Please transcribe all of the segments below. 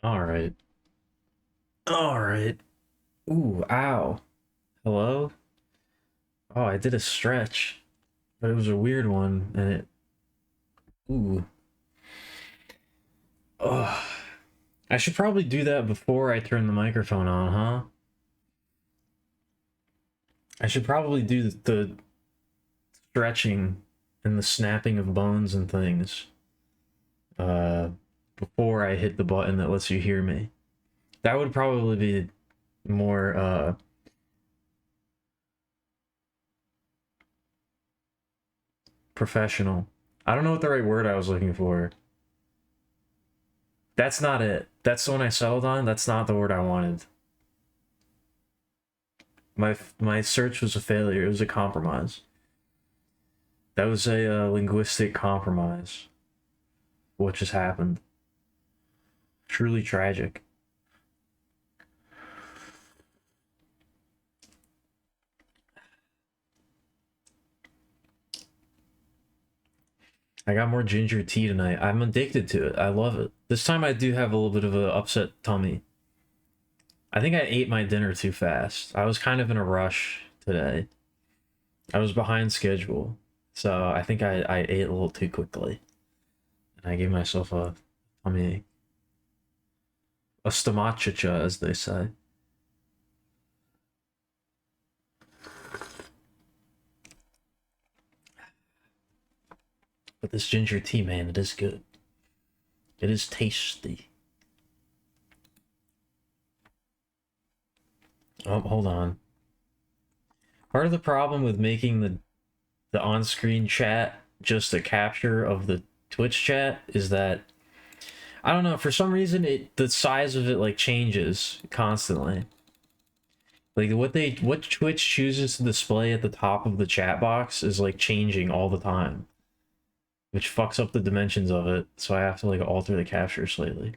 All right. All right. Ooh, ow. Hello? Oh, I did a stretch, but it was a weird one, and it. Ooh. Ugh. I should probably do that before I turn the microphone on, huh? I should probably do the stretching and the snapping of bones and things uh, before I hit the button that lets you hear me. That would probably be more professional. I don't know what the right word I was looking for. That's not it. That's the one I settled on. That's not the word I wanted. My search was a failure. It was a compromise. That was a linguistic compromise. What just happened? Truly tragic. I got more ginger tea tonight. I'm addicted to it. I love it. This time I do have a little bit of an upset tummy. I think I ate my dinner too fast. I was kind of in a rush today. I was behind schedule. So I think I ate a little too quickly. And I gave myself a tummy ache. A stomachicha, as they say. But this ginger tea, man, it is good. It is tasty. Oh, hold on. Part of the problem with making the on-screen chat just a capture of the Twitch chat is that I don't know, for some reason the size of it like changes constantly. Like what Twitch chooses to display at the top of the chat box is like changing all the time, which fucks up the dimensions of it, so I have to like alter the capture slightly.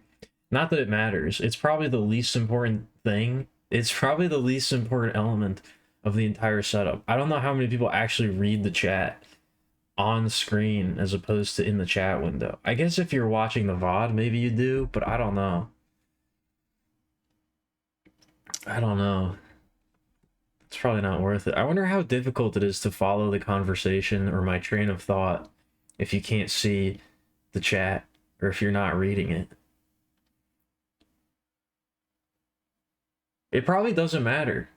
Not that it matters. It's probably the least important thing. It's probably the least important element of the entire setup. I don't know how many people actually read the chat on screen as opposed to in the chat window. I guess if you're watching the VOD, maybe you do, but I don't know. I don't know. It's probably not worth it. I wonder how difficult it is to follow the conversation or my train of thought if you can't see the chat or if you're not reading it. It probably doesn't matter.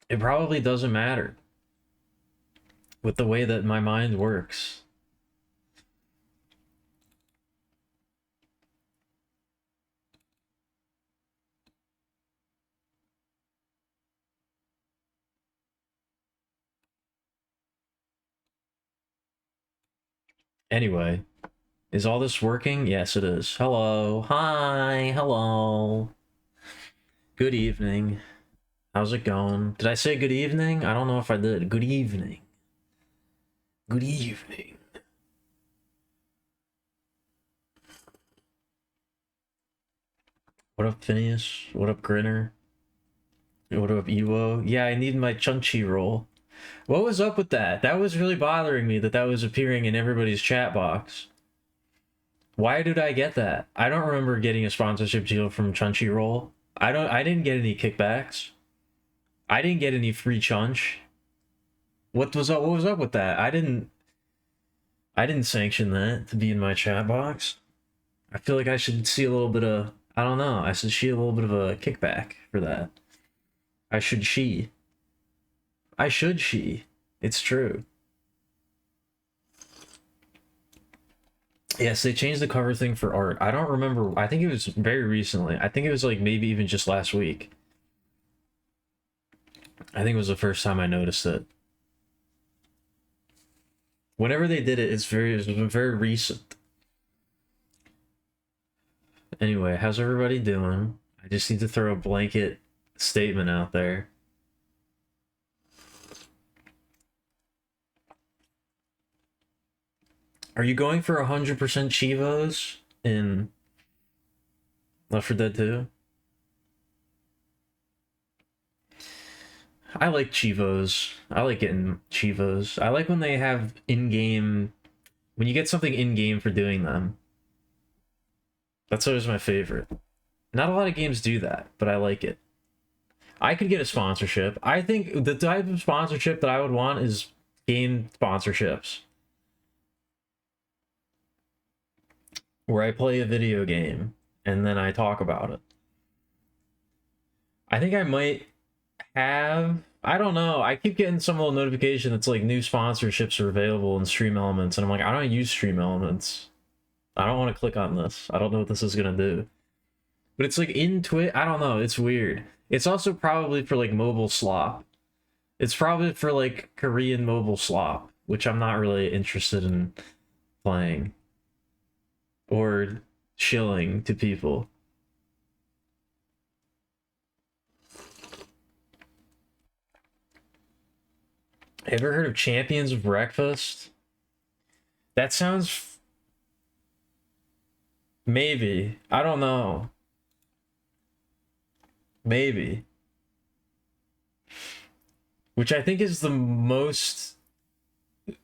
It probably doesn't matter with the way that my mind works. Anyway, is all this working? Yes, it is. Hello. Hi. Hello. Good evening. How's it going? Did I say good evening? I don't know if I did. Good evening. Good evening. What up, Phineas? What up, Grinner? What up, Ewo? Yeah, I need my Chunchi roll. What was up with that? That was really bothering me that was appearing in everybody's chat box. Why did I get that? I don't remember getting a sponsorship deal from Chunchi Roll. I didn't get any kickbacks. I didn't get any free chunch. What was up? What was up with that? I didn't sanction that to be in my chat box. I feel like I should see a little bit of I don't know. I should see a little bit of a kickback for that. I should she. I should she. It's true. Yes, they changed the cover thing for art. I don't remember. I think it was very recently. I think it was like maybe even just last week. I think it was the first time I noticed it. Whenever they did it, it's been very recent. Anyway, how's everybody doing? I just need to throw a blanket statement out there. Are you going for 100% Chivos in Left 4 Dead 2? I like Chivos. I like getting Chivos. I like when they have in-game when you get something in game for doing them. That's always my favorite. Not a lot of games do that, but I like it. I could get a sponsorship. I think the type of sponsorship that I would want is game sponsorships, where I play a video game and then I talk about it. I think I might have, I don't know. I keep getting some little notification that's like new sponsorships are available in Stream Elements, and I'm like, I don't use Stream Elements. I don't want to click on this. I don't know what this is gonna do. But it's like in Twitch. I don't know. It's weird. It's also probably for like mobile slop. It's probably for like Korean mobile slop, which I'm not really interested in playing or shilling to people. Ever heard of Champions of Breakfast? That sounds... Maybe. I don't know. Maybe. Which I think is the most...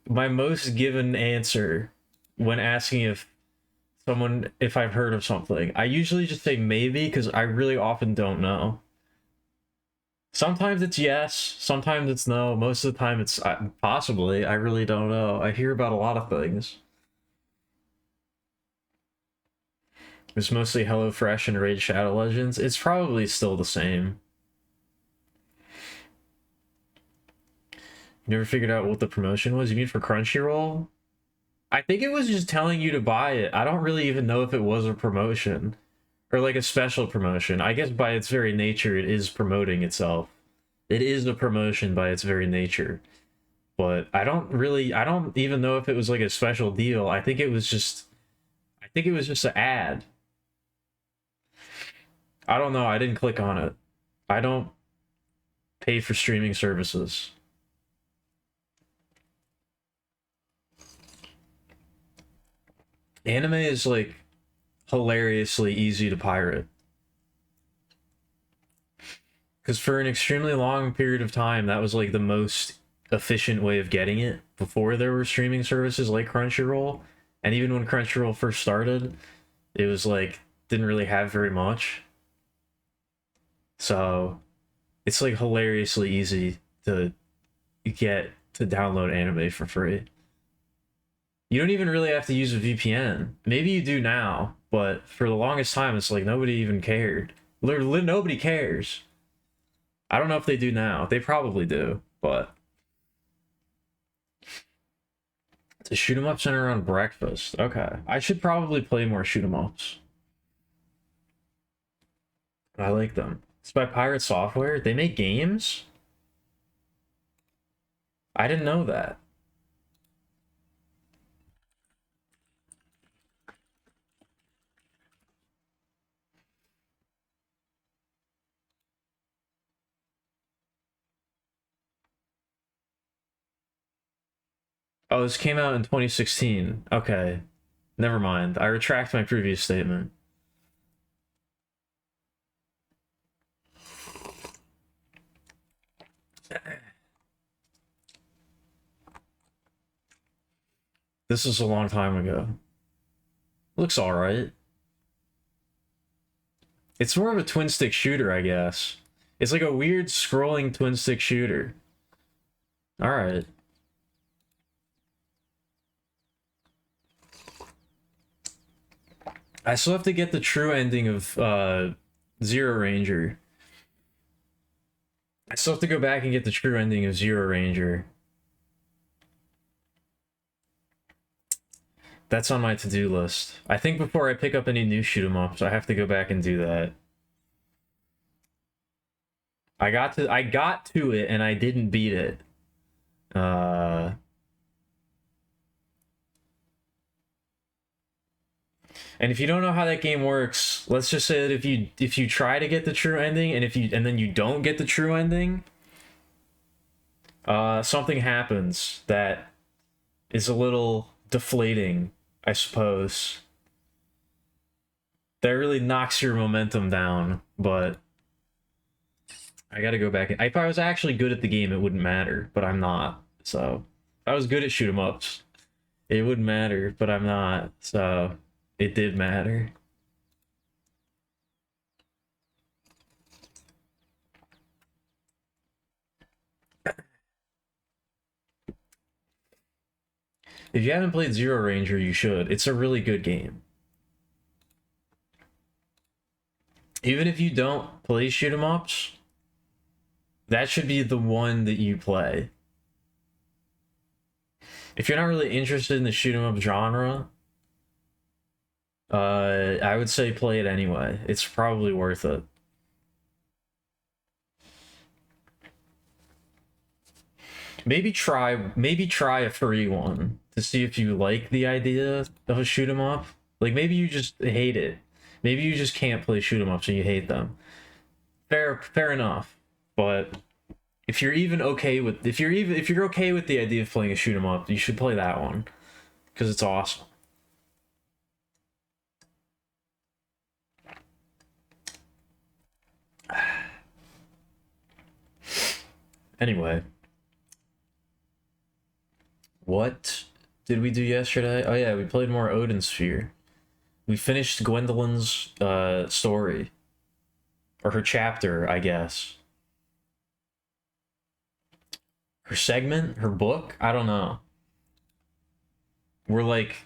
my most given answer when asking if I've heard of something. I usually just say maybe because I really often don't know. Sometimes it's yes, sometimes it's no. Most of the time it's possibly. I really don't know. I hear about a lot of things. It's mostly HelloFresh and Raid Shadow Legends. It's probably still the same. You never figured out what the promotion was? You mean for Crunchyroll? I think it was just telling you to buy it. I don't really even know if it was a promotion. Or like a special promotion. I guess by its very nature, it is promoting itself. It is a promotion by its very nature. But I don't even know if it was like a special deal. I think it was just an ad. I don't know. I didn't click on it. I don't pay for streaming services. Anime is like hilariously easy to pirate. Because for an extremely long period of time, that was like the most efficient way of getting it before there were streaming services like Crunchyroll. And even when Crunchyroll first started, it was like, didn't really have very much. So it's like hilariously easy to get to download anime for free. You don't even really have to use a VPN. Maybe you do now, but for the longest time, it's like nobody even cared. Literally, nobody cares. I don't know if they do now. They probably do, but... To shoot 'em up center around breakfast. Okay. I should probably play more shoot 'em ups. I like them. It's by Pirate Software. They make games? I didn't know that. Oh, this came out in 2016. Okay. Never mind. I retract my previous statement. This is a long time ago. Looks alright. It's more of a twin stick shooter, I guess. It's like a weird scrolling twin stick shooter. Alright. I still have to get the true ending of Zero Ranger. I still have to go back and get the true ending of Zero Ranger. That's on my to-do list. I think before I pick up any new shoot 'em ups, I have to go back and do that. I got to it and I didn't beat it. And if you don't know how that game works, let's just say that if you try to get the true ending and then you don't get the true ending, something happens that is a little deflating, I suppose. That really knocks your momentum down, but I gotta go back. If I was actually good at the game, it wouldn't matter, but I'm not. So, if I was good at shoot 'em ups, It would matter, but I'm not, so it did matter. If you haven't played Zero Ranger, you should. It's a really good game. Even if you don't play shoot 'em ups, that should be the one that you play. If you're not really interested in the shoot 'em up genre, I would say play it anyway. It's probably worth it. Maybe try a free one to see if you like the idea of a shoot 'em up. Like maybe you just hate it. Maybe you just can't play shoot 'em ups and you hate them. Fair enough. But if you're okay with the idea of playing a shoot 'em up, you should play that one because it's awesome. Anyway, what did we do yesterday? Oh yeah, we played more Odin Sphere. We finished Gwendolyn's story, or her chapter, I guess. Her segment, her book. I don't know. We're like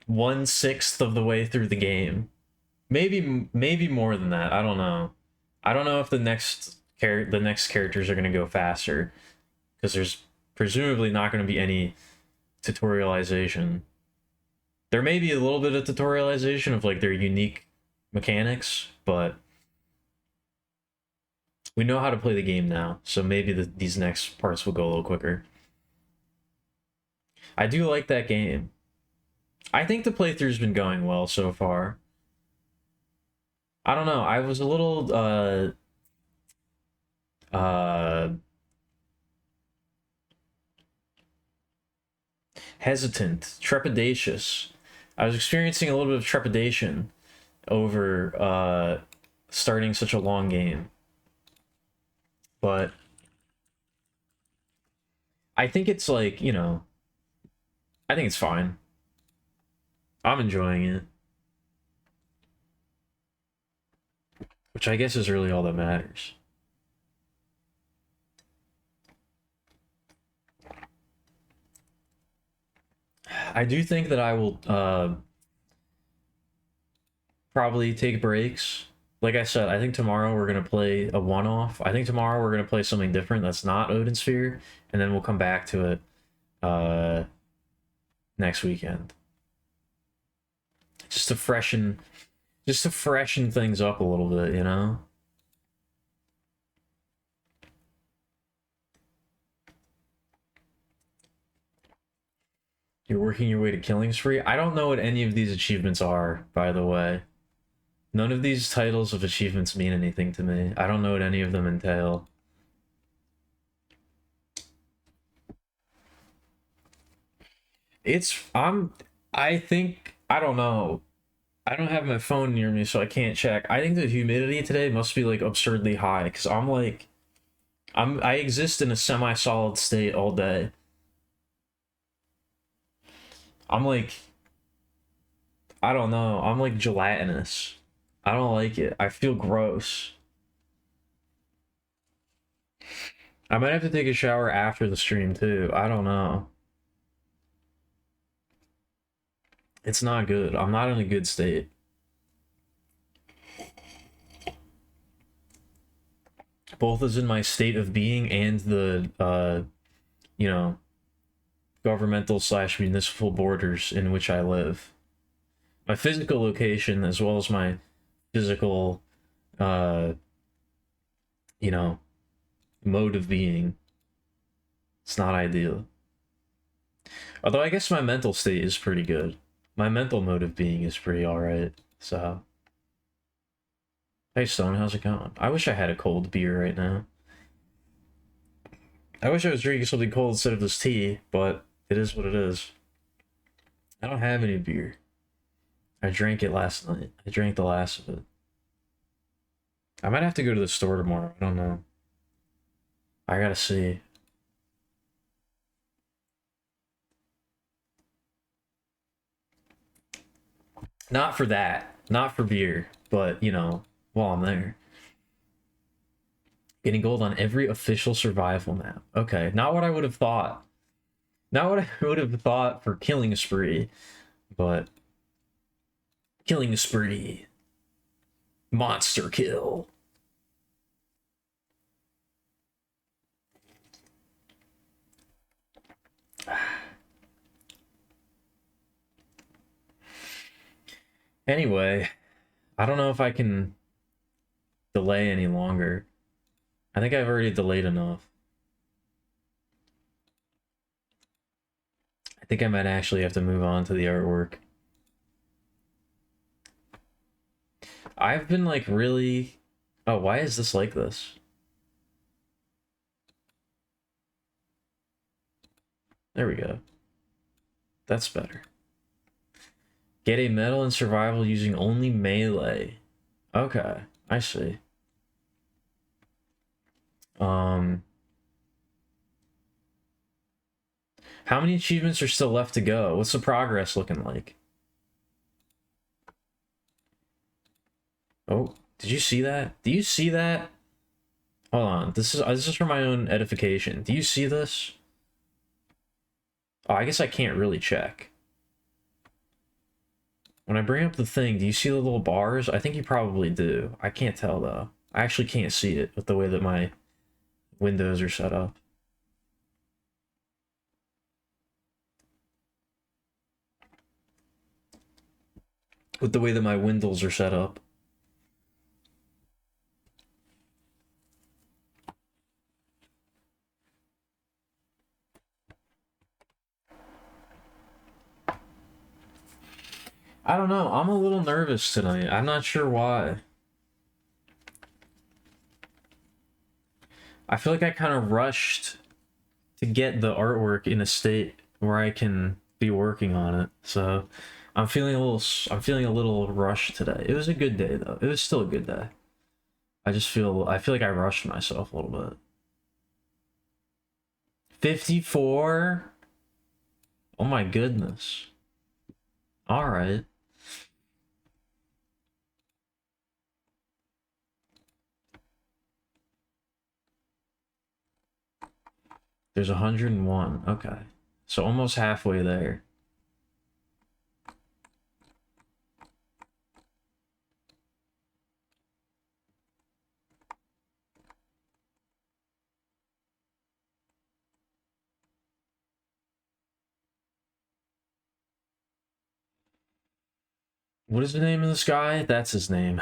1/6 of the way through the game. Maybe more than that. I don't know. I don't know if the next characters are gonna go faster because there's presumably not going to be any tutorialization. There may be a little bit of tutorialization of like their unique mechanics, but we know how to play the game now, so maybe these next parts will go a little quicker. I do like that game. I think the playthrough's been going well so far. I don't know. I was a little uh hesitant, trepidatious. I was experiencing a little bit of trepidation over starting such a long game. But I think it's like, I think it's fine. I'm enjoying it. Which I guess is really all that matters. I do think that I will probably take breaks. Like I said, I think tomorrow we're going to play a one-off. I think tomorrow we're going to play something different that's not Odin Sphere, and then we'll come back to it next weekend. Just to freshen things up a little bit, you know? You're working your way to killing spree? I don't know what any of these achievements are, by the way. None of these titles of achievements mean anything to me. I don't know what any of them entail. I think, I don't know. I don't have my phone near me, so I can't check. I think the humidity today must be like absurdly high, because I exist in a semi-solid state all day. I'm like, I don't know. I'm like gelatinous. I don't like it. I feel gross. I might have to take a shower after the stream too. I don't know. It's not good. I'm not in a good state. Both as in my state of being and the you know, governmental slash municipal borders in which I live. My physical location as well as my physical you know, mode of being. It's not ideal. Although I guess my mental state is pretty good. My mental mode of being is pretty alright. So hey Stone, how's it going? I wish I had a cold beer right now. I wish I was drinking something cold instead of this tea, but it is what it is. I don't have any beer. I drank it last night. I drank the last of it. I might have to go to the store tomorrow. I don't know. I gotta see. Not for that. Not for beer. But, you know, while I'm there. Getting gold on every official survival map. Okay, not what I would have thought. Not what I would have thought for Killing Spree. But... Killing Spree. Monster kill. Anyway, I don't know if I can delay any longer. I think I've already delayed enough. I think I might actually have to move on to the artwork. I've been like really... Oh, why is this like this? There we go. That's better. Get a medal in survival using only melee. Okay, I see. How many achievements are still left to go? What's the progress looking like? Oh, did you see that? Do you see that? Hold on. This is for my own edification. Do you see this? Oh, I guess I can't really check. When I bring up the thing, do you see the little bars? I think you probably do. I can't tell, though. I actually can't see it with the way that my windows are set up. With the way that my windows are set up. I don't know. I'm a little nervous tonight. I'm not sure why. I feel like I kind of rushed to get the artwork in a state where I can be working on it. So I'm feeling a little rushed today. It was a good day though. It was still a good day. I feel like I rushed myself a little bit. 54? Oh my goodness. All right. There's 101. Okay. So almost halfway there. What is the name of this guy? That's his name.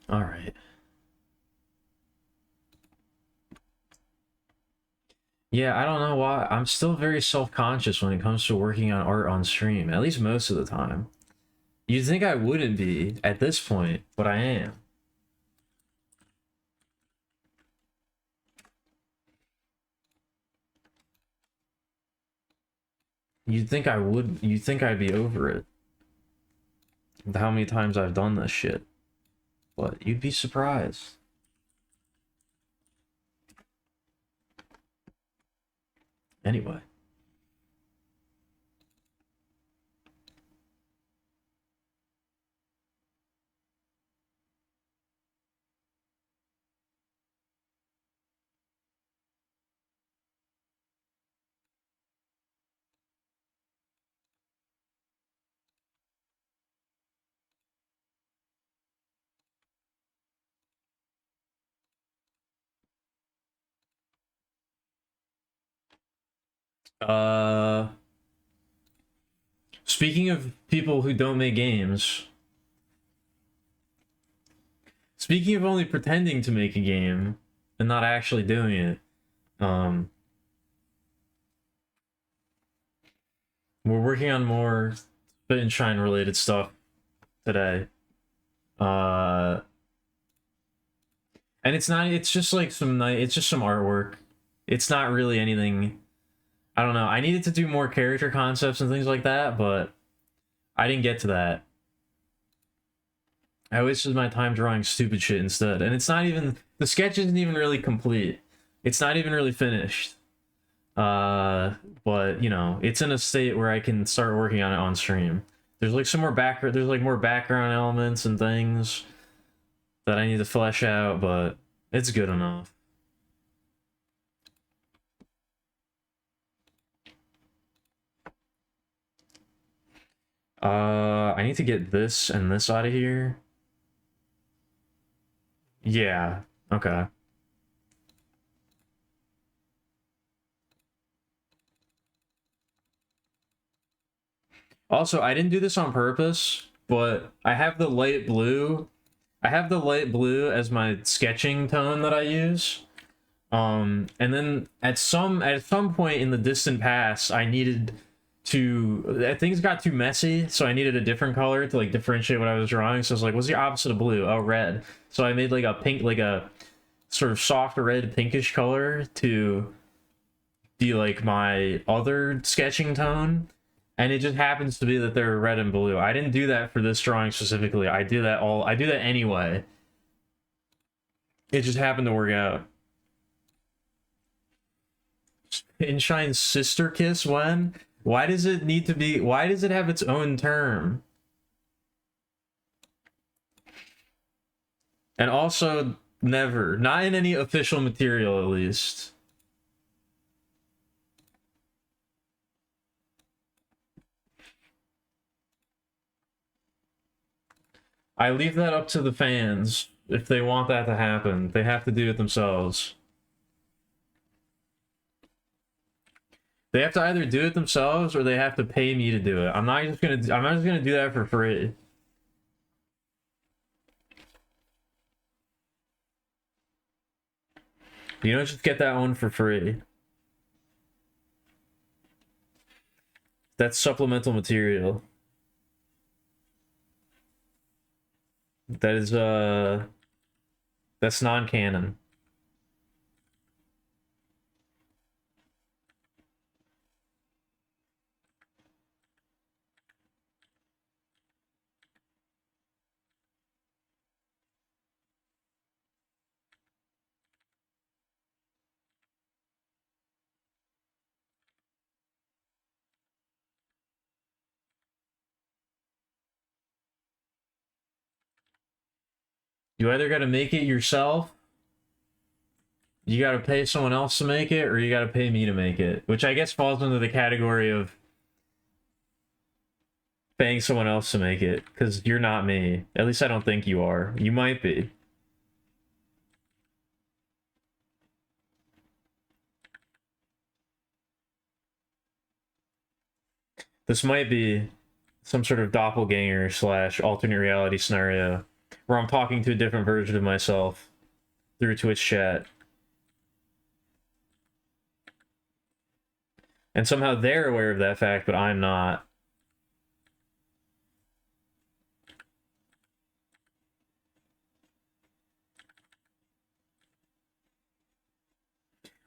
All right. Yeah, I don't know why. I'm still very self-conscious when it comes to working on art on stream, at least most of the time. You'd think I wouldn't be at this point, but I am. You'd think I would, you'd think I'd be over it. With how many times I've done this shit. But you'd be surprised. Anyway. Speaking of people who don't make games, speaking of only pretending to make a game and not actually doing it, we're working on more Spit and Shine related stuff today. And it's just like it's just some artwork. It's not really anything. I don't know. I needed to do more character concepts and things like that, but I didn't get to that. I wasted my time drawing stupid shit instead. And it's not even the sketch isn't even really complete. It's not even really finished. But you know, it's in a state where I can start working on it on stream. There's like some more background. There's like more background elements and things that I need to flesh out, but it's good enough. I need to get this and this out of here. Yeah. Okay. Also, I didn't do this on purpose, but I have the light blue. I have the light blue as my sketching tone that I use. And then at some point in the distant past, I needed to things got too messy, so I needed a different color to like differentiate what I was drawing. So I was like, what's the opposite of blue? Oh, red. So I made like a pink, like a sort of soft red pinkish color to be like my other sketching tone. And it just happens to be that they're red and blue. I didn't do that for this drawing specifically. I do that anyway. It just happened to work out. Inshine's sister kiss when? Why does it need to be, why does it have its own term? And also, never. Not in any official material, at least. I leave that up to the fans. If they want that to happen, they have to do it themselves. They have to either do it themselves or they have to pay me to do it. I'm not just gonna do that for free. You don't just get that one for free. That's supplemental material. That is that's non-canon. You either gotta make it yourself, you gotta pay someone else to make it, or you gotta pay me to make it. Which I guess falls under the category of paying someone else to make it, because you're not me. At least I don't think you are. You might be. This might be some sort of doppelganger slash alternate reality scenario where I'm talking to a different version of myself through Twitch chat. And somehow they're aware of that fact, but I'm not.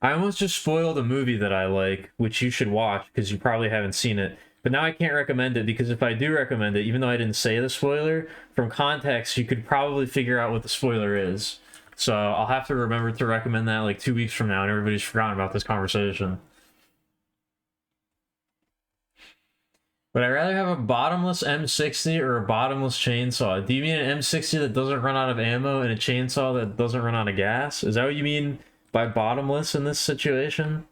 I almost just spoiled a movie that I like, which you should watch because you probably haven't seen it. But now I can't recommend it because if I do recommend it, even though I didn't say the spoiler, from context, you could probably figure out what the spoiler is. So I'll have to remember to recommend that like 2 weeks from now and everybody's forgotten about this conversation. Would I rather have a bottomless M60 or a bottomless chainsaw? Do you mean an M60 that doesn't run out of ammo and a chainsaw that doesn't run out of gas? Is that what you mean by bottomless in this situation?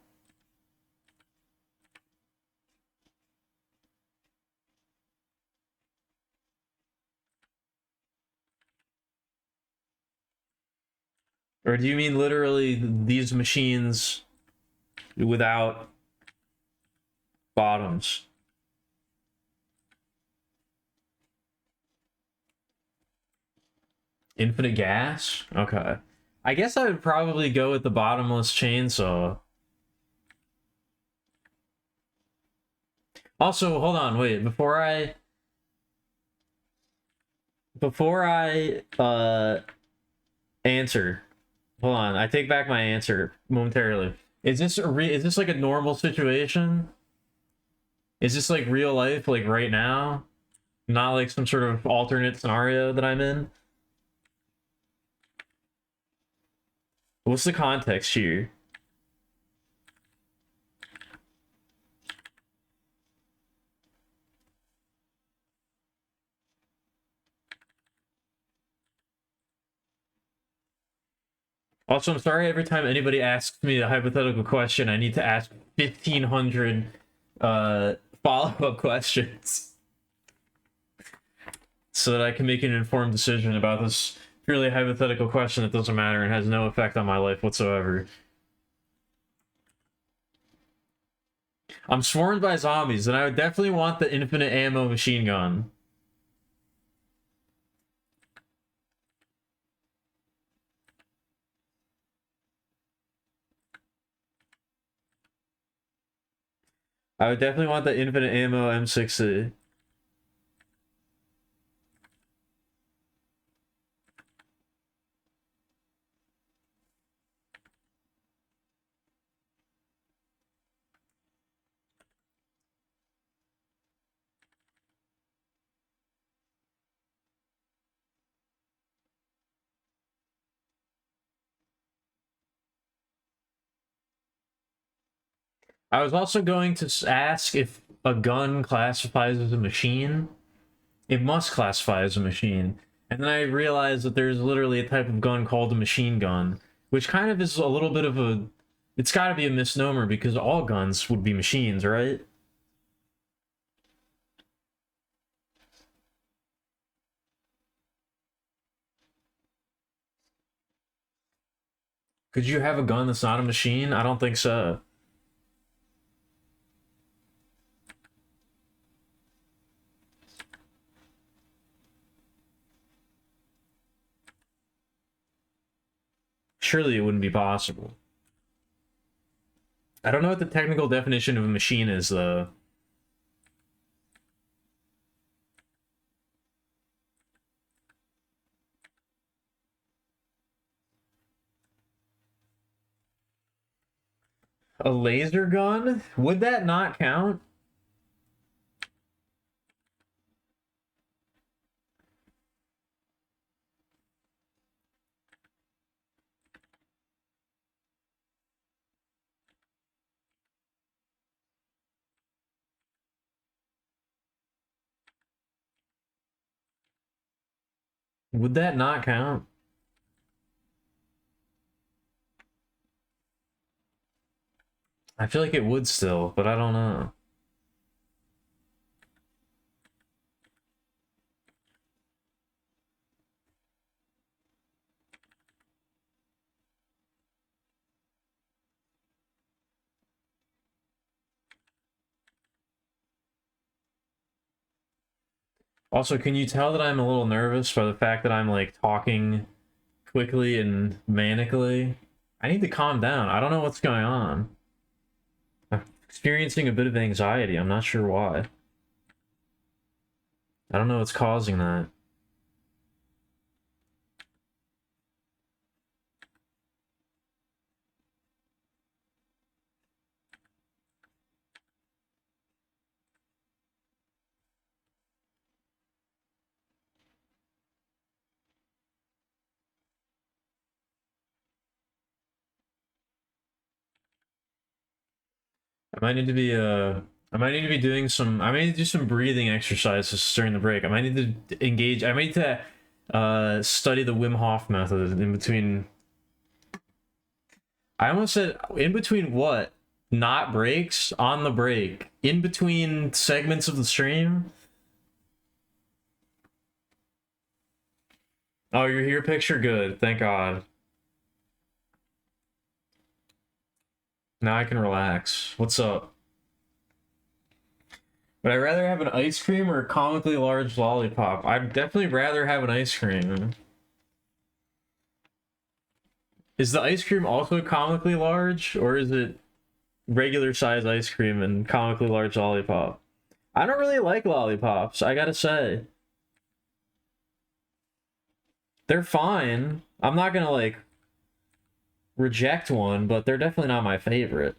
Or do you mean literally these machines without bottoms? Infinite gas? Okay. I guess I would probably go with the bottomless chainsaw. Also, hold on, wait, before I answer. Hold on, I take back my answer momentarily. Is this is this like a normal situation? Is this like real life, like right now? Not like some sort of alternate scenario that I'm in? What's the context here? Also, I'm sorry every time anybody asks me a hypothetical question, I need to ask 1,500 follow-up questions so that I can make an informed decision about this purely hypothetical question that doesn't matter and has no effect on my life whatsoever. I'm swarmed by zombies, and I would definitely want the infinite ammo machine gun. I would definitely want the infinite ammo M60. I was also going to ask if a gun classifies as a machine. It must classify as a machine. And then I realized that there's literally a type of gun called a machine gun, which kind of is a little bit of a... It's got to be a misnomer because all guns would be machines, right? Could you have a gun that's not a machine? I don't think so. Surely it wouldn't be possible. I don't know what the technical definition of a machine is, though. A laser gun? Would that not count? Would that not count? I feel like it would still, but I don't know. Also, can you tell that I'm a little nervous by the fact that I'm like talking quickly and manically? I need to calm down. I don't know what's going on. I'm experiencing a bit of anxiety. I'm not sure why. I don't know what's causing that. I might need to be I might need to be doing some I might need to do some breathing exercises during the break. I might need to engage I might need to study the Wim Hof method in between. I almost said in between what? Not breaks, on the break. In between segments of the stream. Oh, you're here picture? Good. Thank God. Now I can relax. What's up? Would I rather have an ice cream or a comically large lollipop? I'd definitely rather have an ice cream. Is the ice cream also comically large, or is it regular size ice cream and comically large lollipop? I don't really like lollipops, I gotta say. They're fine. I'm not gonna like reject one, but they're definitely not my favorite.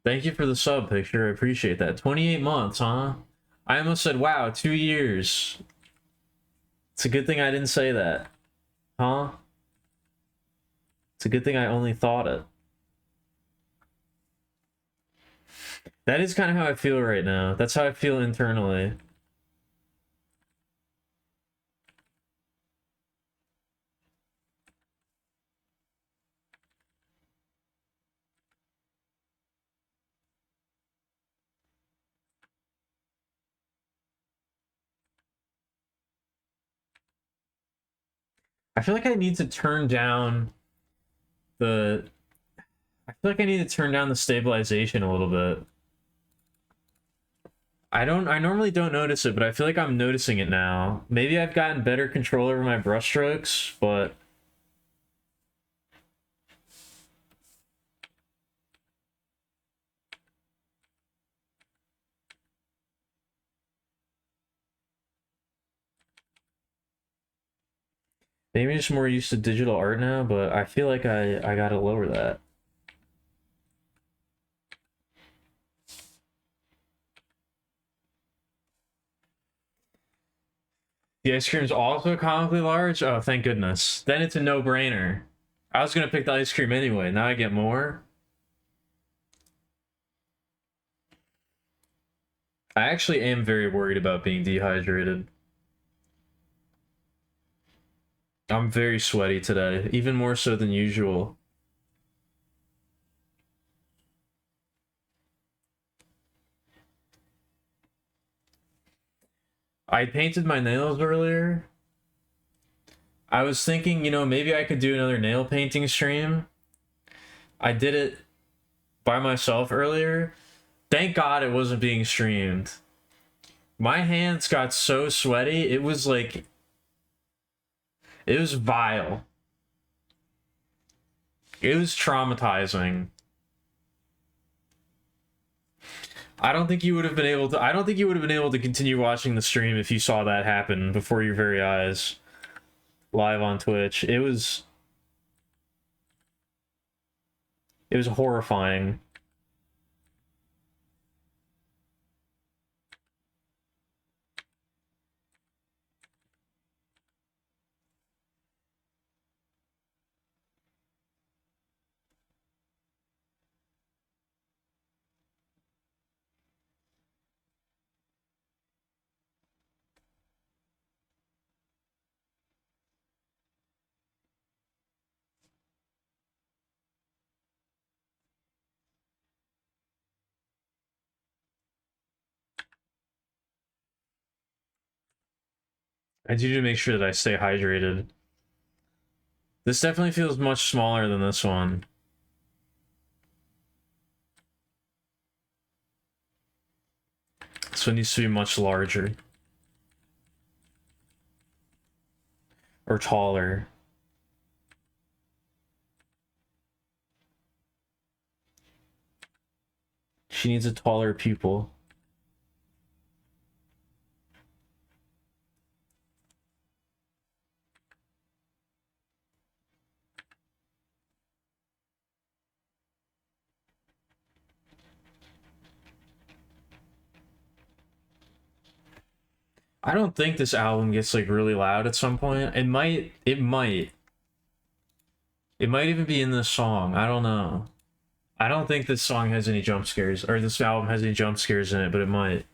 Thank you for the sub picture. I appreciate that. 28 months, huh? I almost said, wow, 2 years. It's a good thing I didn't say that. Huh? It's a good thing I only thought it. That is kind of how I feel right now. That's how I feel internally. I feel like I need to turn down the... I feel like I need to turn down the stabilization a little bit. I normally don't notice it, but I feel like I'm noticing it now. Maybe I've gotten better control over my brushstrokes, but maybe I'm just more used to digital art now, but I feel like I gotta lower that. The ice cream is also comically large? Oh, thank goodness. Then it's a no-brainer. I was gonna pick the ice cream anyway. Now I get more. I actually am very worried about being dehydrated. I'm very sweaty today, even more so than usual. I painted my nails earlier. I was thinking, maybe I could do another nail painting stream. I did it by myself earlier. Thank God it wasn't being streamed. My hands got so sweaty, it was like, it was vile. It was traumatizing. I don't think you would have been able to. I don't think you would have been able to continue watching the stream if you saw that happen before your very eyes, live on Twitch. It was horrifying. I do need to make sure that I stay hydrated. This definitely feels much smaller than this one. This one needs to be much larger. Or taller. She needs a taller pupil. I don't think this album gets like really loud at some point. It might. It might. It might even be in this song. I don't know. I don't think this song has any jump scares, or this album has any jump scares in it, but it might.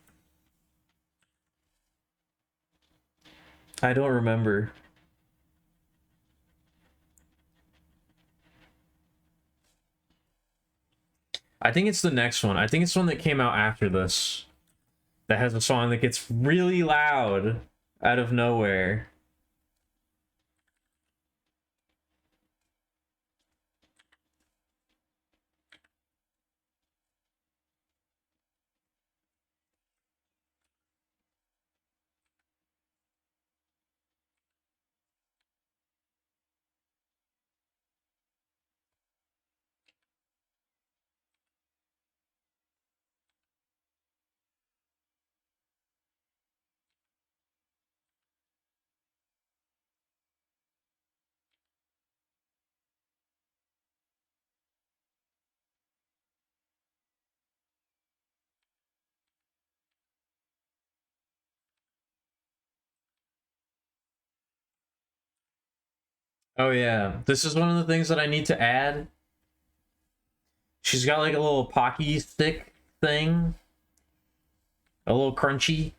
I don't remember. I think it's the next one. I think it's one that came out after this. That has a song that gets really loud out of nowhere. Oh yeah, this is one of the things that I need to add. She's got like a little pocky stick thing, a little crunchy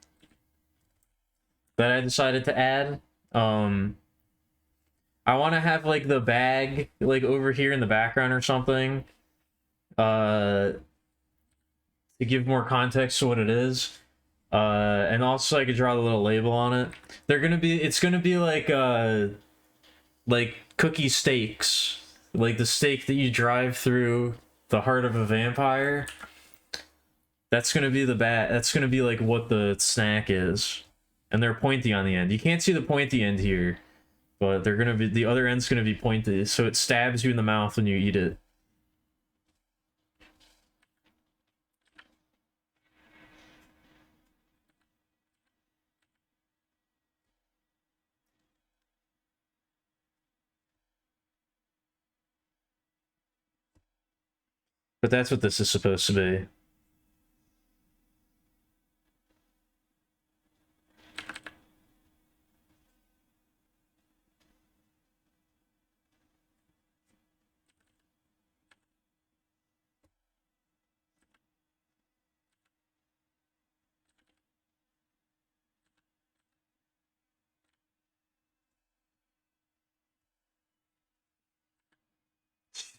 that I decided to add. Um, I want to have like the bag like over here in the background or something. Uh, to give more context to what it is. And also I could draw the little label on it. It's gonna be like cookie steaks, like the steak that you drive through the heart of a vampire. That's gonna be that's gonna be like what the snack is, and they're pointy on the end. You can't see the pointy end here, but they're gonna be, the other end's gonna be pointy, so it stabs you in the mouth when you eat it. But that's what this is supposed to be.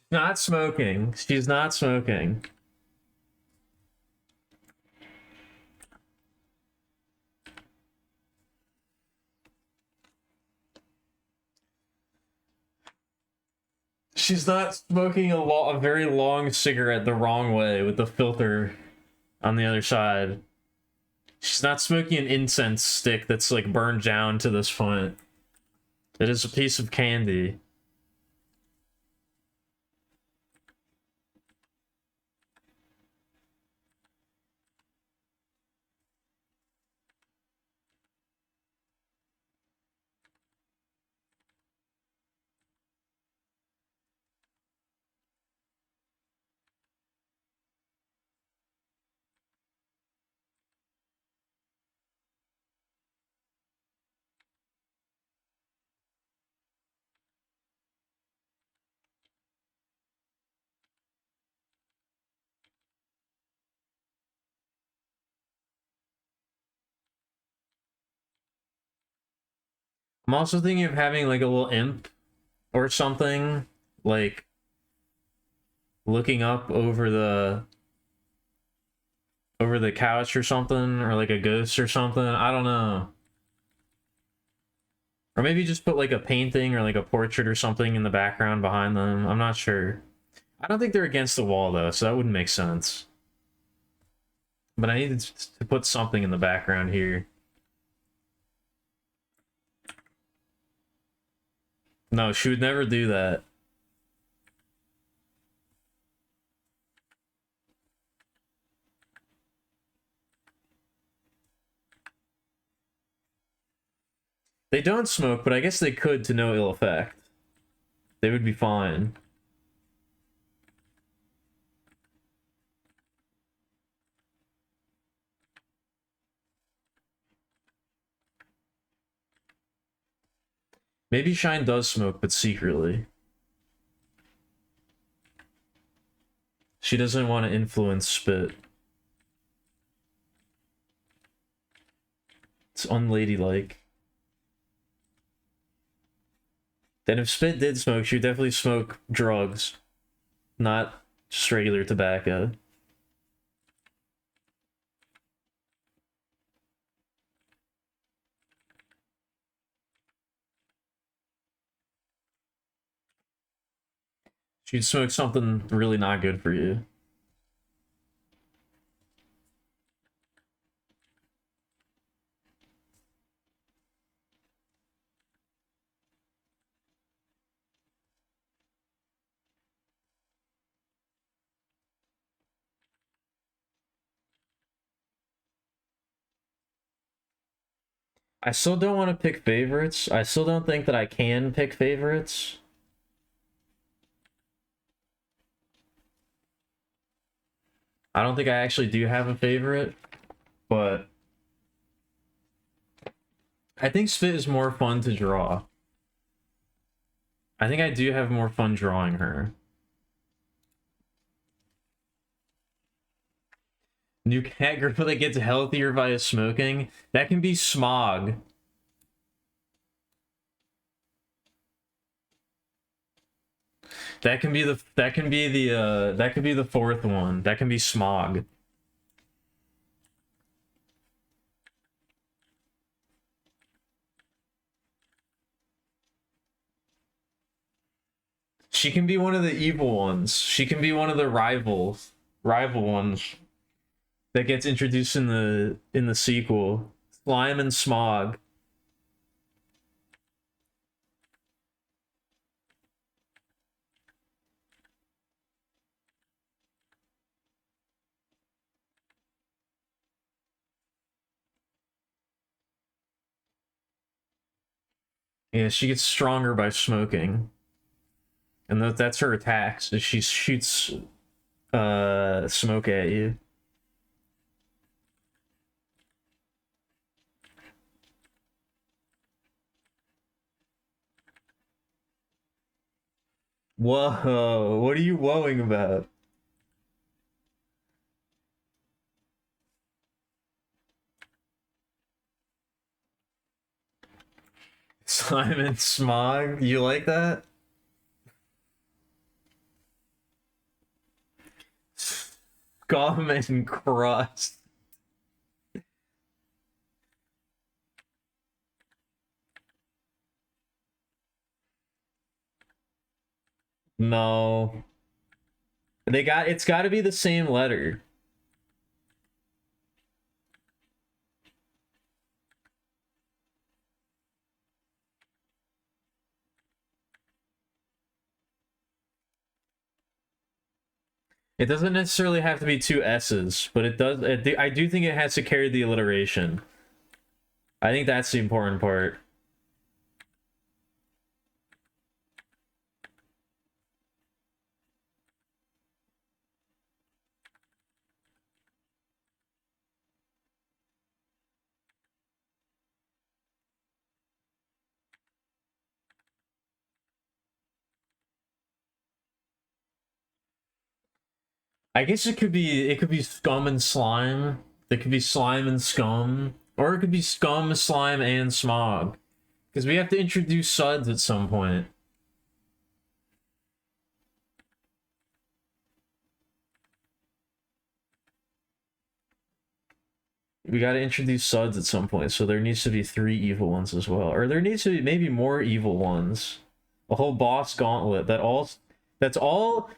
Not smoking. She's not smoking. She's not smoking a very long cigarette the wrong way with the filter on the other side. She's not smoking an incense stick that's like burned down to this point. It is a piece of candy. I'm also thinking of having like a little imp or something, like looking up over the couch or something, or like a ghost or something. I don't know. Or maybe just put like a painting or like a portrait or something in the background behind them. I'm not sure. I don't think they're against the wall though, so that wouldn't make sense. But I needed to put something in the background here. No, she would never do that. They don't smoke, but I guess they could to no ill effect. They would be fine. Maybe Shine does smoke, but secretly. She doesn't want to influence Spit. It's unladylike. Then if Spit did smoke, she would definitely smoke drugs, not just regular tobacco. She'd smoke something really not good for you. I still don't want to pick favorites. I still don't think that I can pick favorites. I don't think I actually do have a favorite, but I think Spit is more fun to draw. I think I do have more fun drawing her. New cat girl that gets healthier via smoking. That can be smog. That could be the fourth one. That can be smog. She can be one of the evil ones. She can be one of the rival ones that gets introduced in the sequel. Slime and smog. Yeah, she gets stronger by smoking. And that's her attacks. She shoots smoke at you. Whoa, what are you woeing about? Simon Smog, you like that? Scum and crust. No. It's gotta be the same letter. It doesn't necessarily have to be two S's, but I do think it has to carry the alliteration. I think that's the important part. I guess it could be scum and slime. It could be slime and scum. Or it could be scum, slime, and smog. Because we have to introduce suds at some point. We gotta introduce suds at some point, so there needs to be three evil ones as well. Or there needs to be maybe more evil ones. A whole boss gauntlet that's all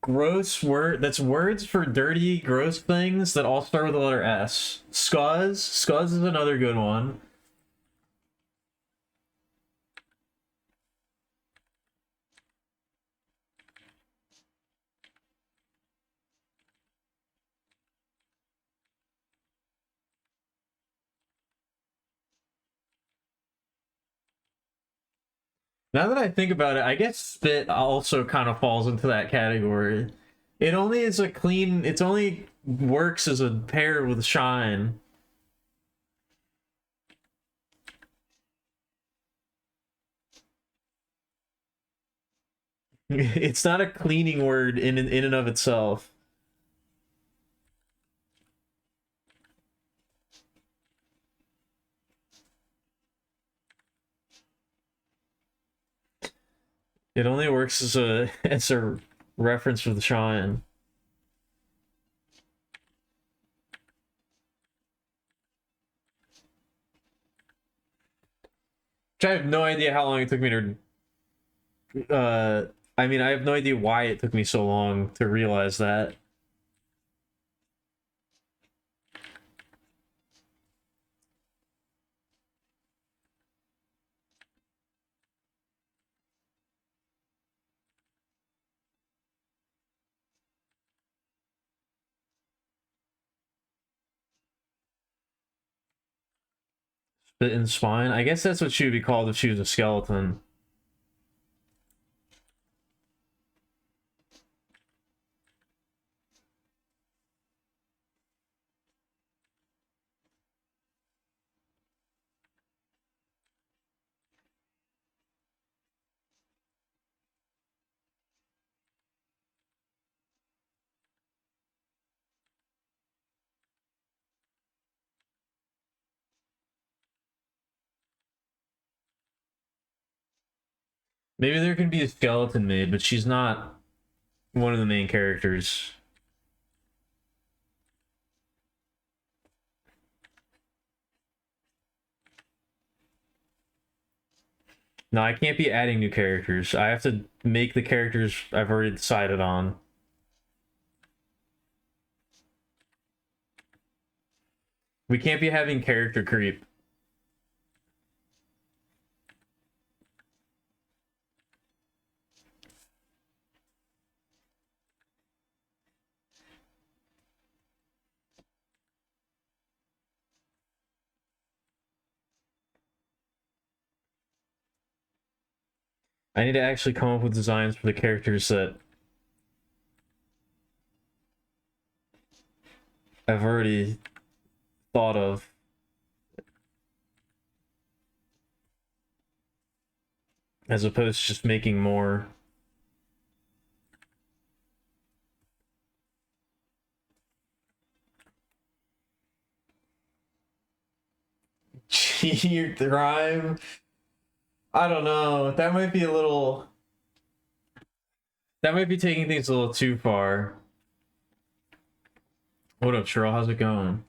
that's words for dirty, gross things that all start with the letter S. Scuzz is another good one. Now that I think about it, I guess spit also kind of falls into that category. It's only works as a pair with shine. It's not a cleaning word in and of itself. It only works as a as a reference with shine. Which I have no idea how long it took me to I mean, I have no idea why it took me so long to realize that. Spit and spine. I guess that's what she would be called if she was a skeleton. Maybe there can be a skeleton maid, but she's not one of the main characters. No, I can't be adding new characters. I have to make the characters I've already decided on. We can't be having character creep. I need to actually come up with designs for the characters that I've already thought of. As opposed to just making more. Cheat rhyme? I don't know. That might be a little... That might be taking things a little too far. What up, Cheryl? How's it going?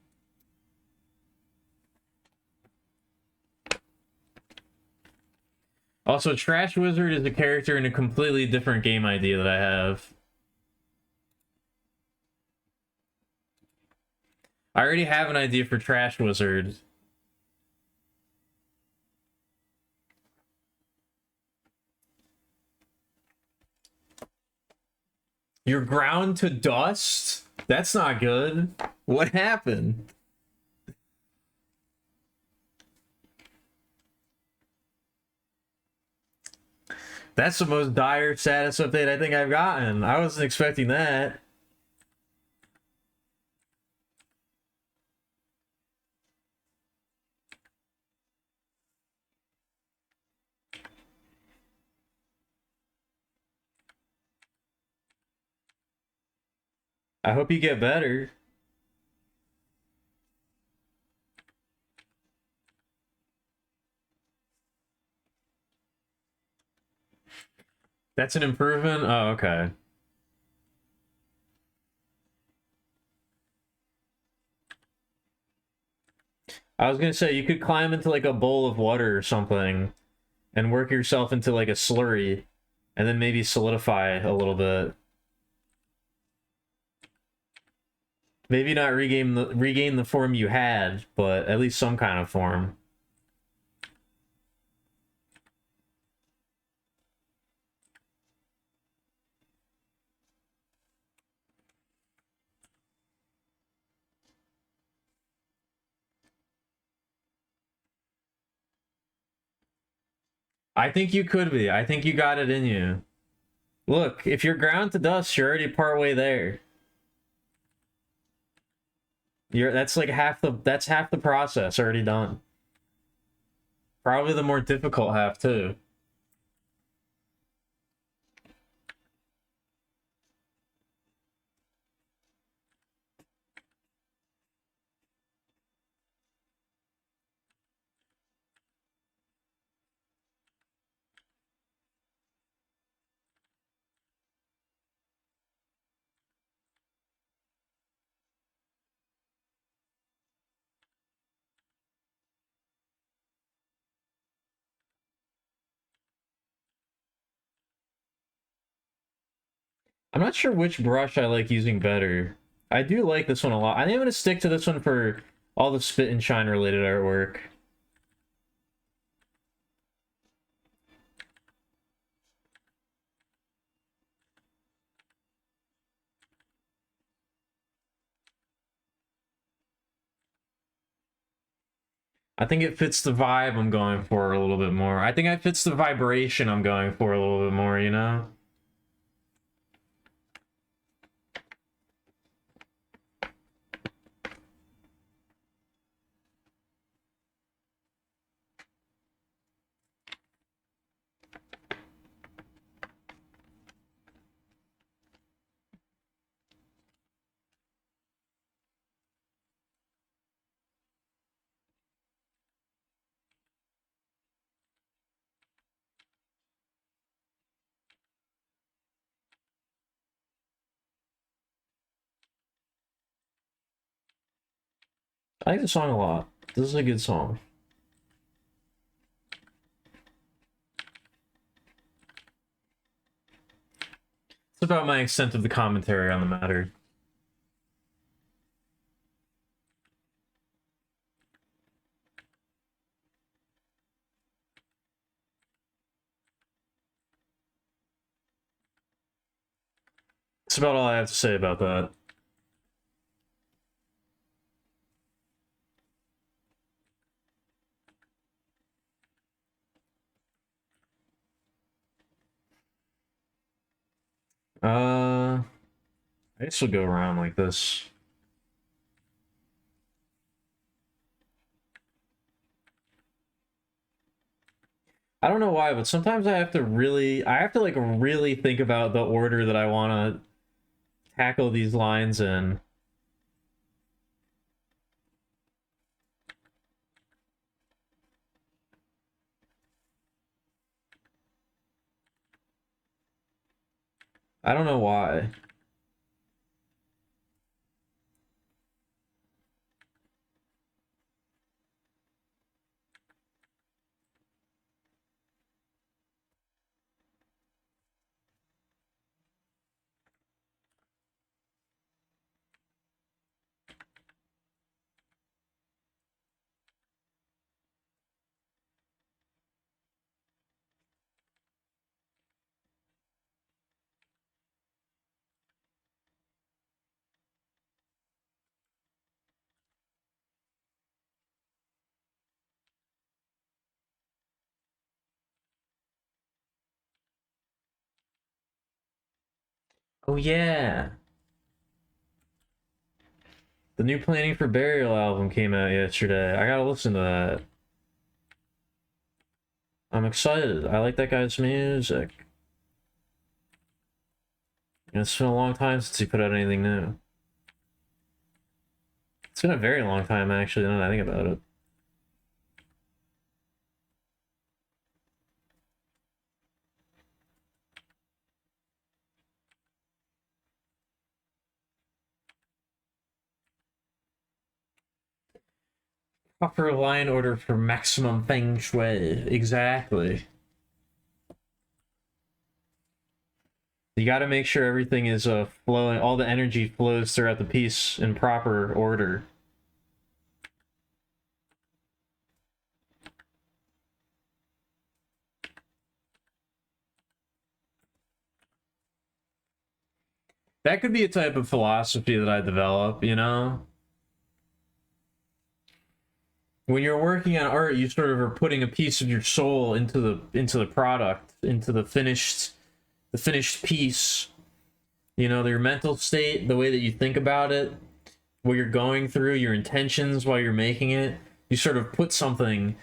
Also, Trash Wizard is a character in a completely different game idea that I have. I already have an idea for Trash Wizard. You're ground to dust? That's not good. What happened? That's the most dire status update I think I've gotten. I wasn't expecting that. I hope you get better. That's an improvement? Oh, okay. I was gonna say, you could climb into like a bowl of water or something and work yourself into like a slurry and then maybe solidify a little bit. Maybe not regain the form you had, but at least some kind of form. I think you could be. I think you got it in you. Look, if you're ground to dust, you're already partway there. That's like half the process already done. Probably the more difficult half too. I'm not sure which brush I like using better. I do like this one a lot. I think I'm gonna stick to this one for all the spit and shine related artwork. I think it fits the vibe I'm going for a little bit more. I think it fits the vibration I'm going for a little bit more, you know? I like the song a lot. This is a good song. It's about my extent of the commentary on the matter. That's about all I have to say about that. I guess we'll go around like this. I don't know why, but sometimes I have to like really think about the order that I want to tackle these lines in. I don't know why. Oh yeah. The new Planning for Burial album came out yesterday. I gotta listen to that. I'm excited. I like that guy's music. And it's been a long time since he put out anything new. It's been a very long time, actually, now that I think about it. Proper line order for maximum feng shui. Exactly. You got to make sure everything is flowing, all the energy flows throughout the piece in proper order. That could be a type of philosophy that I develop, you know? When you're working on art, you sort of are putting a piece of your soul into the product, into the finished piece. You know, your mental state, the way that you think about it, what you're going through, your intentions while you're making it. You sort of put something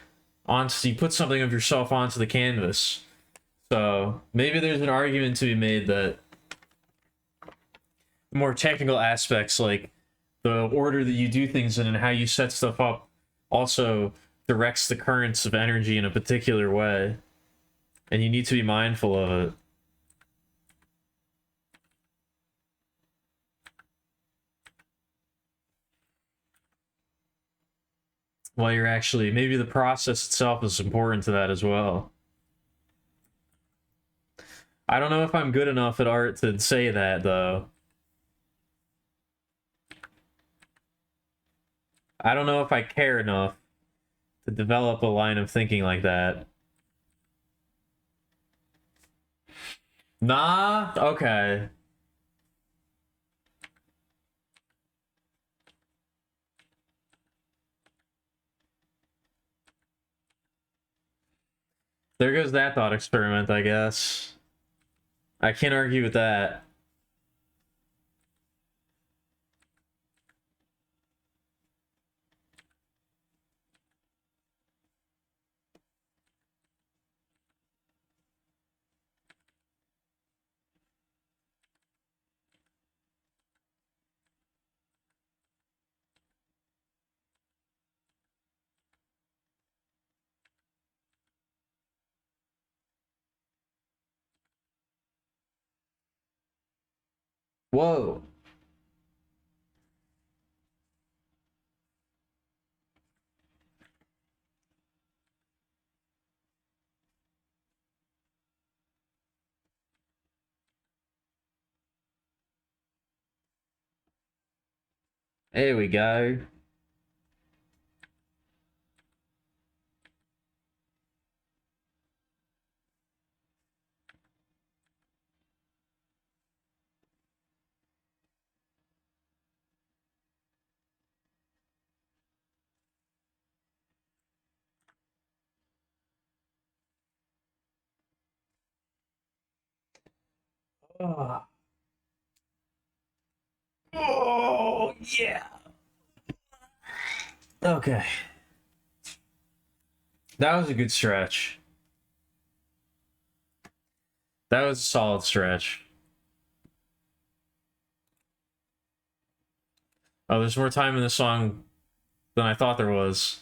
you put something of yourself onto the canvas. So maybe there's an argument to be made that more technical aspects, like the order that you do things in and how you set stuff up, also directs the currents of energy in a particular way, and you need to be mindful of it while you're actually, maybe the process itself is important to that as well. I don't know if I'm good enough at art to say that, though. I don't know if I care enough to develop a line of thinking like that. Nah? Okay. There goes that thought experiment, I guess. I can't argue with that. Whoa. There we go. Oh, oh yeah. Okay. That was a good stretch. That was a solid stretch. Oh, there's more time in the song than I thought there was.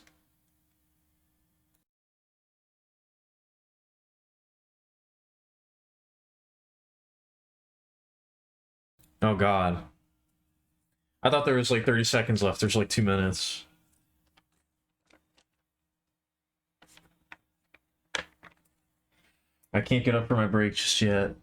Oh god. I thought there was like 30 seconds left. There's like 2 minutes. I can't get up for my break just yet.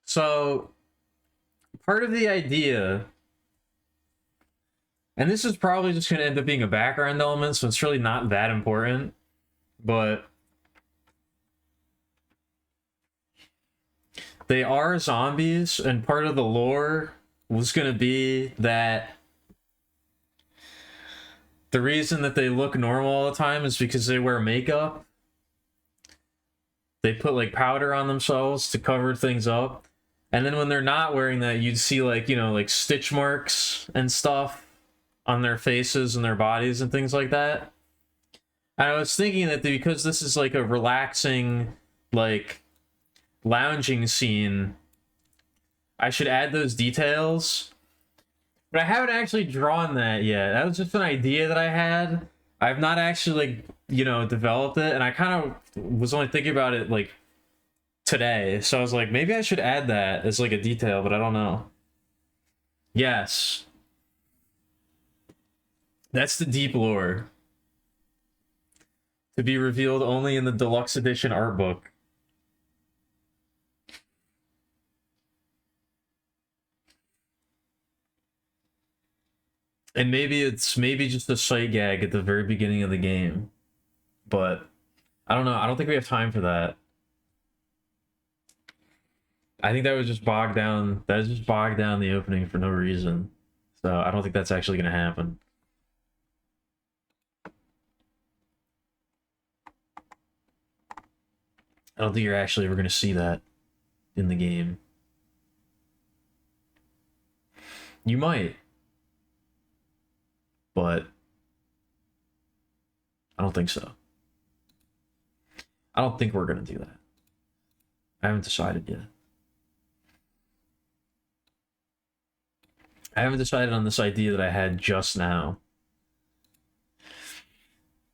So, part of the idea, and this is probably just going to end up being a background element, so it's really not that important, but they are zombies, and part of the lore was going to be that the reason that they look normal all the time is because they wear makeup. They put like powder on themselves to cover things up. And then when they're not wearing that, you'd see like, you know, like stitch marks and stuff on their faces and their bodies and things like that. And I was thinking that because this is like a relaxing, like lounging scene, I should add those details. But I haven't actually drawn that yet. That was just an idea that I had. I've not actually, like, you know, developed it, and I kind of was only thinking about it like today. So I was like, maybe I should add that as like a detail, but I don't know. Yes. That's the deep lore. To be revealed only in the deluxe edition art book. And maybe it's just a sight gag at the very beginning of the game. But I don't know. I don't think we have time for that. I think that would just bog down. That would just bog down the opening for no reason. So I don't think that's actually going to happen. I don't think you're actually ever going to see that in the game. You might, but I don't think so. I don't think we're going to do that. I haven't decided yet. I haven't decided on this idea that I had just now.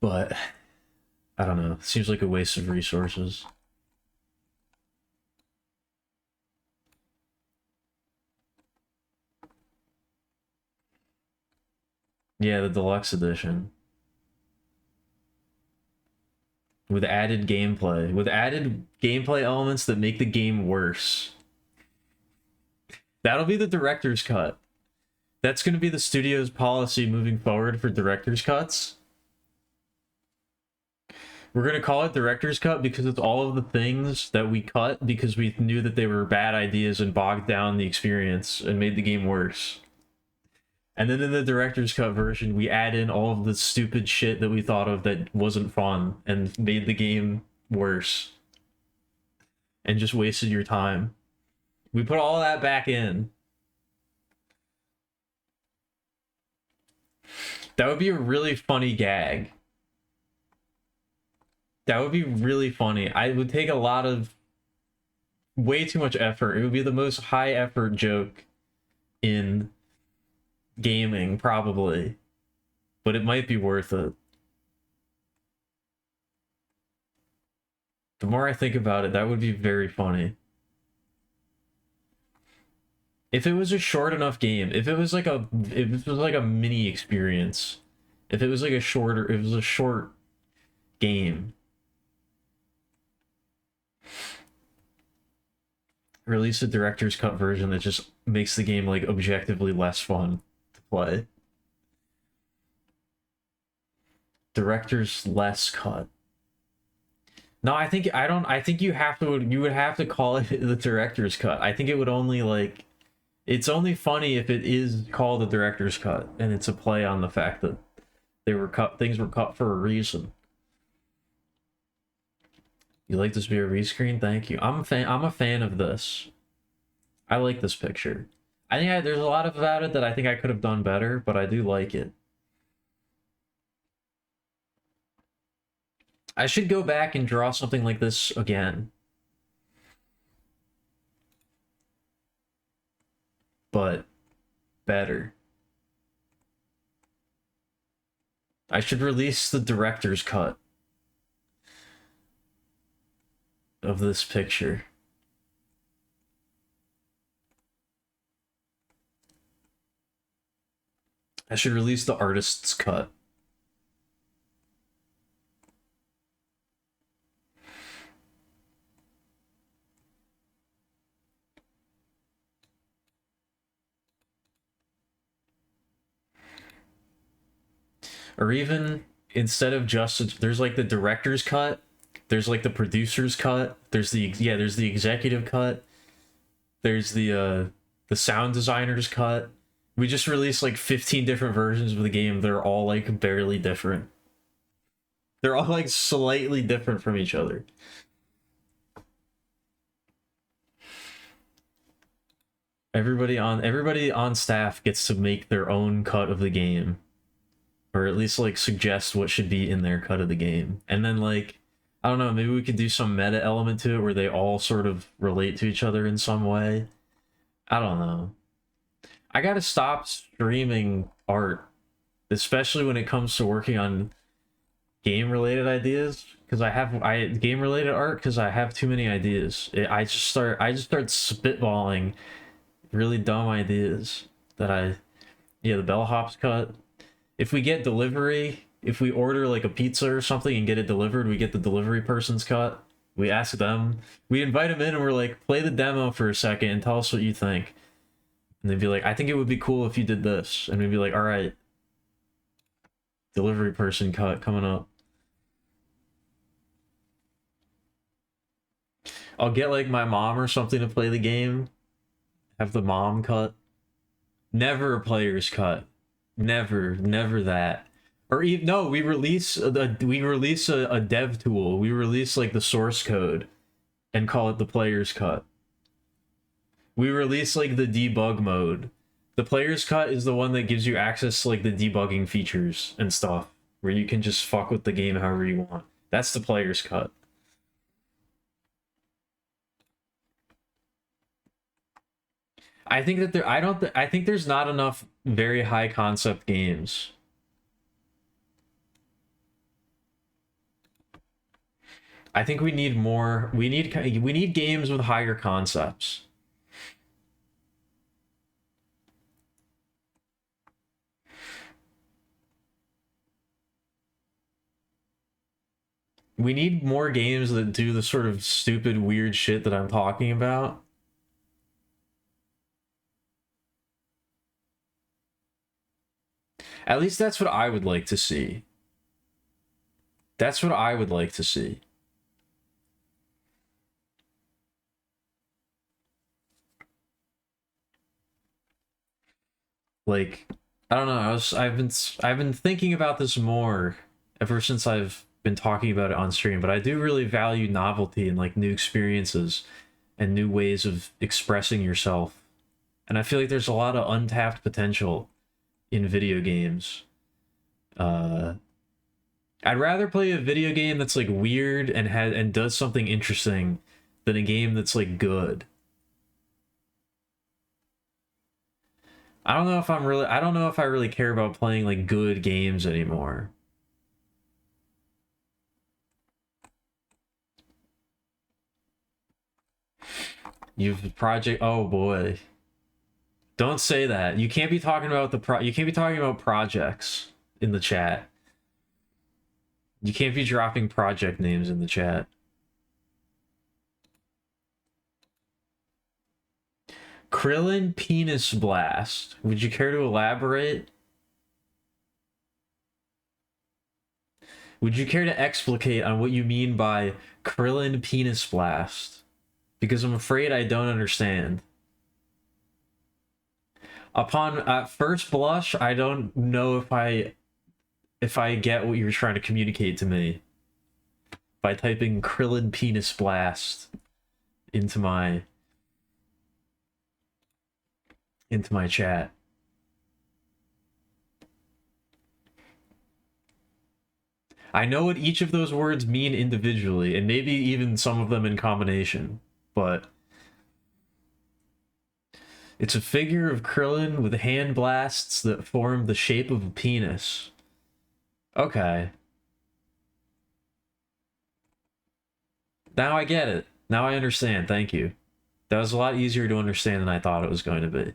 But I don't know. It seems like a waste of resources. Yeah, the deluxe edition. With added gameplay. With added gameplay elements that make the game worse. That'll be the director's cut. That's going to be the studio's policy moving forward for director's cuts. We're going to call it director's cut because it's all of the things that we cut because we knew that they were bad ideas and bogged down the experience and made the game worse. And then in the director's cut version, we add in all of the stupid shit that we thought of that wasn't fun and made the game worse. And just wasted your time. We put all that back in. That would be a really funny gag. That would be really funny. I would take a lot of way too much effort. It would be the most high effort joke in gaming, probably. but it might be worth it. The more I think about it, that would be very funny. If it was a short enough game, if it was like a mini experience, if it was like a shorter, it was a short game. Release a director's cut version that just makes the game like objectively less fun to play. Director's less cut. No, I think you would have to call it the director's cut. I think it would only like it's only funny if it is called a director's cut and it's a play on the fact that things were cut for a reason. You like this BRB screen? Thank you. I'm a fan of this. I like this picture. I think there's a lot about it that I think I could have done better, but I do like it. I should go back and draw something like this again. But better. I should release the director's cut of this picture. I should release the artist's cut. Or even instead of just there's like the director's cut, there's like the producer's cut, there's the executive cut, there's the sound designer's cut. We just released like 15 different versions of the game. They're all like barely different. They're all like slightly different from each other. Everybody on staff gets to make their own cut of the game. Or at least like suggest what should be in their cut of the game. And then like, I don't know, maybe we could do some meta element to it where they all sort of relate to each other in some way. I don't know. I gotta stop streaming art, especially when it comes to working on game related ideas. Because game related art because I have too many ideas. I just start spitballing really dumb ideas that the bellhop's cut. If we get delivery, if we order like a pizza or something and get it delivered, we get the delivery person's cut. We ask them, we invite them in and we're like, play the demo for a second and tell us what you think. And they'd be like, I think it would be cool if you did this. And we'd be like, all right, delivery person cut coming up. I'll get like my mom or something to play the game. Have the mom cut. Never a player's cut. Never that. Or even no, we release a dev tool. We release like the source code and call it the player's cut. We release like the debug mode. The player's cut is the one that gives you access to like the debugging features and stuff where you can just fuck with the game however you want. That's the player's cut. I think that I think there's not enough very high concept games. I think we need more. We need games with higher concepts. We need more games that do the sort of stupid, weird shit that I'm talking about. At least that's what I would like to see. That's what I would like to see. Like, I don't know, I've been thinking about this more ever since I've been talking about it on stream, but I do really value novelty and like new experiences and new ways of expressing yourself. And I feel like there's a lot of untapped potential in video games. I'd rather play a video game that's like weird and does something interesting than a game that's like good. I don't know if I don't know if I really care about playing like good games anymore. You've project, oh boy. Don't say that. You can't be talking about you can't be talking about projects in the chat. You can't be dropping project names in the chat. Krillin Penis Blast. Would you care to elaborate? Would you care to explicate on what you mean by Krillin Penis Blast? Because I'm afraid I don't understand. Upon first blush, I don't know if I get what you're trying to communicate to me by typing Krillin Penis Blast into my chat. I know what each of those words mean individually, and maybe even some of them in combination, but it's a figure of Krillin with hand blasts that form the shape of a penis. Okay. Now I get it. Now I understand. Thank you. That was a lot easier to understand than I thought it was going to be.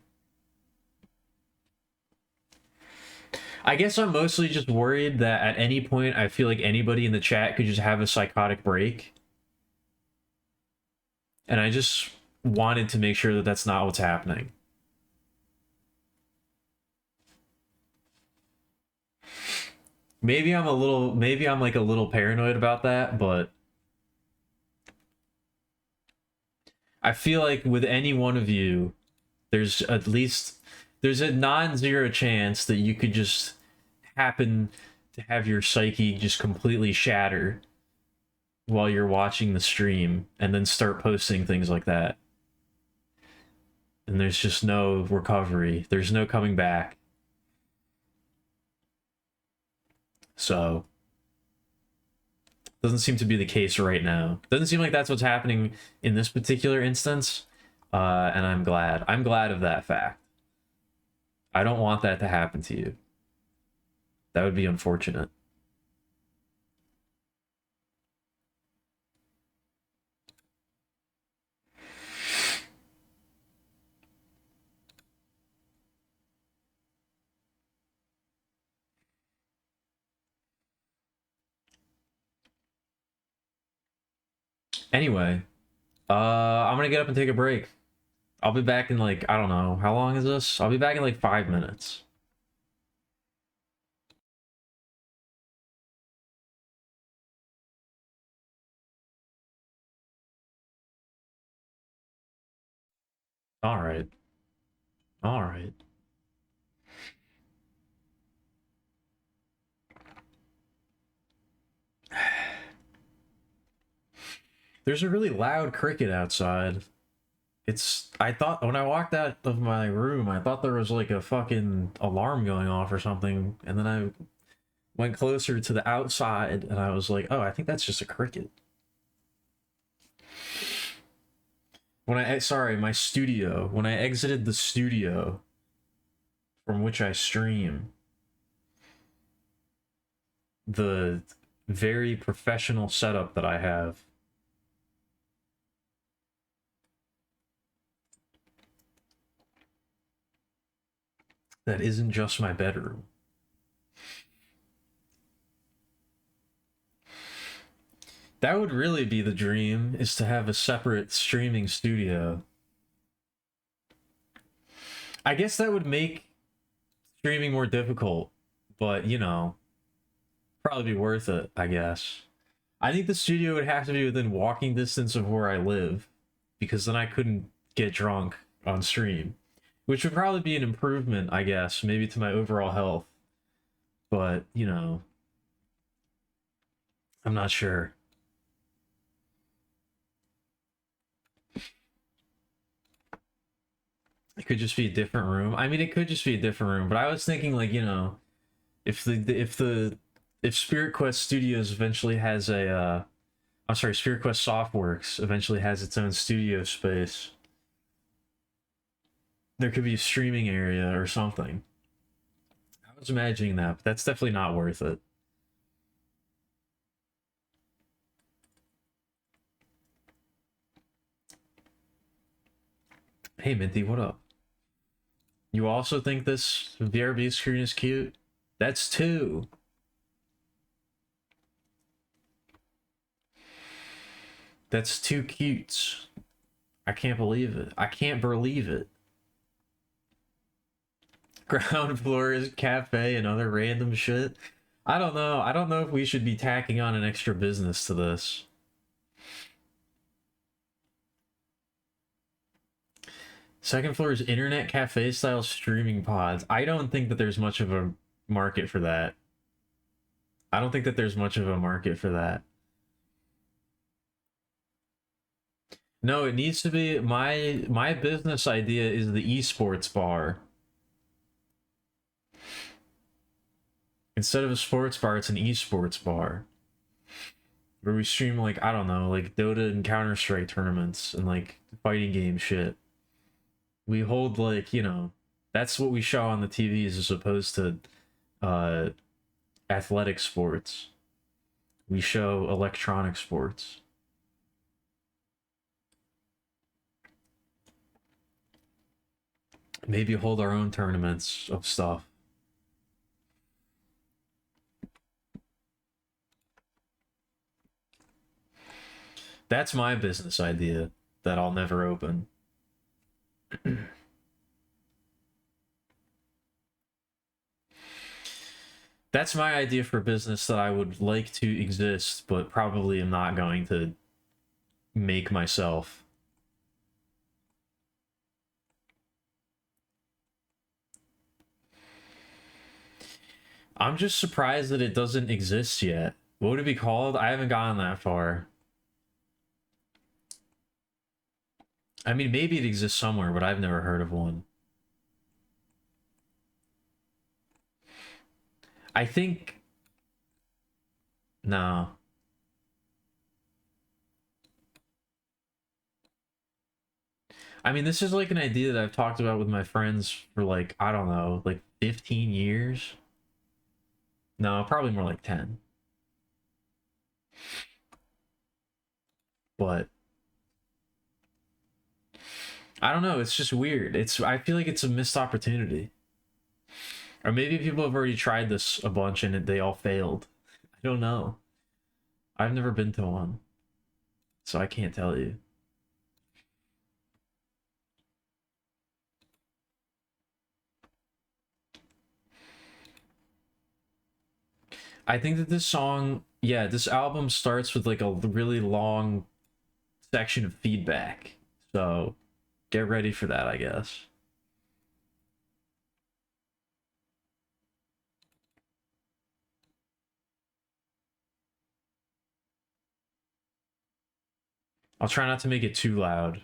I guess I'm mostly just worried that at any point I feel like anybody in the chat could just have a psychotic break. And I just wanted to make sure that that's not what's happening. Maybe I'm like a little paranoid about that, but I feel like with any one of you, there's a non-zero chance that you could just happen to have your psyche just completely shatter while you're watching the stream and then start posting things like that. And there's just no recovery. There's no coming back. So doesn't seem to be the case right now. Doesn't seem like that's what's happening in this particular instance. And I'm glad. I'm glad of that fact. I don't want that to happen to you. That would be unfortunate. Anyway, I'm gonna get up and take a break. I'll be back in like, I don't know, how long is this? I'll be back in like 5 minutes. All right. All right. There's a really loud cricket outside. I thought when I walked out of my room, I thought there was like a fucking alarm going off or something. And then I went closer to the outside and I was like, oh, I think that's just a cricket. Sorry, my studio. When I exited the studio from which I stream, the very professional setup that I have, that isn't just my bedroom. That would really be the dream, is to have a separate streaming studio. I guess that would make streaming more difficult, but you know, probably be worth it, I guess. I think the studio would have to be within walking distance of where I live, because then I couldn't get drunk on stream, which would probably be an improvement, I guess, maybe to my overall health. But, you know, I'm not sure. It could just be a different room. I mean, it could just be a different room, but I was thinking, like, you know, if Spirit Quest Studios eventually has I'm sorry, Spirit Quest Softworks eventually has its own studio space, There could be a streaming area or something. I was imagining that, but that's definitely not worth it. Hey Minty, what up? You also think this VRB screen is cute? That's two. That's two cutes. I can't believe it. I can't believe it. Ground floor is cafe and other random shit. I don't know. I don't know if we should be tacking on an extra business to this. Second floor is internet cafe style streaming pods. I don't think that there's much of a market for that. I don't think that there's much of a market for that. No, it needs to be my business idea is the esports bar. Instead of a sports bar, it's an esports bar. Where we stream like, I don't know, like Dota and Counter-Strike tournaments and like fighting game shit. We hold like, you know, that's what we show on the TVs as opposed to uh athletic sports. We show electronic sports. Maybe hold our own tournaments of stuff. That's my business idea that I'll never open. That's my idea for business that I would like to exist, but probably am not going to make myself. I'm just surprised that it doesn't exist yet. What would it be called? I haven't gotten that far. I mean, maybe it exists somewhere, but I've never heard of one. I think... No. I mean, this is like an idea that I've talked about with my friends for like, I don't know, like 15 years? No, probably more like 10. But I don't know, it's just weird. I feel like it's a missed opportunity. Or maybe people have already tried this a bunch and they all failed. I don't know. I've never been to one, so I can't tell you. I think that this song, yeah, this album starts with like a really long section of feedback. So get ready for that, I guess. I'll try not to make it too loud.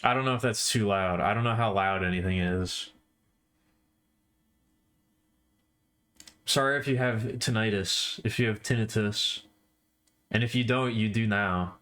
I don't know if that's too loud. I don't know how loud anything is. Sorry if you have tinnitus, if you have tinnitus. And if you don't, you do now.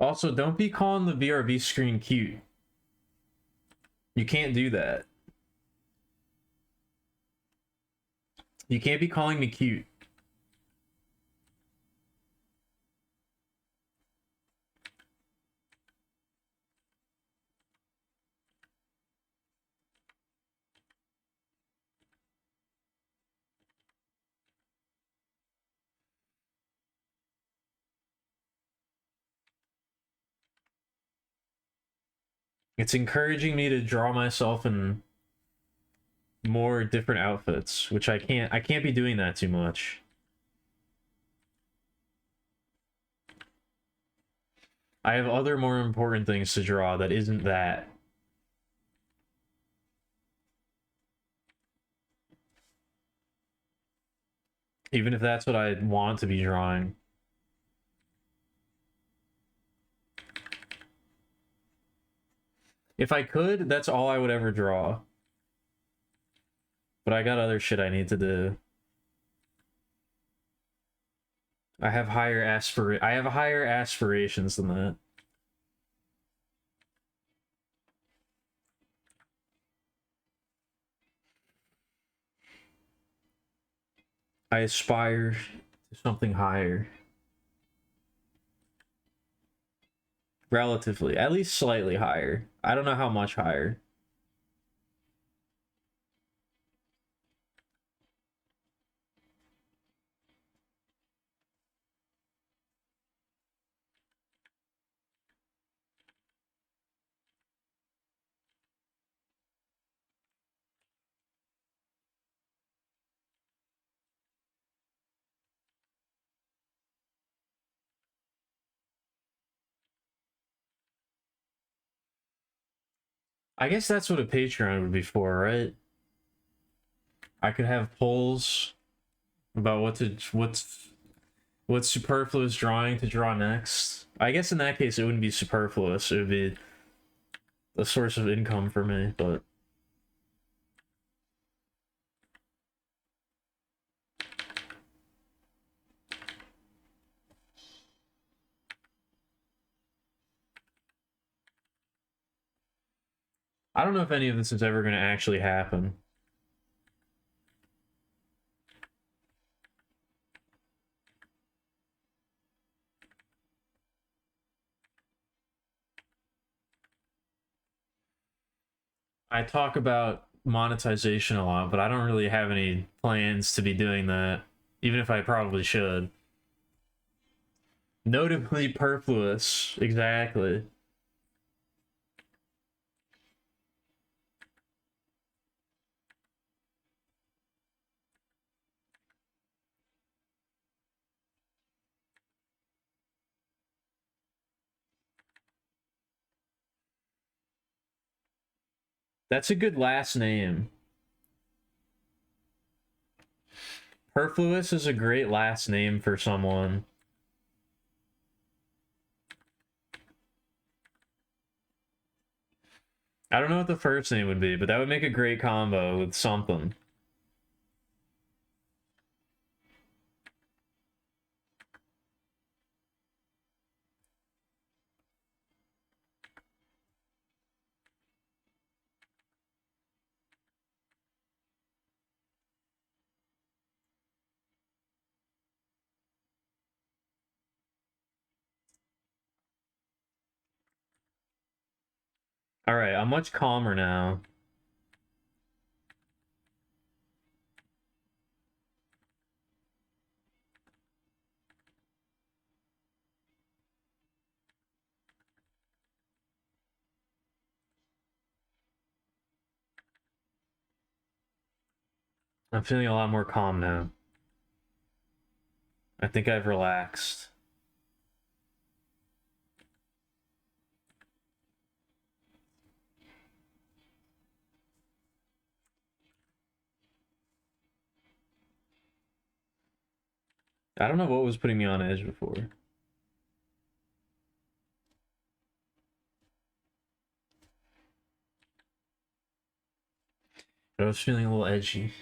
Also, don't be calling the VRB screen cute. You can't do that. You can't be calling me cute. It's encouraging me to draw myself in more different outfits, which I can't be doing that too much. I have other more important things to draw that isn't that. Even if that's what I want to be drawing. If I could, that's all I would ever draw. But I got other shit I need to do. I have higher aspirations than that. I aspire to something higher. Relatively. At least slightly higher. I don't know how much higher. I guess that's what a Patreon would be for, right? I could have polls about what's superfluous drawing to draw next. I guess in that case it wouldn't be superfluous. It would be a source of income for me, but I don't know if any of this is ever going to actually happen. I talk about monetization a lot, but I don't really have any plans to be doing that, even if I probably should. Notably superfluous, exactly. That's a good last name. Perfluous is a great last name for someone. I don't know what the first name would be, but that would make a great combo with something. All right, I'm much calmer now. I'm feeling a lot more calm now. I think I've relaxed. I don't know what was putting me on edge before. But I was feeling a little edgy.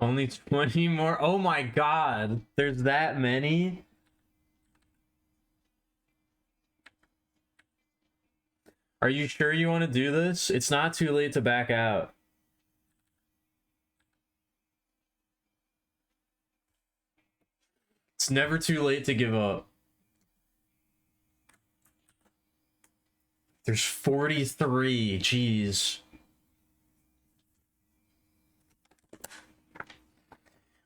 Only 20 more? Oh my god. There's that many? Are you sure you want to do this? It's not too late to back out. It's never too late to give up. There's 43. Jeez.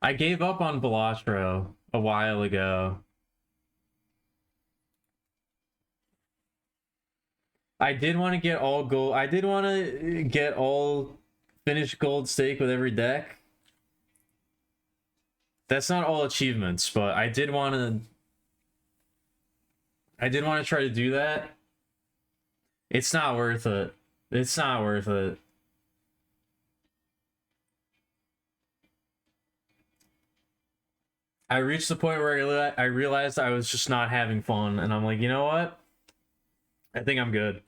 I gave up on Balatro a while ago. I did want to get all gold. I did want to get all finished gold stake with every deck. That's not all achievements, but I did want to try to do that. It's not worth it. It's not worth it. I reached the point where I realized I was just not having fun, and I'm like, you know what? I think I'm good.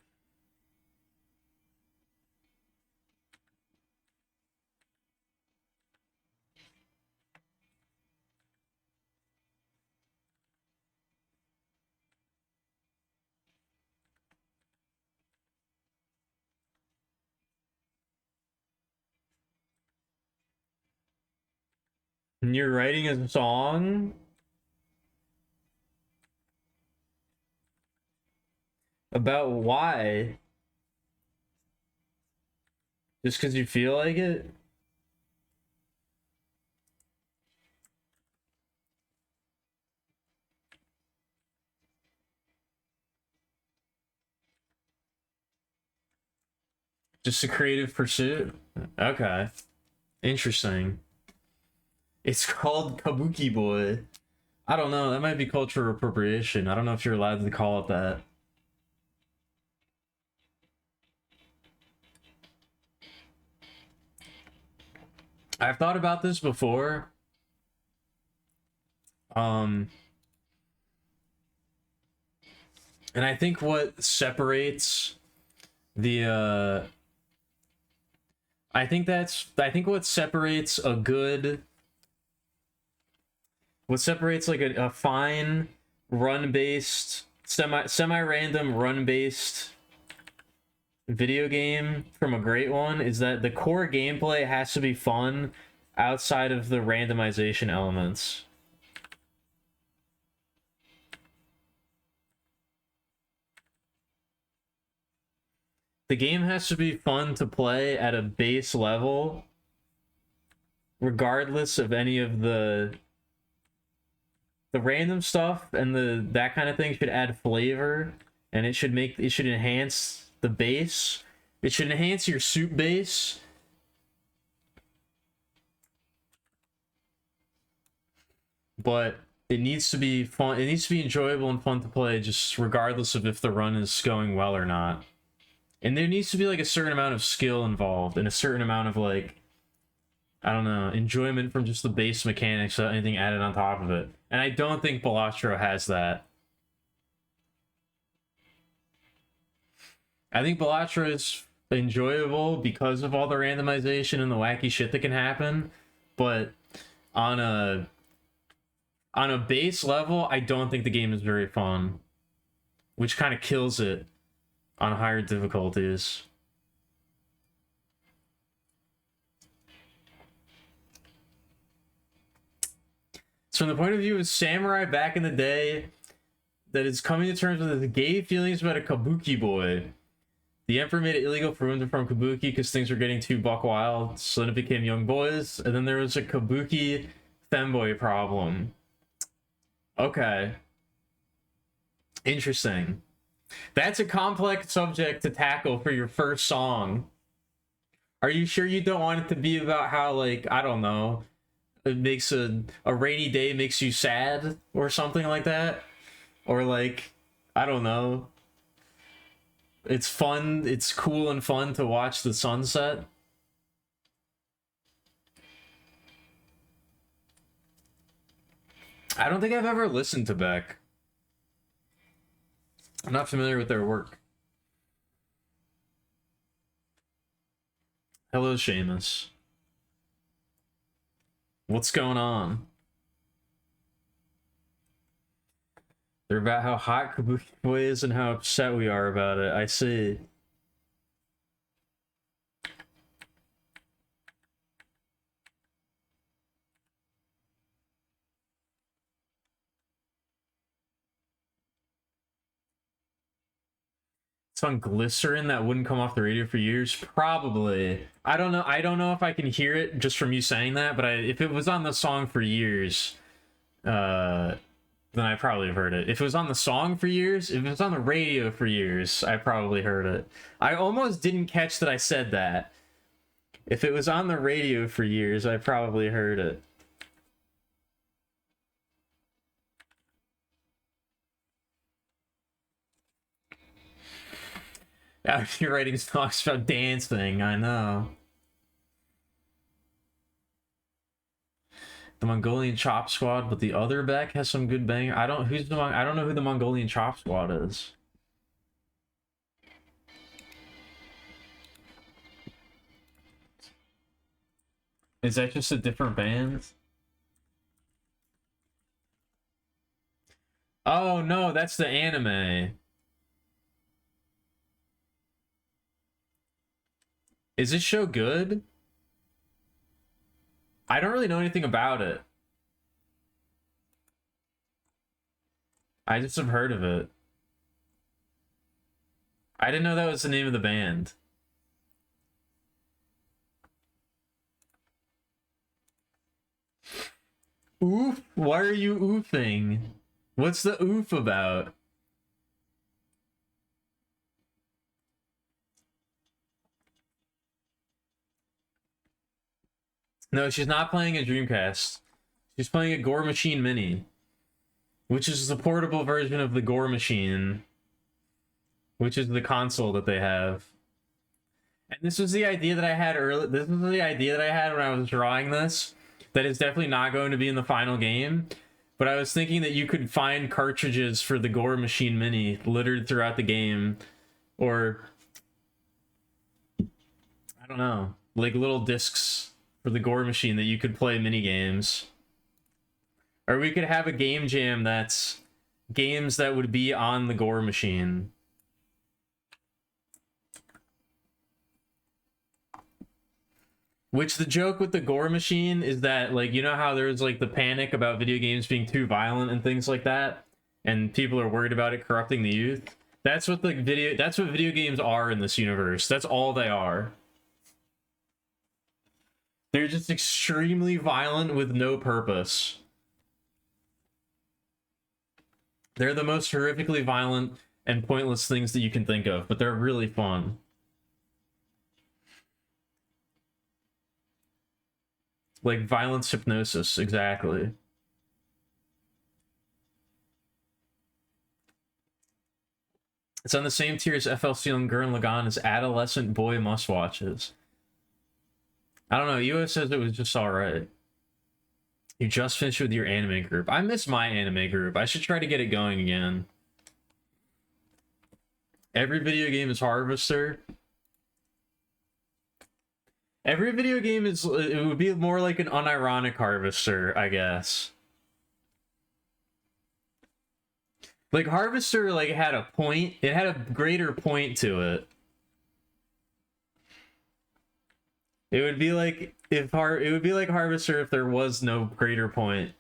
And you're writing a song about why? Just because you feel like it? Just a creative pursuit? Okay. Interesting. It's called Kabuki Boy. I don't know. That might be cultural appropriation. I don't know if you're allowed to call it that. I've thought about this before. And I think what separates the I think what separates a good like a fine run-based semi-random run-based video game from a great one is that the core gameplay has to be fun outside of the randomization elements. The game has to be fun to play at a base level, regardless of any of the random stuff, and that kind of thing should add flavor, and it should enhance the base. It should enhance your soup base. But it needs to be fun. It needs to be enjoyable and fun to play, just regardless of if the run is going well or not. And there needs to be like a certain amount of skill involved and a certain amount of like, I don't know, enjoyment from just the base mechanics without anything added on top of it. And I don't think Balatro has that. I think Balatro is enjoyable because of all the randomization and the wacky shit that can happen, but on a base level, I don't think the game is very fun, which kind of kills it on higher difficulties. So from the point of view of Samurai back in the day, that is coming to terms with his gay feelings about a Kabuki boy. The Emperor made it illegal for women to form Kabuki because things were getting too buck wild, so then it became young boys, and then there was a Kabuki femboy problem. Okay. Interesting. That's a complex subject to tackle for your first song. Are you sure you don't want it to be about how, like, I don't know, it makes a rainy day makes you sad or something like that? Or like, I don't know, it's fun, it's cool and fun to watch the sunset? I don't think I've ever listened to Beck. I'm not familiar with their work. Hello, Seamus. What's going on? They're about how hot Kabuki Boy is and how upset we are about it. I see. Song Glycerin that wouldn't come off the radio for years? Probably. I don't know. I don't know if I can hear it just from you saying that, but if it was on the song for years, then I probably have heard it. If it was on the song for years, if it was on the radio for years, I probably heard it. I almost didn't catch that I said that. If it was on the radio for years, I probably heard it. Out you're writing songs about dancing, I know. The Mongolian Chop Squad, but the other Beck has some good banger. I don't know who the Mongolian Chop Squad is. Is that just a different band? Oh no, that's the anime. Is this show good? I don't really know anything about it. I just have heard of it. I didn't know that was the name of the band. Oof? Why are you oofing? What's the oof about? No, she's not playing a Dreamcast. She's playing a Gore Machine Mini, which is the portable version of the Gore Machine, which is the console that they have. And this was the idea that I had early. This was the idea that I had when I was drawing this. That is definitely not going to be in the final game. But I was thinking that you could find cartridges for the Gore Machine Mini littered throughout the game, or I don't know, like little discs for the Gore Machine that you could play mini games. Or we could have a game jam that's games that would be on the Gore Machine. Which the joke with the Gore Machine is that, like, you know how there's like the panic about video games being too violent and things like that, and people are worried about it corrupting the youth? That's what video games are in this universe. That's all they are. They're just extremely violent with no purpose. They're the most horrifically violent and pointless things that you can think of, but they're really fun. Like violence hypnosis, exactly. It's on the same tier as FLC on Gurren Lagann as adolescent boy must-watches. I don't know, US says it was just alright. You just finished with your anime group. I miss my anime group. I should try to get it going again. Every video game is Harvester. Every video game is... It would be more like an unironic Harvester, I guess. Like, Harvester, like, had a point. It had a greater point to it. It would be like if it would be like Harvester if there was no greater point.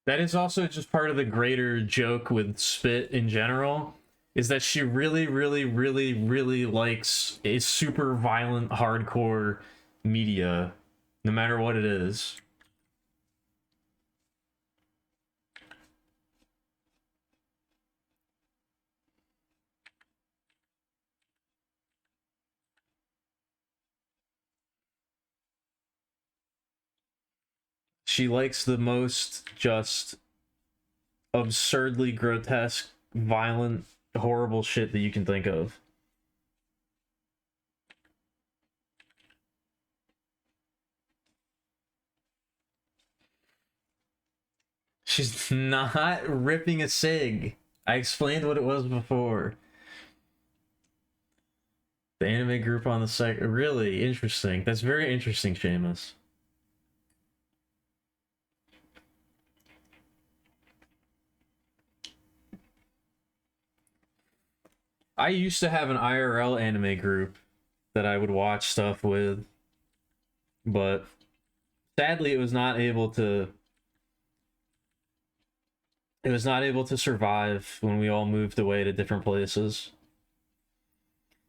That is also just part of the greater joke with Spit in general, is that she really, really, really, really likes a super violent, hardcore media, no matter what it is. She likes the most just absurdly grotesque, violent, horrible shit that you can think of. She's not ripping a cig. I explained what it was before. The anime group on the site. Really interesting. That's very interesting, Seamus. I used to have an IRL anime group that I would watch stuff with, but sadly it was not able to survive when we all moved away to different places.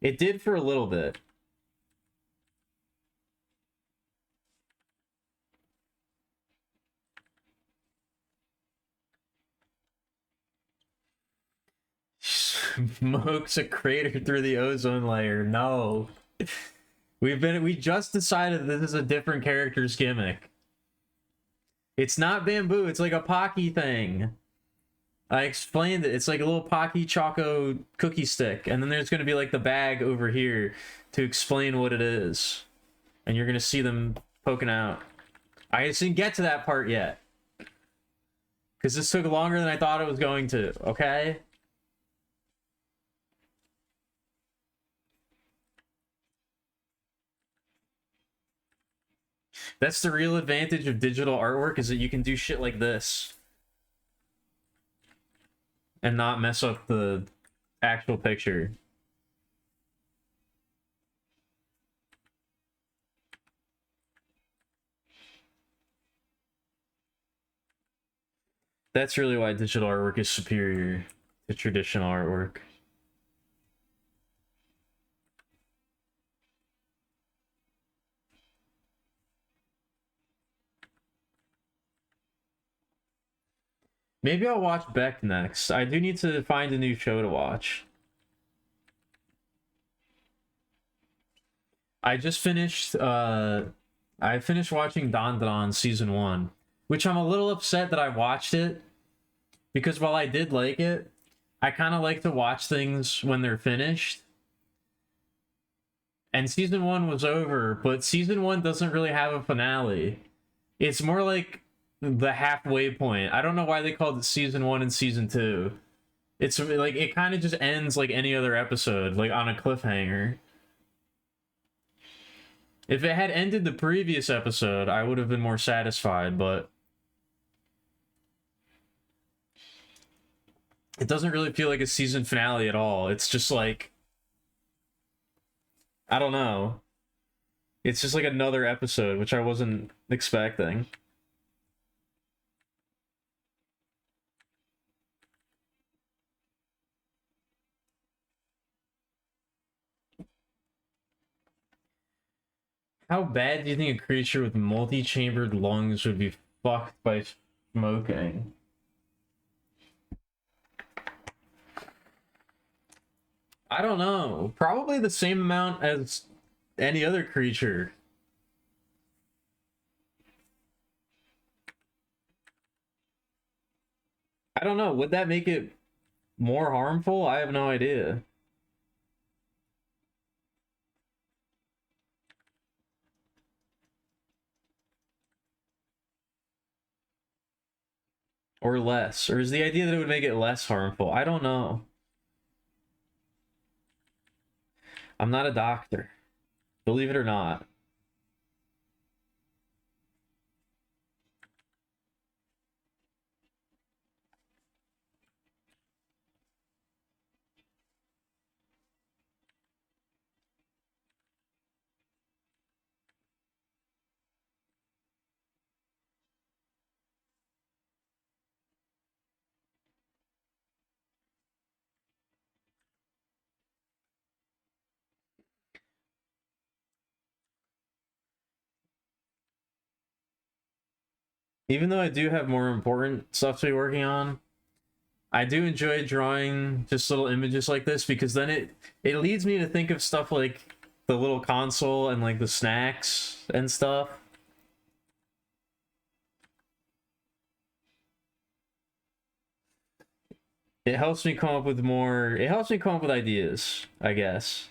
It did for a little bit. Smokes a crater through the ozone layer. No. We just decided this is a different character's gimmick. It's not bamboo, it's like a Pocky thing. I explained it. It's like a little Pocky Choco cookie stick, and then there's gonna be like the bag over here to explain what it is. And you're gonna see them poking out. I just didn't get to that part yet. Because this took longer than I thought it was going to, okay? That's the real advantage of digital artwork, is that you can do shit like this. And not mess up the actual picture. That's really why digital artwork is superior to traditional artwork. Maybe I'll watch Beck next. I do need to find a new show to watch. I just finished I finished watching Don Don season 1, which I'm a little upset that I watched it, because while I did like it, I kind of like to watch things when they're finished. And season 1 was over, but season 1 doesn't really have a finale. It's more like the halfway point. I don't know why they called it season 1 and season 2. It's like it kind of just ends like any other episode, like on a cliffhanger. If it had ended the previous episode, I would have been more satisfied, but it doesn't really feel like a season finale at all. It's just like, I don't know. It's just like another episode, which I wasn't expecting. How bad do you think a creature with multi-chambered lungs would be fucked by smoking? I don't know. Probably the same amount as any other creature. I don't know. Would that make it more harmful? I have no idea. Or less? Or is the idea that it would make it less harmful? I don't know. I'm not a doctor. Believe it or not. Even though I do have more important stuff to be working on, I do enjoy drawing just little images like this, because then it leads me to think of stuff like the little console and like the snacks and stuff. It helps me come up with more. It helps me come up with ideas, I guess.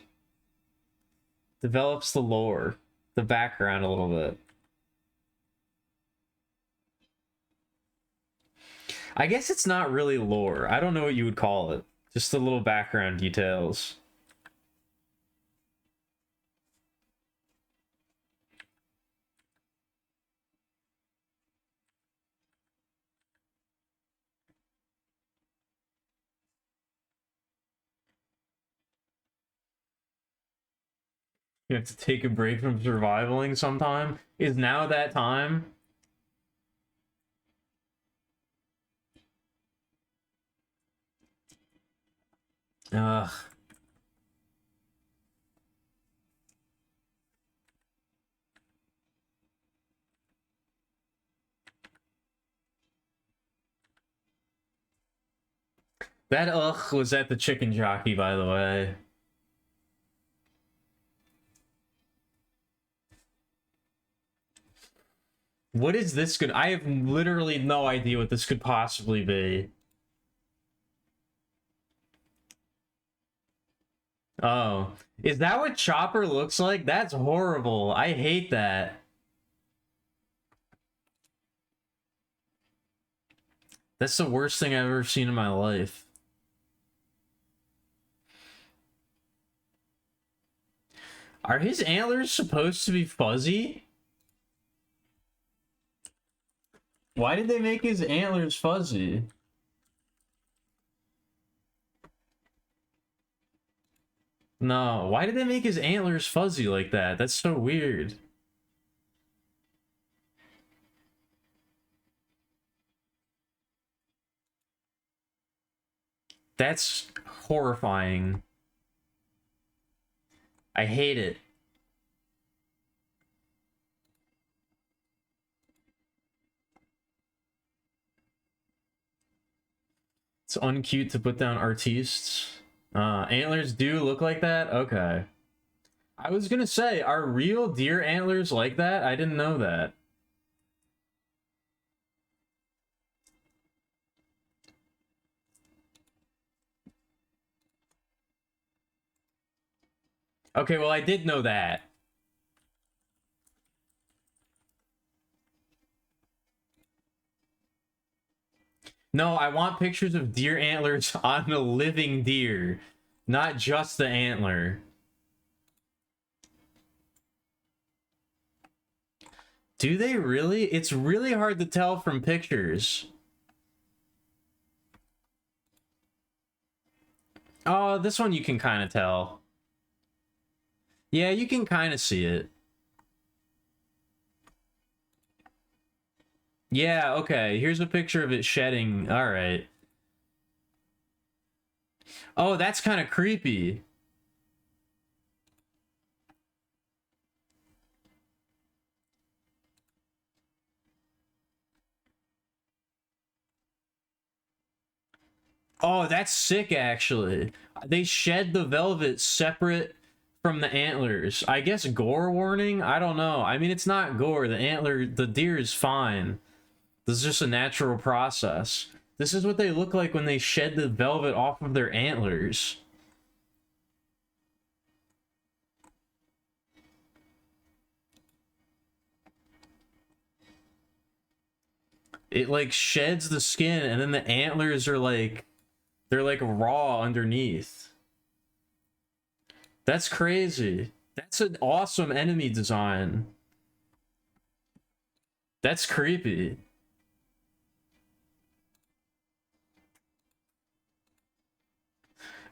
Develops the lore, the background a little bit. I guess it's not really lore. I don't know what you would call it. Just the little background details. You have to take a break from survivaling sometime. Is now that time? Ugh. That ugh was at the chicken jockey, by the way. What is this good? I have literally no idea what this could possibly be. Oh. Is that what Chopper looks like? That's horrible. I hate that. That's the worst thing I've ever seen in my life. Are his antlers supposed to be fuzzy? Why did they make his antlers fuzzy? No, why did they make his antlers fuzzy like that? That's so weird. That's horrifying. I hate it. It's uncute to put down artistes. Antlers do look like that? Okay. I was gonna say, are real deer antlers like that? I didn't know that. Okay, well, I did know that. No, I want pictures of deer antlers on a living deer, not just the antler. Do they really? It's really hard to tell from pictures. Oh, this one you can kind of tell. Yeah, you can kind of see it. Yeah, okay. Here's a picture of it shedding. All right. Oh, that's kind of creepy. Oh, that's sick, actually. They shed the velvet separate from the antlers. I guess gore warning? I don't know. I mean, it's not gore. The deer is fine. This is just a natural process. This is what they look like when they shed the velvet off of their antlers. It like sheds the skin and then the antlers are like they're like raw underneath. That's crazy. That's an awesome enemy design. That's creepy.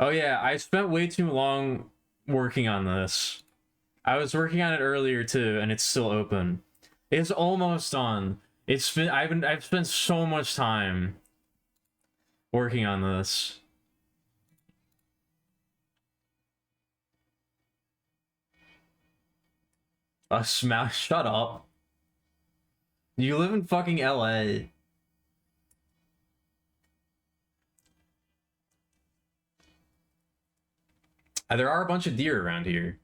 Oh yeah, I spent way too long working on this. I was working on it earlier too, and it's still open. It's almost done. I've spent so much time working on this. A smash shut up. You live in fucking LA. There are a bunch of deer around here.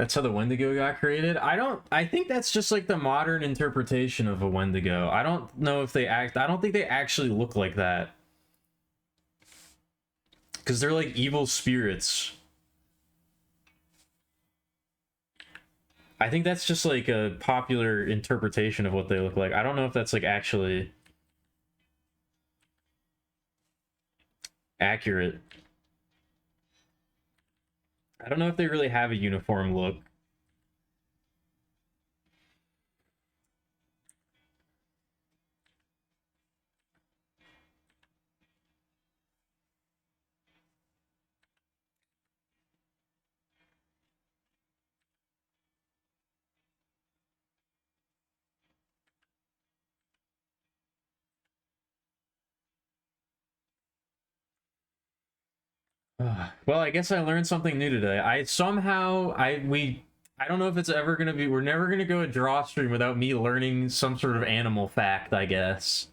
That's how the Wendigo got created. I think that's just like the modern interpretation of a Wendigo. I don't know if they act. I don't think they actually look like that. Because they're like evil spirits. I think that's just like a popular interpretation of what they look like. I don't know if that's like actually accurate. I don't know if they really have a uniform look. Well, I guess I learned something new today. I don't know if it's ever gonna be. We're never gonna go a draw stream without me learning some sort of animal fact, I guess.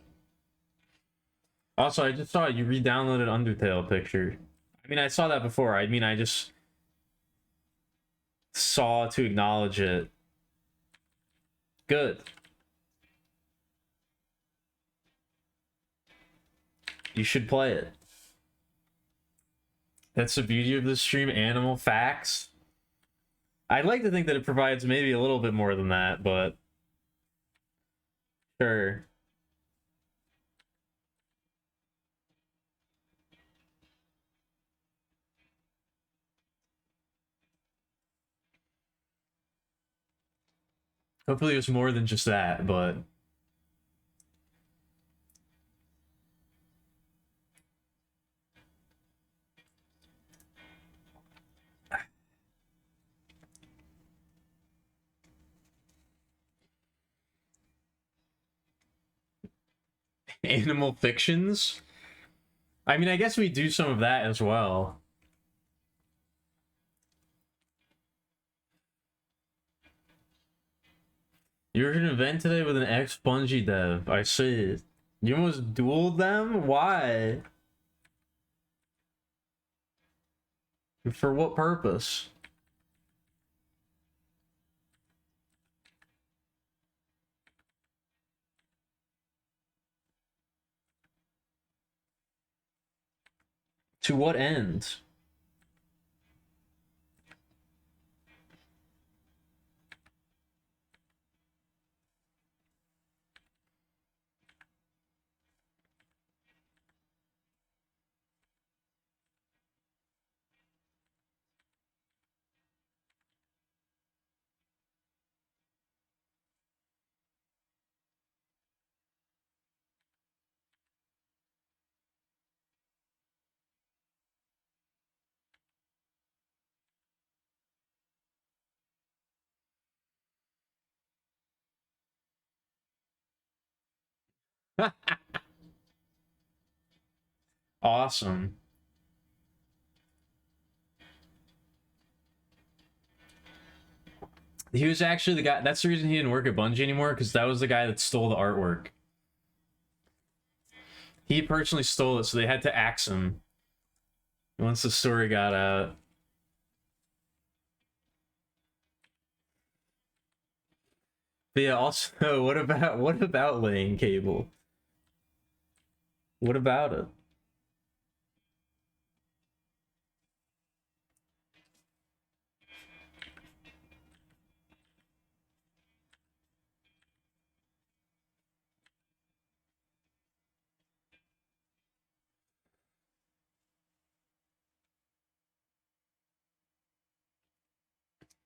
Also, I just saw you re-downloaded Undertale picture. I mean, I saw that before. I mean, I just saw to acknowledge it. Good. You should play it. That's the beauty of this stream, animal facts. I'd like to think that it provides maybe a little bit more than that, but sure. Hopefully it was more than just that, but animal fictions? I mean, I guess we do some of that as well. You're at an event today with an ex-Bungie dev. I see. You almost dueled them? Why? For what purpose? To what end? Awesome. He was actually the guy. That's the reason he didn't work at Bungie anymore, because that was the guy that stole the artwork. He personally stole it, so they had to axe him once the story got out. But yeah, also, what about laying cable? What about it?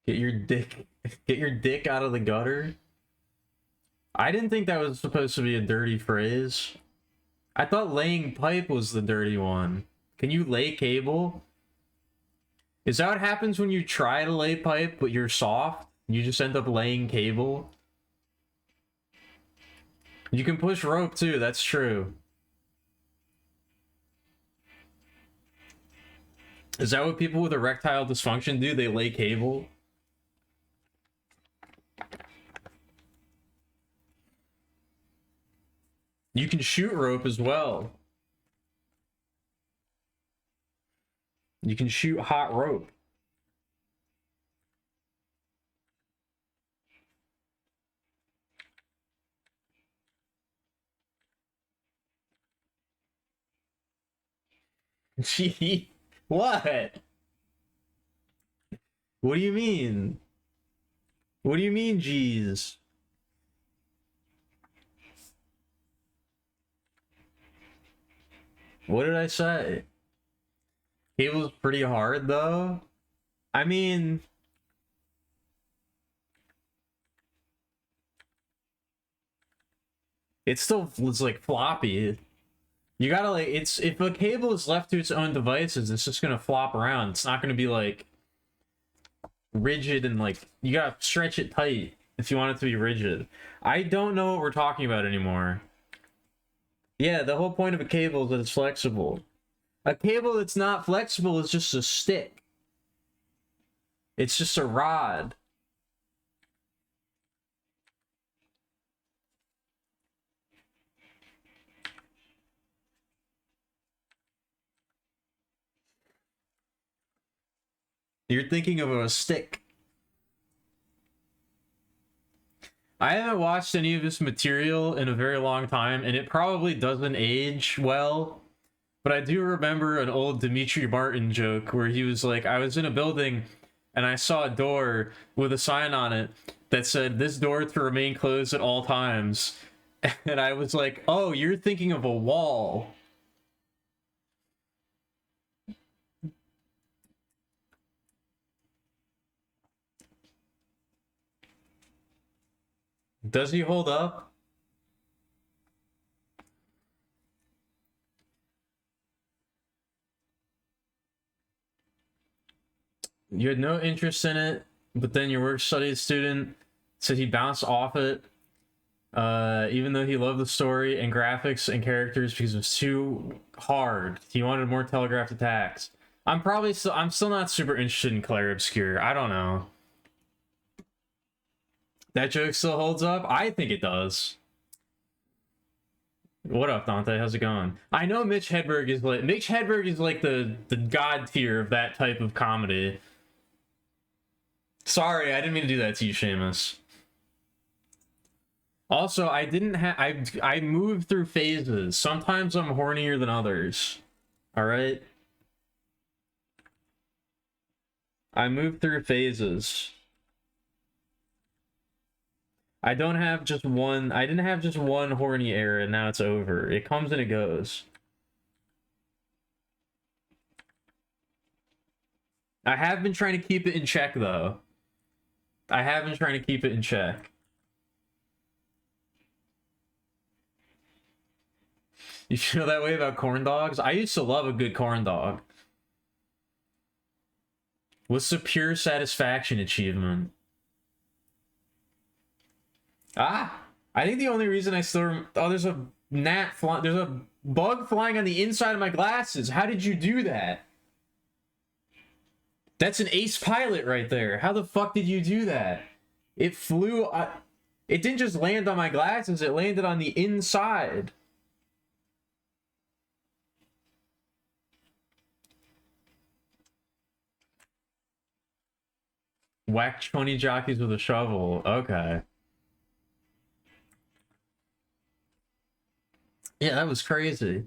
Get your dick, get your dick out of the gutter. I didn't think that was supposed to be a dirty phrase. I thought laying pipe was the dirty one. Can you lay cable? Is that what happens when you try to lay pipe, but you're soft? You just end up laying cable? You can push rope too, that's true. Is that what people with erectile dysfunction do? They lay cable? You can shoot rope as well. You can shoot hot rope. Gee, what? What do you mean? What do you mean, jeez? What did I say? Cable's pretty hard, though. I mean, it's like floppy. You gotta like it's if a cable is left to its own devices, it's just gonna flop around. It's not gonna be like rigid and like you gotta stretch it tight if you want it to be rigid. I don't know what we're talking about anymore. Yeah, the whole point of a cable is that it's flexible. A cable that's not flexible is just a stick. It's just a rod. You're thinking of a stick. I haven't watched any of this material in a very long time, and it probably doesn't age well. But I do remember an old Dimitri Martin joke where he was like, I was in a building and I saw a door with a sign on it that said, "This door to remain closed at all times." And I was like, oh, you're thinking of a wall. Does he hold up? You had no interest in it, but then your work study student said he bounced off it, even though he loved the story and graphics and characters because it was too hard. He wanted more telegraphed attacks. I'm still not super interested in Claire Obscure. I don't know. That joke still holds up? I think it does. What up, Dante? How's it going? I know Mitch Hedberg is like the god tier of that type of comedy. Sorry, I didn't mean to do that to you, Seamus. Also, I move through phases. Sometimes I'm hornier than others. All right? I move through phases. I didn't have just one horny era and now it's over. It comes and it goes. I have been trying to keep it in check though. I have been trying to keep it in check. You feel that way about corn dogs? I used to love a good corn dog. What's the pure satisfaction achievement? Ah, I think the only reason I still there's a there's a bug flying on the inside of my glasses. How did you do that? That's an ace pilot right there. How the fuck did you do that? It flew. It didn't just land on my glasses. It landed on the inside. Whack 20 jockeys with a shovel. Okay. Yeah, that was crazy.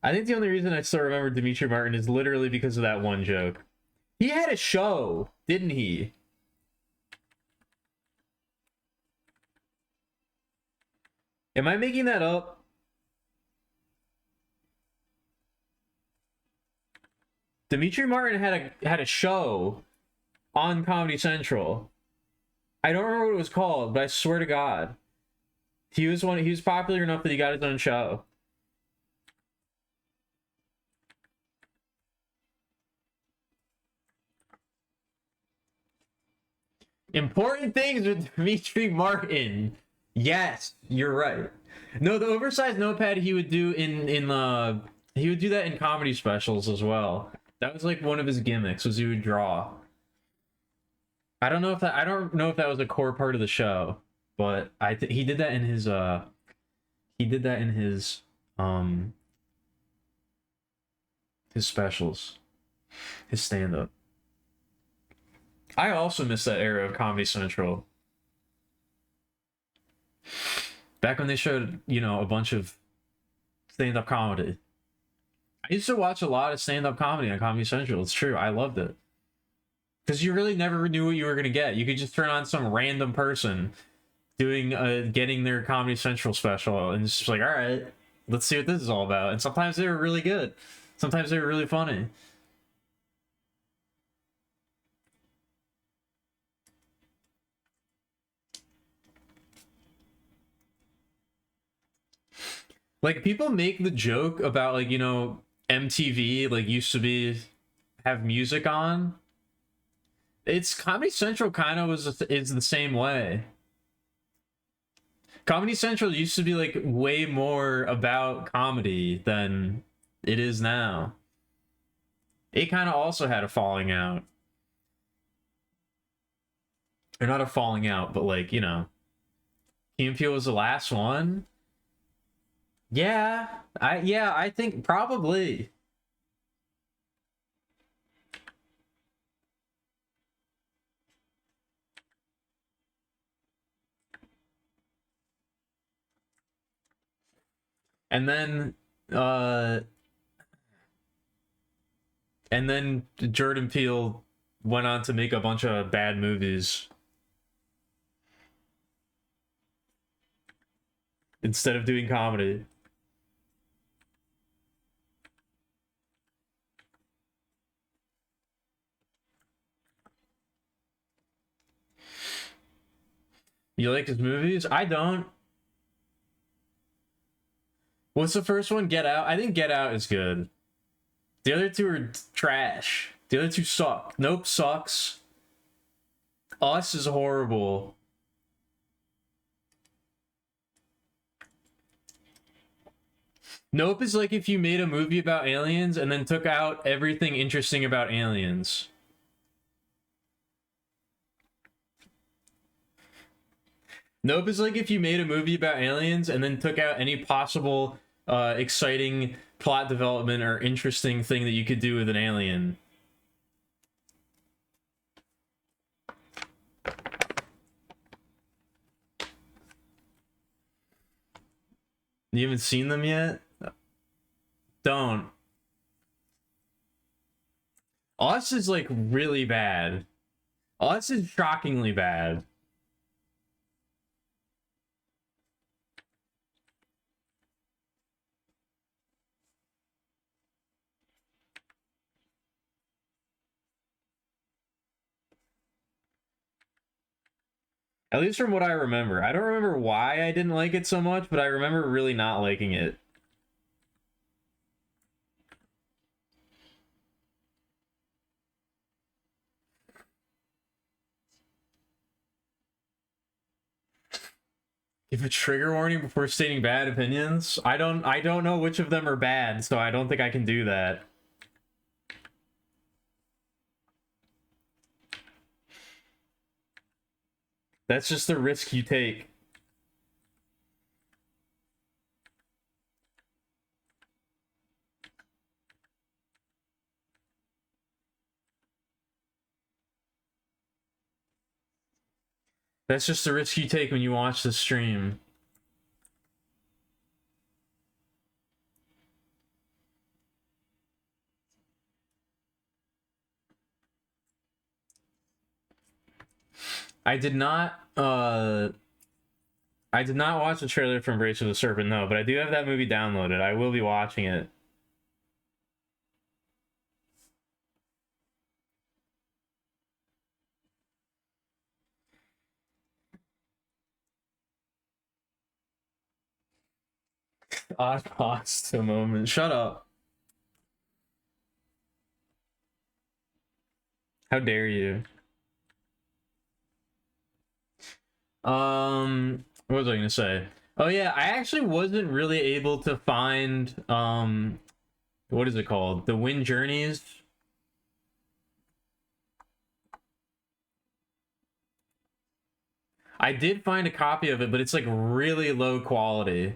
I think the only reason I still remember Dimitri Martin is literally because of that one joke. He had a show, didn't he? Am I making that up? Dimitri Martin had a show on Comedy Central. I don't remember what it was called, but I swear to God, he was popular enough that he got his own show. Important things with Dimitri Martin. Yes, you're right. No, the oversized notepad he would do he would do that in comedy specials as well. That was like one of his gimmicks was he would draw. I don't know if that was a core part of the show, but he did that in his specials, his stand-up. I also miss that era of Comedy Central. Back when they showed, a bunch of stand-up comedy. I used to watch a lot of stand-up comedy on Comedy Central. It's true. I loved it. Because you really never knew what you were gonna get. You could just turn on some random person doing getting their Comedy Central special, and it's just like, all right, let's see what this is all about. And sometimes they were really good. Sometimes they were really funny. Like people make the joke about like, you know, MTV like used to be have music on. It's Comedy Central kind of was is the same way. Comedy Central used to be like way more about comedy than it is now. It kind of also had a falling out. Or not a falling out, but like, you know, Key and Peele was the last one. I think probably. And then uh and then Jordan Peele went on to make a bunch of bad movies instead of doing comedy. You like his movies? I don't. What's the first one? Get Out? I think Get Out is good. The other two are trash. The other two suck. Nope sucks. Us is horrible. Nope is like if you made a movie about aliens and then took out everything interesting about aliens. Nope is like if you made a movie about aliens and then took out any possible exciting plot development or interesting thing that you could do with an alien. You haven't seen them yet? Don't. Us is like really bad. Us is shockingly bad. At least from what I remember. I don't remember why I didn't like it so much, but I remember really not liking it. Give a trigger warning before stating bad opinions? I don't know which of them are bad, so I don't think I can do that. That's just the risk you take. That's just the risk you take when you watch the stream. I did not watch the trailer for Embrace of the Serpent, no, but I do have that movie downloaded. I will be watching it. Odd pause to a moment. Shut up. How dare you? What was I gonna say? Oh yeah, I actually wasn't really able to find what is it called? The Wind Journeys. I did find a copy of it, but it's like really low quality.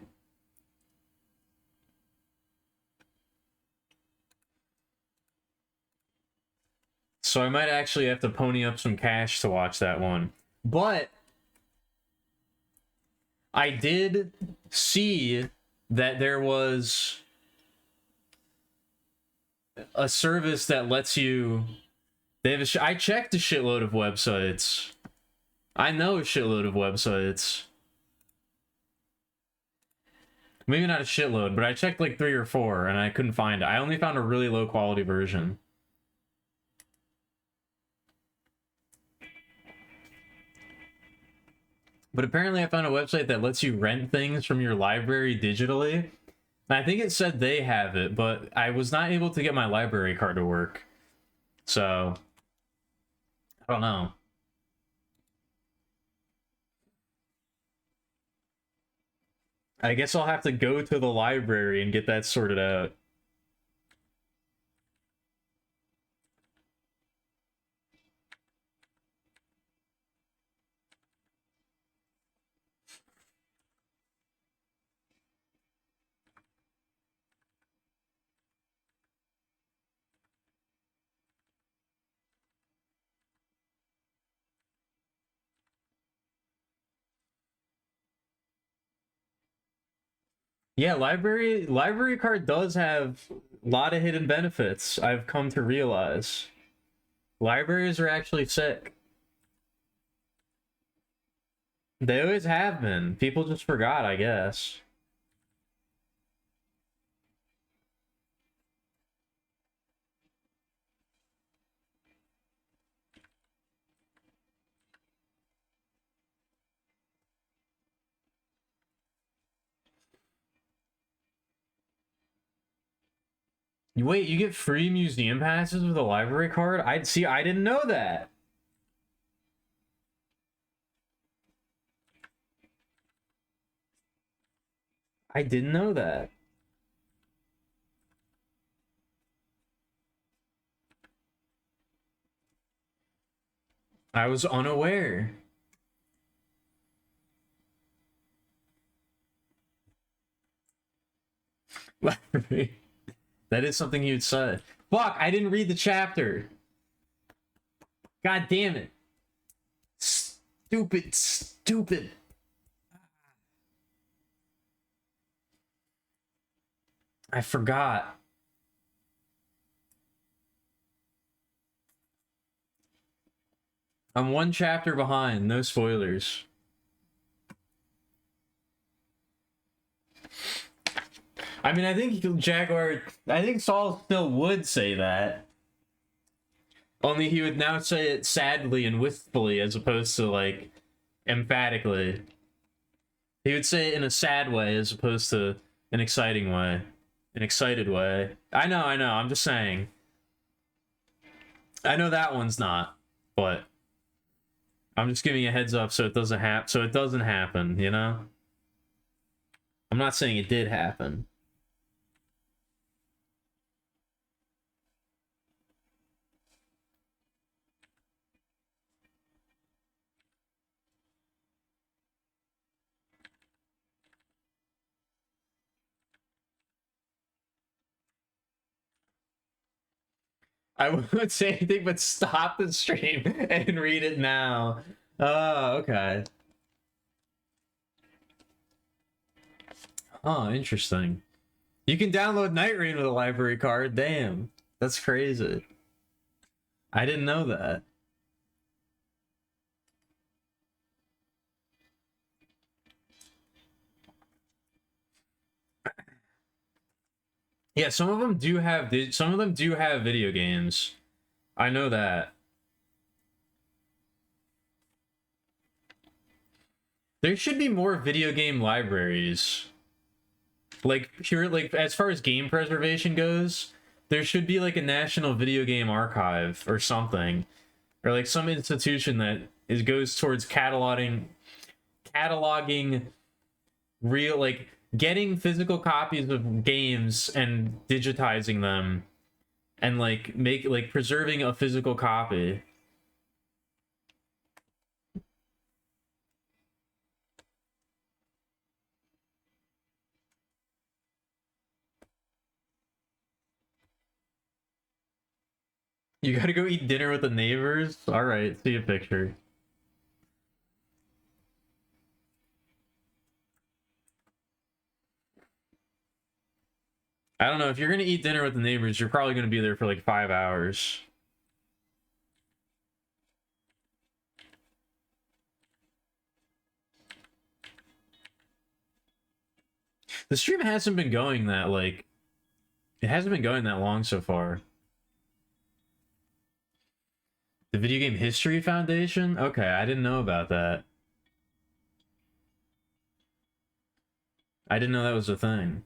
So I might actually have to pony up some cash to watch that one. But I did see that there was a service that lets you. They have I checked a shitload of websites. I know a shitload of websites. Maybe not a shitload, but I checked like 3 or 4 and I couldn't find it. I only found a really low quality version. But apparently I found a website that lets you rent things from your library digitally. And I think it said they have it, but I was not able to get my library card to work. So, I don't know. I guess I'll have to go to the library and get that sorted out. Yeah, library card does have a lot of hidden benefits, I've come to realize. Libraries are actually sick. They always have been. People just forgot, I guess. Wait, you get free museum passes with a library card? I'd see, I didn't know that. I didn't know that. I was unaware. Library. That is something you'd say. Fuck, I didn't read the chapter. God damn it. Stupid, stupid. I forgot. I'm 1 chapter behind, no spoilers. I mean, I think I think Saul still would say that. Only he would now say it sadly and wistfully as opposed to, like, emphatically. He would say it in a sad way as opposed to an exciting way. An excited way. I know, I'm just saying. I know that one's not, but I'm just giving you a heads up so it doesn't happen, you know? I'm not saying it did happen. I won't say anything but stop the stream and read it now. Oh, okay. Oh, interesting. You can download Night Rain with a library card. Damn. That's crazy. I didn't know that. Yeah, some of them do have video games. I know that. There should be more video game libraries. Like pure, like as far as game preservation goes, there should be like a national video game archive or something, or like some institution that goes towards cataloging real, like getting physical copies of games and digitizing them and like preserving a physical copy. You gotta go eat dinner with the neighbors? Alright, see a picture. I don't know, if you're gonna eat dinner with the neighbors, you're probably gonna be there for like 5 hours. The stream hasn't been going that, like, it hasn't been going that long so far. The Video Game History Foundation? Okay, I didn't know about that. I didn't know that was a thing.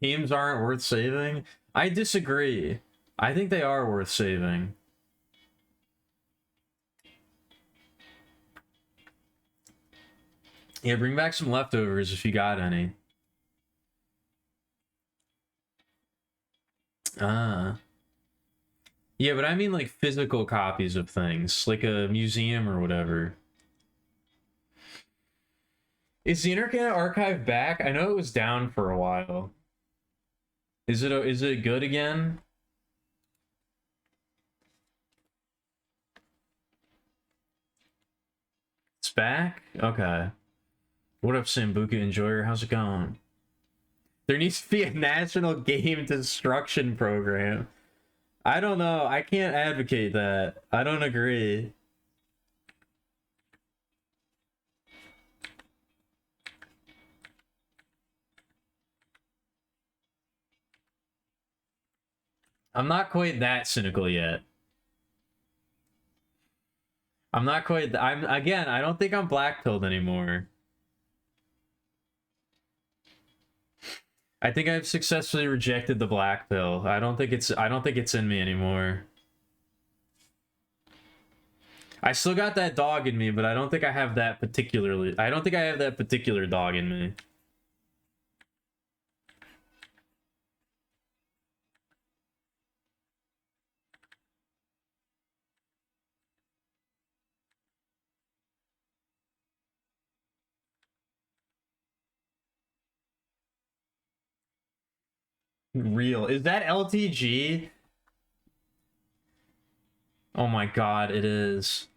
Games aren't worth saving? I disagree. I think they are worth saving. Yeah, bring back some leftovers if you got any. Ah. Yeah, but I mean like physical copies of things, like a museum or whatever. Is the Internet Archive back? I know it was down for a while. Is it good again? It's back? Okay. What up, Sambuca Enjoyer? How's it going? There needs to be a national game destruction program. I don't know. I can't advocate that. I don't agree. I'm not quite that cynical yet. I'm not quite. Again, I don't think I'm black-pilled anymore. I think I've successfully rejected the black pill. I don't think it's in me anymore. I still got that dog in me, but I don't think I have that particularly. I don't think I have that particular dog in me. Real. Is that LTG? Oh my god, it is.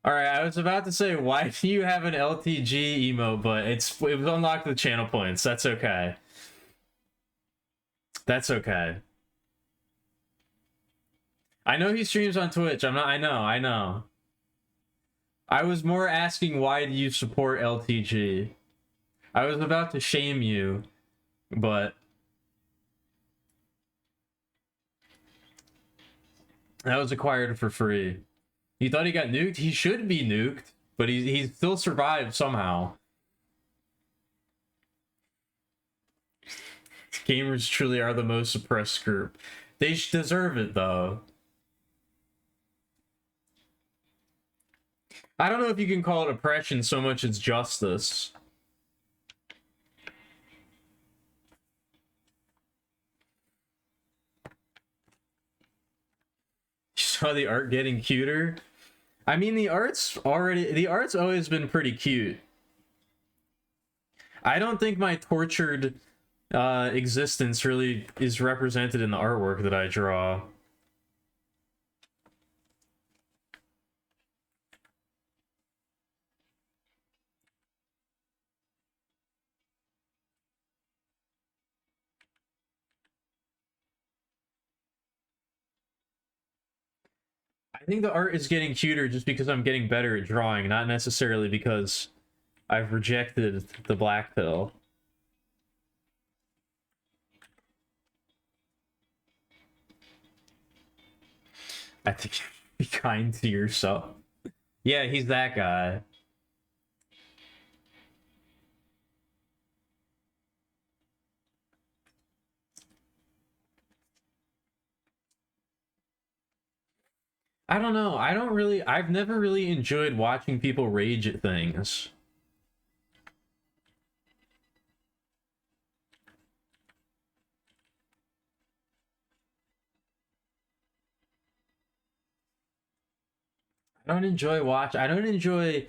Alright, I was about to say, why do you have an LTG emote, but it was unlocked with channel points. That's okay. That's okay. I know he streams on Twitch. I know. I was more asking, why do you support LTG? I was about to shame you, but that was acquired for free. You thought he got nuked? He should be nuked, but he still survived somehow. Gamers truly are the most suppressed group. They deserve it, though. I don't know if you can call it oppression so much as justice. You saw the art getting cuter? I mean, the art's always been pretty cute. I don't think my tortured existence really is represented in the artwork that I draw. I think the art is getting cuter just because I'm getting better at drawing, not necessarily because I've rejected the black pill. I think you should be kind to yourself. Yeah, he's that guy. I don't know. I've never really enjoyed watching people rage at things. I don't enjoy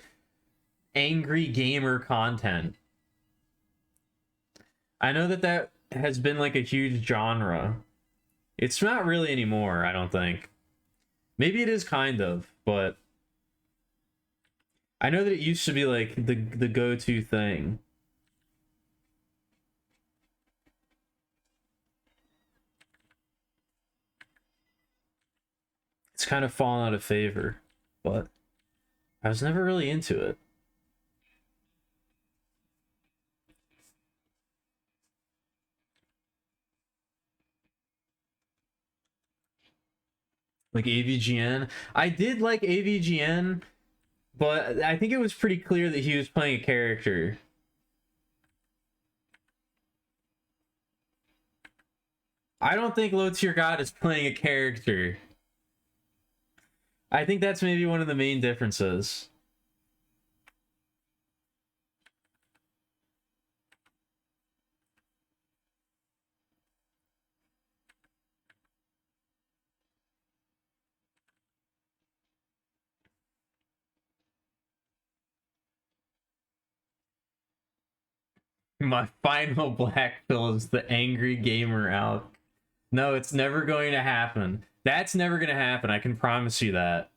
angry gamer content. I know that has been like a huge genre. It's not really anymore, I don't think. Maybe it is kind of, but I know that it used to be like the go-to thing. It's kind of fallen out of favor, but I was never really into it. Like AVGN. I did like AVGN, but I think it was pretty clear that he was playing a character. I don't think Low Tier God is playing a character. I think that's maybe one of the main differences. My final black pill is the angry gamer out. No, it's never going to happen. That's never going to happen. I can promise you that.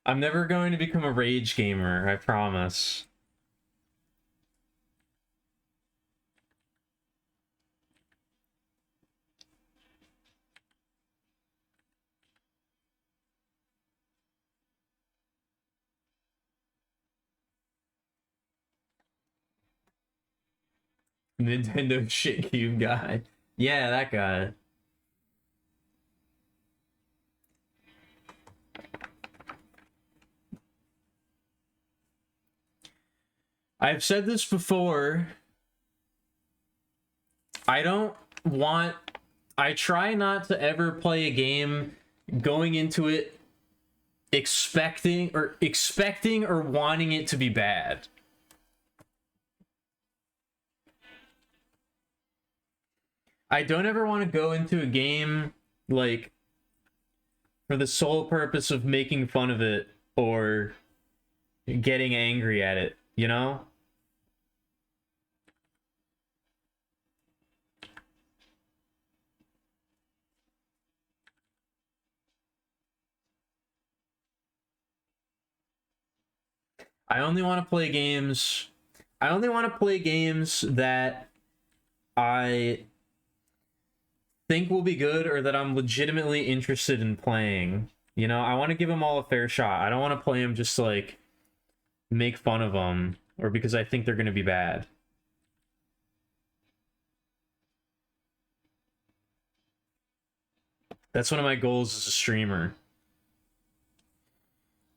I'm never going to become a rage gamer, I promise. Nintendo shit cube guy. Yeah, that guy. I've said this before. I try not to ever play a game going into it expecting or wanting it to be bad. I don't ever want to go into a game like for the sole purpose of making fun of it or getting angry at it, you know? I only want to play games. I only want to play games that I think will be good or that I'm legitimately interested in playing. You know, I want to give them all a fair shot. I don't want to play them just to, like, make fun of them or because I think they're going to be bad. That's one of my goals as a streamer.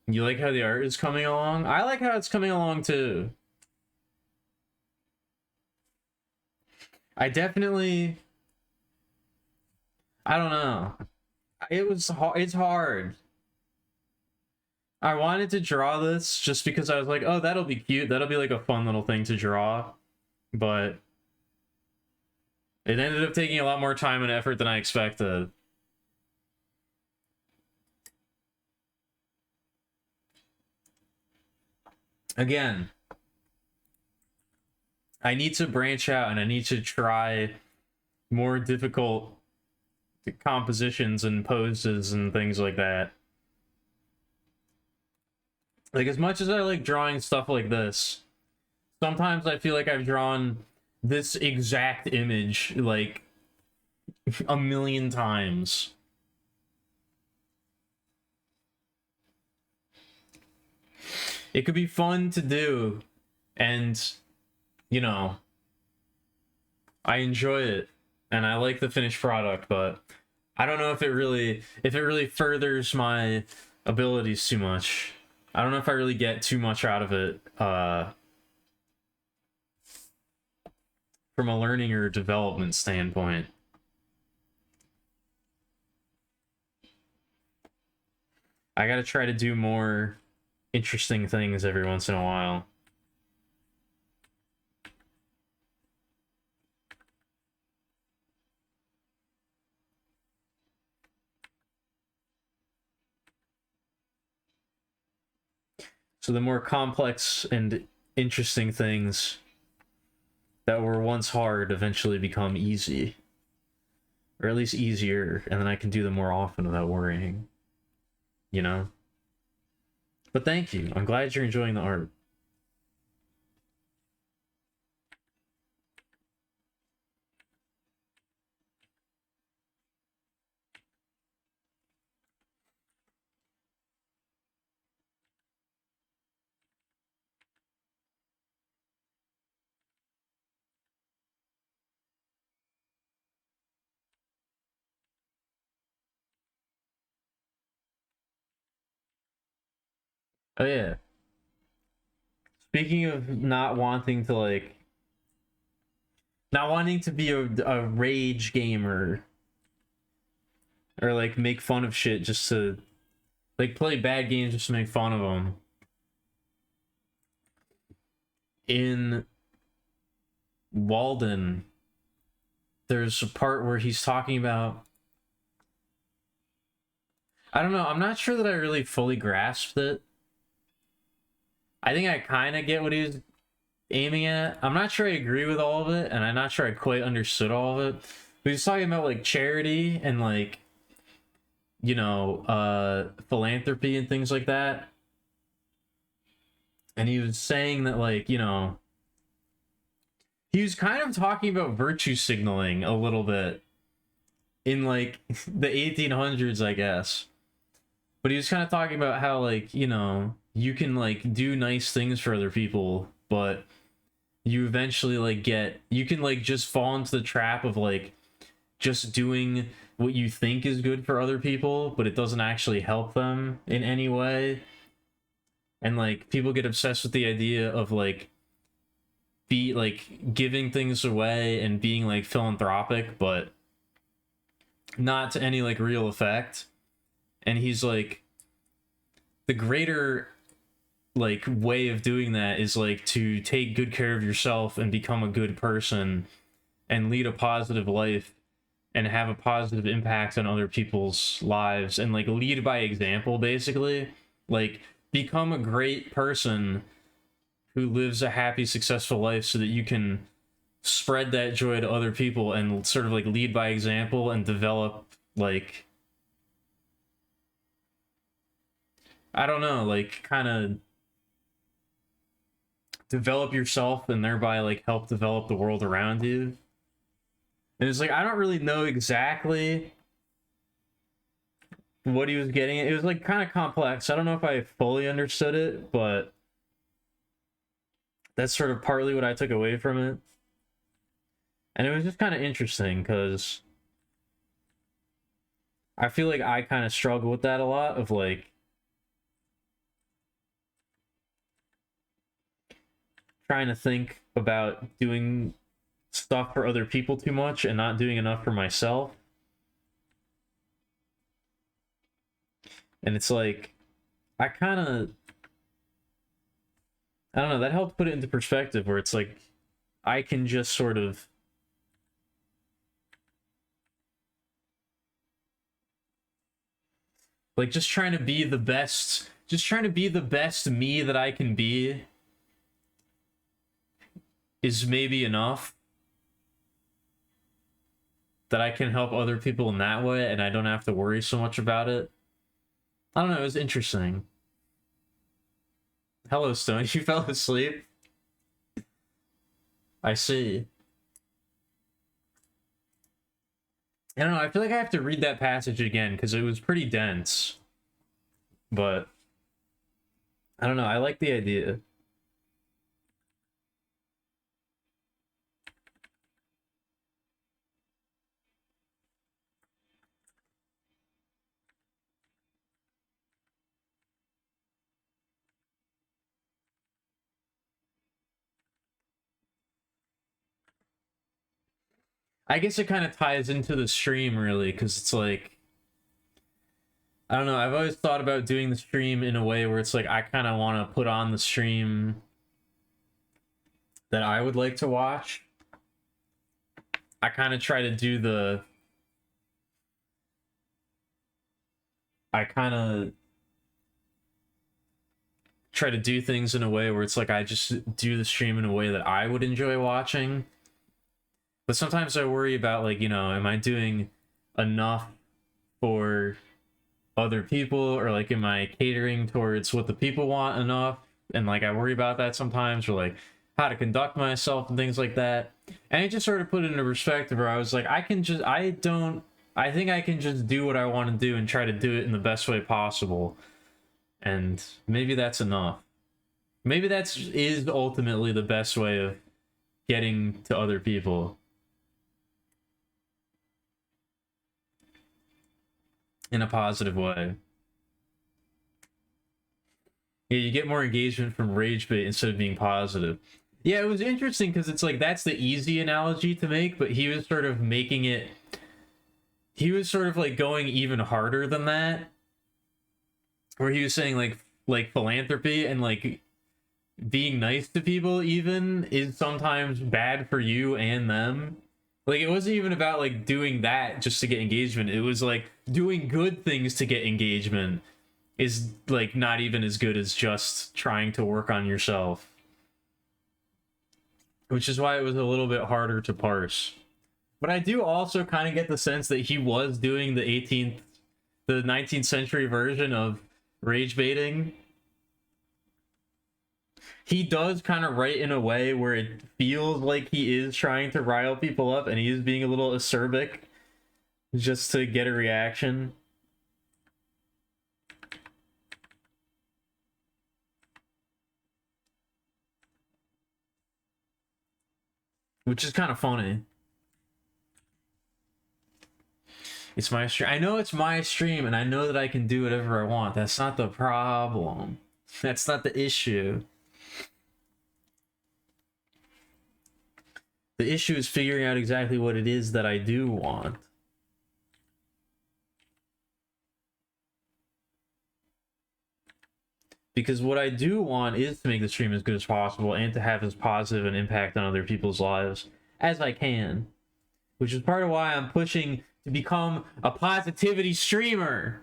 You like how the art is coming along? I like how it's coming along too. I definitely... I don't know. It's hard. I wanted to draw this just because I was like, oh, that'll be cute. That'll be like a fun little thing to draw. But it ended up taking a lot more time and effort than I expected. Again, I need to branch out and I need to try more difficult compositions and poses and things like that. Like, as much as I like drawing stuff like this, sometimes I feel like I've drawn this exact image like a million times. It could be fun to do, and, you know, I enjoy it, and I like the finished product, but I don't know if it really furthers my abilities too much. I don't know if I really get too much out of it from a learning or development standpoint. I gotta try to do more interesting things every once in a while. So the more complex and interesting things that were once hard eventually become easy. Or at least easier, and then I can do them more often without worrying. You know? But thank you. I'm glad you're enjoying the art. Oh yeah. Speaking of not wanting to like, not wanting to be a rage gamer or like make fun of shit just to like play bad games just to make fun of them. In Walden, there's a part where he's talking about, I don't know, I'm not sure that I really fully grasped it. I think I kind of get what he was aiming at. I'm not sure I agree with all of it, and I'm not sure I quite understood all of it. But he's talking about like charity and like, you know, philanthropy and things like that. And he was saying that like, you know, he was kind of talking about virtue signaling a little bit in like the 1800s, I guess. But he was kind of talking about how like, you know, you can like do nice things for other people, but you eventually like get, you can like just fall into the trap of like just doing what you think is good for other people, but it doesn't actually help them in any way. And like people get obsessed with the idea of like be like giving things away and being like philanthropic, but not to any like real effect. And he's like, the greater like way of doing that is like to take good care of yourself and become a good person and lead a positive life and have a positive impact on other people's lives and like lead by example, basically. Like become a great person who lives a happy successful life so that you can spread that joy to other people and sort of like lead by example and develop like, I don't know, like kind of develop yourself and thereby like help develop the world around you. And it's like I don't really know exactly what he was getting at. It was like kind of complex. I don't know if I fully understood it, but that's sort of partly what I took away from it. And it was just kind of interesting because I feel like I kind of struggle with that a lot of like trying to think about doing stuff for other people too much and not doing enough for myself. And it's like I kind of, I don't know, that helped put it into perspective where it's like I can just sort of like just trying to be the best, just trying to be the best me that I can be is maybe enough, that I can help other people in that way and I don't have to worry so much about it. I don't know, it was interesting. Hello, Stone. You fell asleep? I see. I don't know, I feel like I have to read that passage again because it was pretty dense. But I don't know, I like the idea. I guess it kind of ties into the stream really because it's like, I don't know, I've always thought about doing the stream in a way where it's like I kind of want to put on the stream that I would like to watch. I kind of try to do the, I kind of try to do things in a way where it's like I just do the stream in a way that I would enjoy watching. But sometimes I worry about like, you know, am I doing enough for other people, or like am I catering towards what the people want enough? And like I worry about that sometimes, or like how to conduct myself and things like that. And it just sort of put it into perspective where I was like, I think I can just do what I want to do and try to do it in the best way possible. And maybe that's enough. Maybe that's is ultimately the best way of getting to other people in a positive way. Yeah, you get more engagement from rage bait instead of being positive. Yeah, it was interesting because it's like that's the easy analogy to make, but he was sort of making it. He was sort of like going even harder than that, where he was saying like philanthropy and like being nice to people even is sometimes bad for you and them. Like it wasn't even about like doing that just to get engagement. It was like doing good things to get engagement is like not even as good as just trying to work on yourself. Which is why it was a little bit harder to parse. But I do also kind of get the sense that he was doing the 19th century version of rage baiting. He does kind of write in a way where it feels like he is trying to rile people up and he is being a little acerbic just to get a reaction. Which is kind of funny. It's my stream. I know it's my stream and I know that I can do whatever I want. That's not the problem. That's not the issue. The issue is figuring out exactly what it is that I do want. Because what I do want is to make the stream as good as possible and to have as positive an impact on other people's lives as I can. Which is part of why I'm pushing to become a positivity streamer.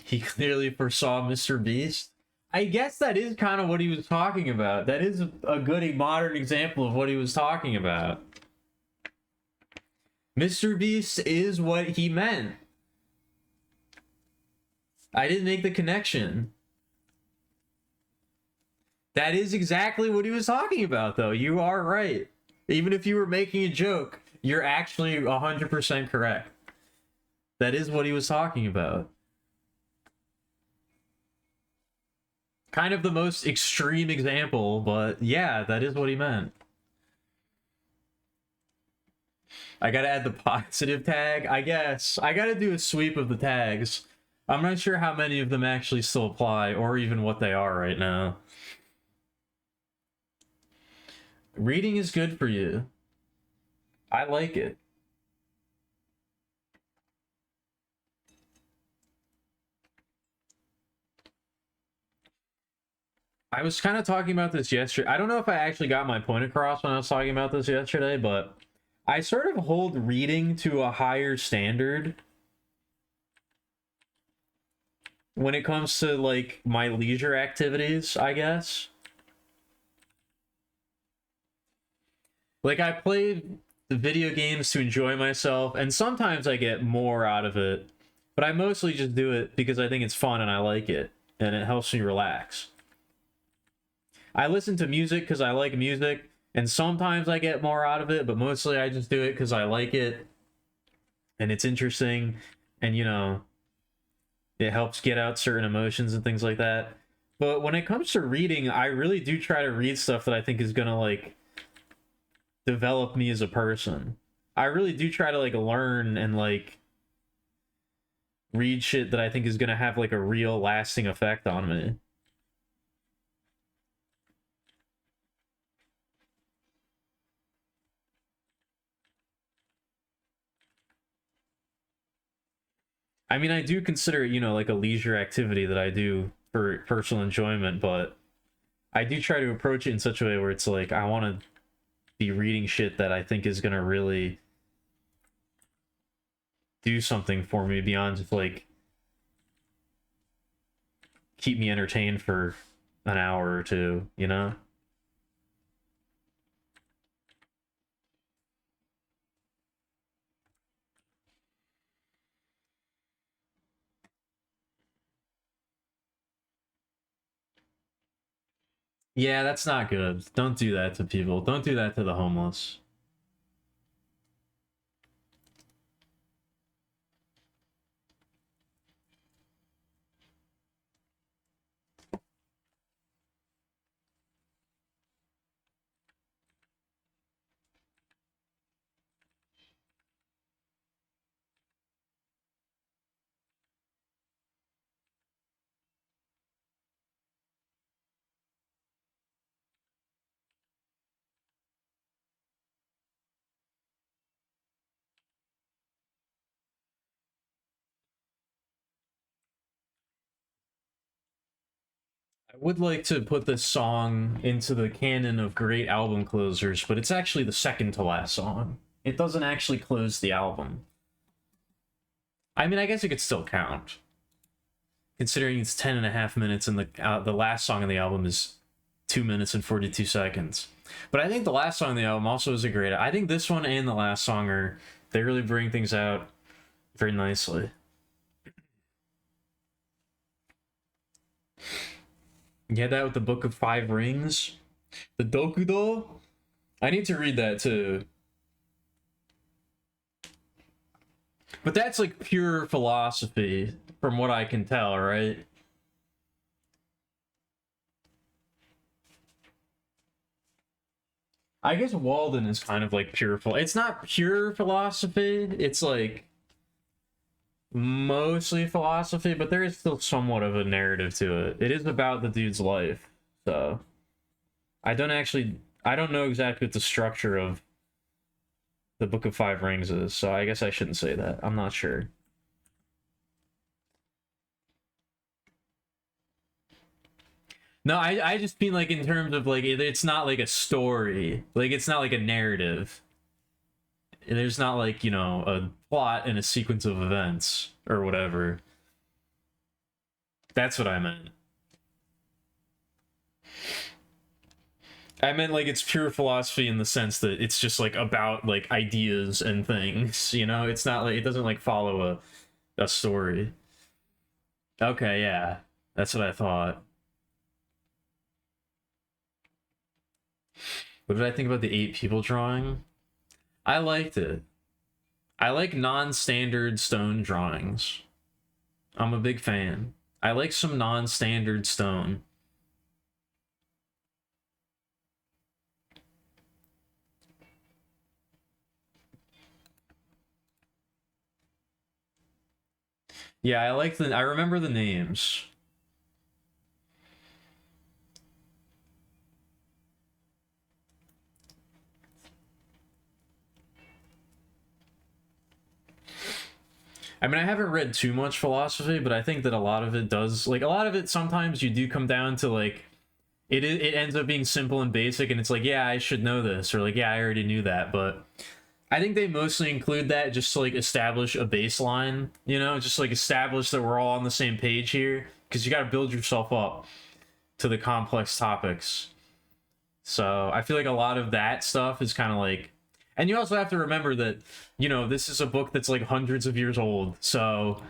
He clearly foresaw Mr. Beast. I guess that is kind of what he was talking about. That is a good modern example of what he was talking about. Mr. Beast is what he meant. I didn't make the connection. That is exactly what he was talking about, though. You are right. Even if you were making a joke, you're actually 100% correct. That is what he was talking about. Kind of the most extreme example, but yeah, that is what he meant. I gotta add the positive tag, I guess. I gotta do a sweep of the tags. I'm not sure how many of them actually still apply, or even what they are right now. Reading is good for you. I like it. I was kind of talking about this yesterday. I don't know if I actually got my point across when I was talking about this yesterday, but I sort of hold reading to a higher standard when it comes to like my leisure activities, I guess. Like I played the video games to enjoy myself, and sometimes I get more out of it, but I mostly just do it because I think it's fun and I like it, and it helps me relax. I listen to music because I like music, and sometimes I get more out of it, but mostly I just do it because I like it, and it's interesting, and you know, it helps get out certain emotions and things like that. But when it comes to reading, I really do try to read stuff that I think is gonna like develop me as a person. I really do try to like learn and like read shit that I think is gonna have like a real lasting effect on me. I mean, I do consider it, you know, like a leisure activity that I do for personal enjoyment, but I do try to approach it in such a way where it's like I want to be reading shit that I think is gonna really do something for me beyond just like keep me entertained for an hour or two, you know? Yeah, that's not good. Don't do that to people. Don't do that to the homeless. I would like to put this song into the canon of great album closers, but it's actually the second to last song. It doesn't actually close the album. I mean, I guess it could still count, considering it's 10.5 minutes and the last song on the album is 2 minutes and 42 seconds. But I think the last song on the album also is a great. I think this one and the last song they really bring things out very nicely. You had that with the Book of Five Rings, the Dokudo. I need to read that too. But that's like pure philosophy, from what I can tell, right? I guess Walden is kind of like pure. It's not pure philosophy. It's like mostly philosophy, but there is still somewhat of a narrative to it. It is about the dude's life, so I don't know exactly what the structure of the Book of Five Rings is, so I guess I shouldn't say that. I'm not sure. No, I just mean like in terms of like it's not like a story, like it's not like a narrative. There's not like, you know, a plot and a sequence of events or whatever. That's what I meant. I meant like it's pure philosophy in the sense that it's just like about like ideas and things, you know? It's not like it doesn't like follow a story. Okay, yeah. That's what I thought. What did I think about the 8 people drawing? I liked it. I like non-standard stone drawings. I'm a big fan. I like some non-standard stone. Yeah, I remember the names. I mean, I haven't read too much philosophy, but I think that a lot of it does, like, a lot of it sometimes you do come down to, like, it ends up being simple and basic, and it's like, yeah, I should know this, or like, yeah, I already knew that, but I think they mostly include that just to, like, establish a baseline, you know, just, like, establish that we're all on the same page here, because you gotta build yourself up to the complex topics. So I feel like a lot of that stuff is kind of like, and you also have to remember that, you know, this is a book that's like hundreds of years old. So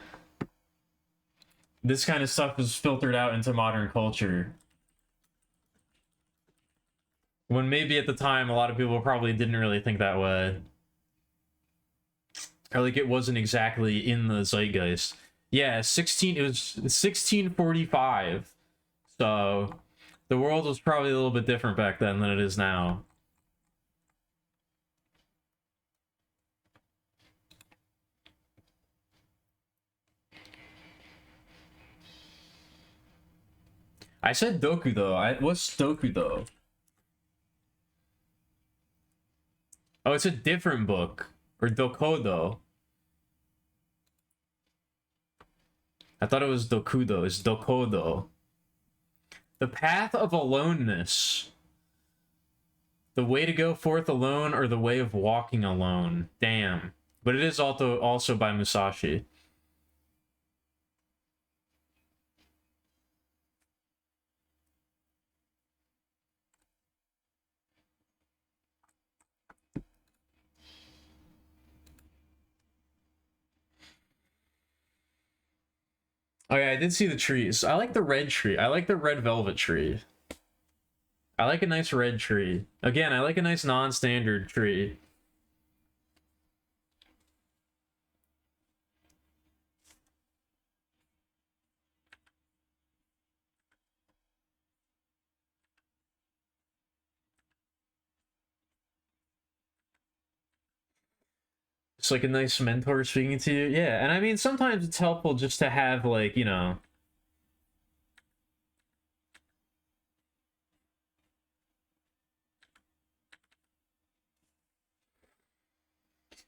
this kind of stuff is filtered out into modern culture. When maybe at the time, a lot of people probably didn't really think that way. Or like it wasn't exactly in the zeitgeist. Yeah, it was 1645. So the world was probably a little bit different back then than it is now. I said Doku though. What's Doku though? Oh, it's a different book. Or Dokudo. I thought it was Dokudo. It's Dokodo. The Path of Aloneness. The way to go forth alone or the way of walking alone. Damn. But it is also by Musashi. Oh yeah, I did see the trees. I like the red tree. I like the red velvet tree. I like a nice red tree. Again, I like a nice non-standard tree. It's like a nice mentor speaking to you. Yeah, and I mean, sometimes it's helpful just to have, like, you know...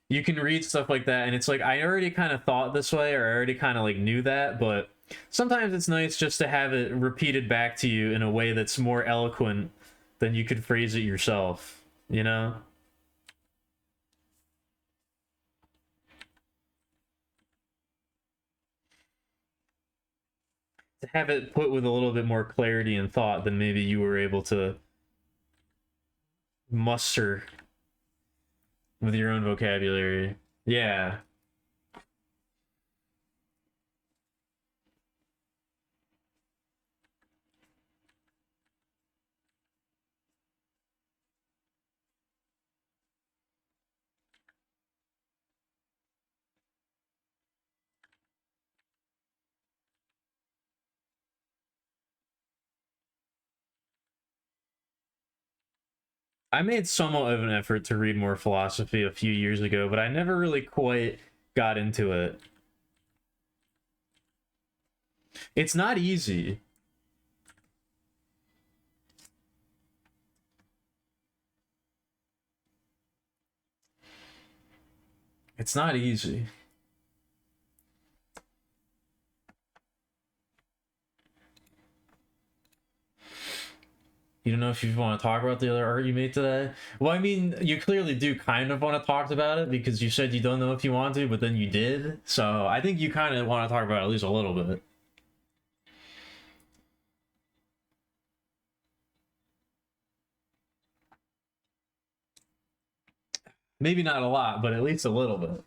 You can read stuff like that, and it's like, I already kind of thought this way, or I already kind of, like, knew that, but Sometimes it's nice just to have it repeated back to you in a way that's more eloquent than you could phrase it yourself, you know? To have it put with a little bit more clarity and thought than maybe you were able to muster with your own vocabulary. Yeah. I made somewhat of an effort to read more philosophy a few years ago, but I never really quite got into it. It's not easy. It's not easy. You don't know if you want to talk about the other art you made today? Well, I mean, you clearly do kind of want to talk about it because you said you don't know if you want to, but then you did. So I think you kind of want to talk about it at least a little bit. Maybe not a lot, but at least a little bit.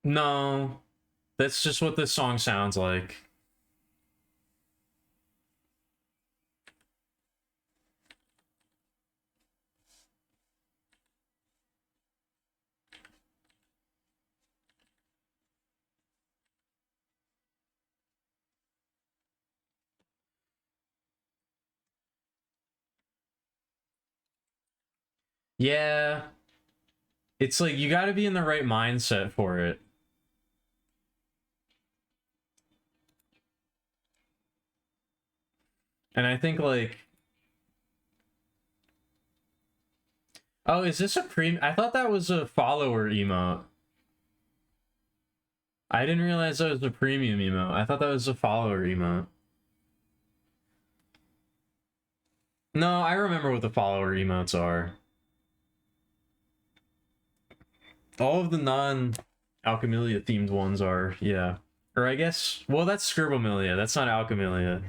No, that's just what this song sounds like. Yeah, it's like you got to be in the right mindset for it. And I think like, oh, is this a pre? I thought that was a follower emote. I didn't realize that was a premium emote. I thought that was a follower emote. No, I remember what the follower emotes are. All of the non Alkemilia themed ones are, yeah. Or I guess, well, that's Scribomilia. That's not Alkemilia.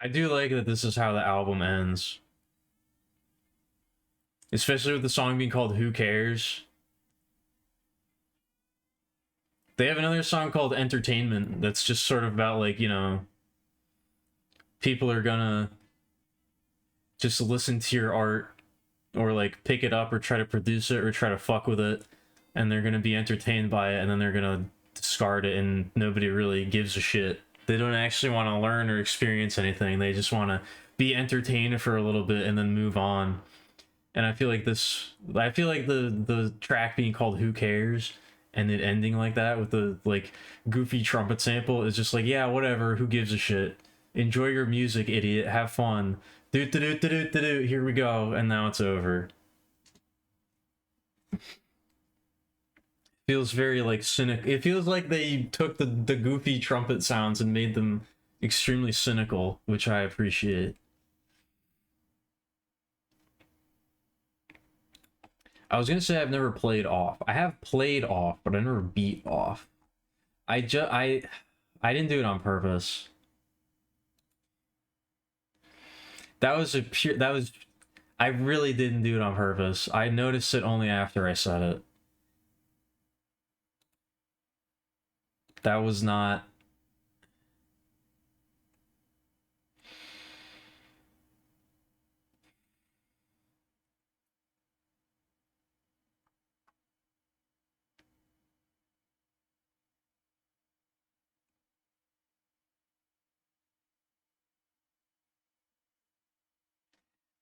I do like that this is how the album ends. Especially with the song being called Who Cares? They have another song called Entertainment that's just sort of about, like, you know, people are gonna just listen to your art or, like, pick it up or try to produce it or try to fuck with it, and they're gonna be entertained by it, and then they're gonna discard it, and nobody really gives a shit. They don't actually want to learn or experience anything. They just want to be entertained for a little bit and then move on. And I feel like the track being called Who Cares and it ending like that with the like goofy trumpet sample is just like, yeah, whatever, who gives a shit. Enjoy your music, idiot. Have fun. Do do do do do do do. Here we go, and now it's over. Feels very like cynic. It feels like they took the goofy trumpet sounds and made them extremely cynical, which I appreciate. I was gonna say I've never played off. I have played off, but I never beat off. I didn't do it on purpose. That was a pure. That was. I really didn't do it on purpose. I noticed it only after I said it. That was not...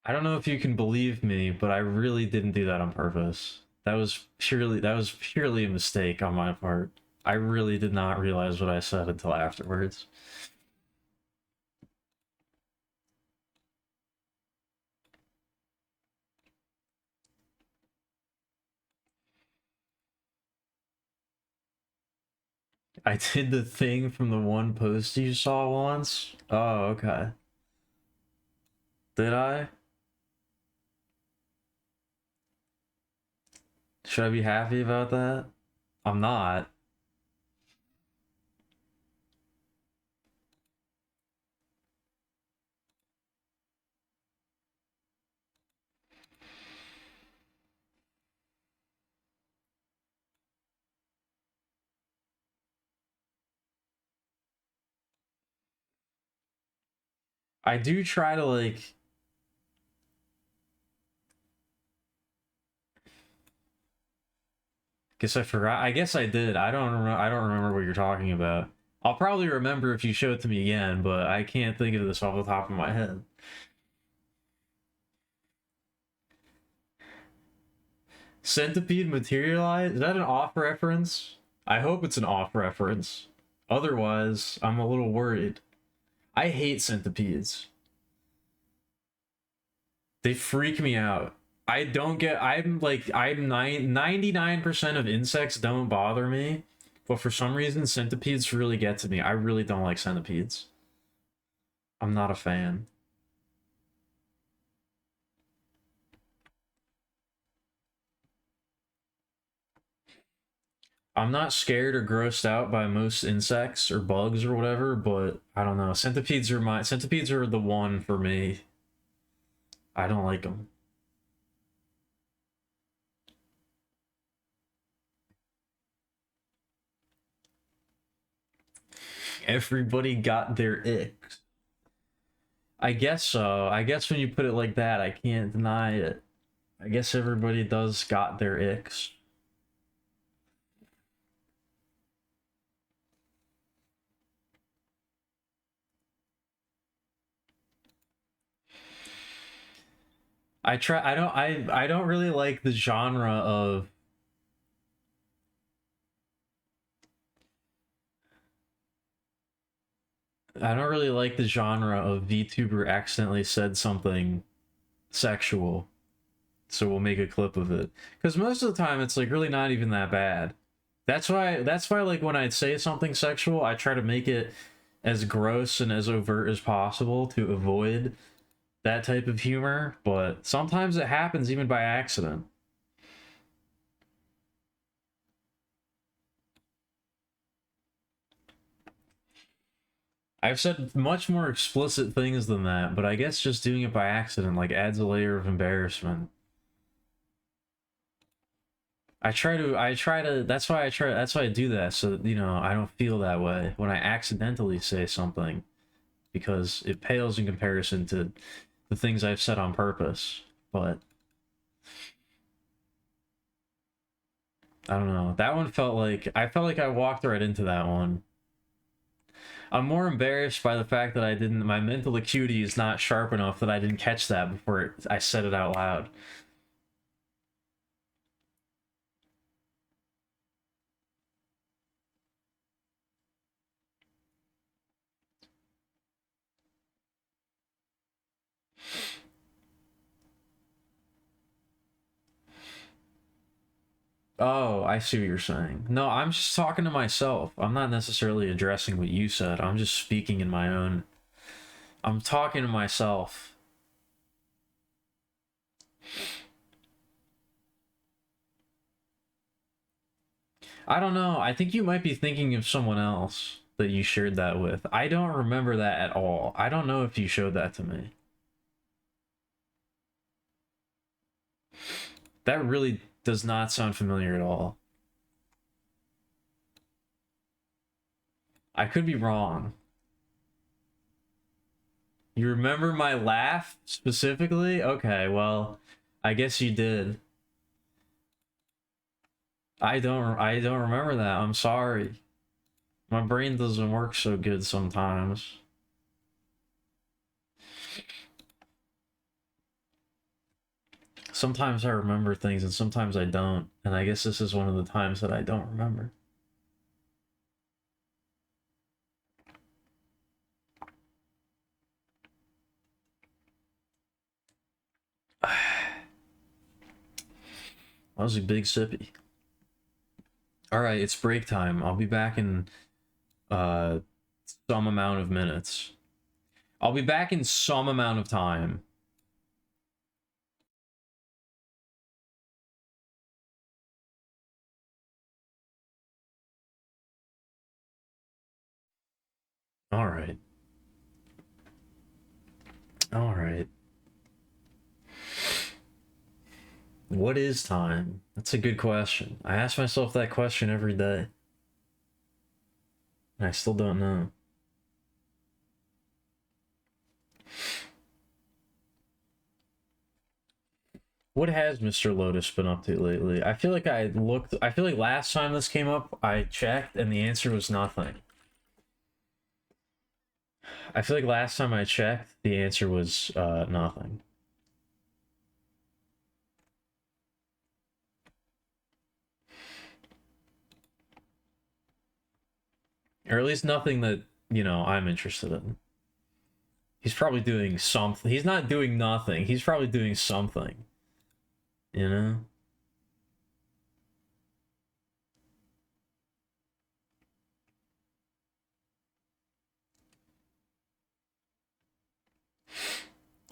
I don't know if you can believe me, but I really didn't do that on purpose. That was purely a mistake on my part. I really did not realize what I said until afterwards. I did the thing from the one post you saw once. Oh, okay. Did I? Should I be happy about that? I'm not. I do try to like... Guess I forgot. I guess I did. I don't remember what you're talking about. I'll probably remember if you show it to me again, but I can't think of this off the top of my head. Centipede materialize? Is that an off reference? I hope it's an off reference. Otherwise, I'm a little worried. I hate centipedes. They freak me out. I don't get... I'm 99% of insects don't bother me, but for some reason centipedes really get to me. I really don't like centipedes. I'm not a fan. I'm not scared or grossed out by most insects or bugs or whatever, but I don't know. Centipedes are the one for me. I don't like them. Everybody got their ick. I guess so. I guess when you put it like that, I can't deny it. I guess everybody does got their icks. I try I don't really like the genre of... I don't really like the genre of VTuber accidentally said something sexual, so we'll make a clip of it. Because most of the time it's like really not even that bad. That's why like when I say something sexual, I try to make it as gross and as overt as possible to avoid that type of humor, but sometimes it happens even by accident. I've said much more explicit things than that, but I guess just doing it by accident like adds a layer of embarrassment. That's why I do that, so you know I don't feel that way when I accidentally say something, because it pales in comparison to the things I've said on purpose. But I don't know. That one felt like I walked right into that one. I'm more embarrassed by the fact that I didn't... my mental acuity is not sharp enough that I didn't catch that before I said it out loud. Oh, I see what you're saying. No, I'm just talking to myself. I'm not necessarily addressing what you said. I'm just speaking in my own... I'm talking to myself. I don't know. I think you might be thinking of someone else that you shared that with. I don't remember that at all. I don't know if you showed that to me. That really does not sound familiar at all. I could be wrong. You remember my laugh specifically? Okay, well, I guess you did. I don't remember that. I'm sorry. My brain doesn't work so good sometimes. Sometimes I remember things and sometimes I don't, and I guess this is one of the times that I don't remember. That was a big sippy. All right, it's break time. I'll be back in uh some amount of minutes. I'll be back in some amount of time. All right. All right. What is time? That's a good question. I ask myself that question every day. And I still don't know. What has Mr. Lotus been up to lately? I feel like I feel like last time this came up, I checked and the answer was nothing. I feel like last time I checked, the answer was nothing. Or at least nothing that, you know, I'm interested in. He's probably doing something. He's not doing nothing. He's probably doing something. You know?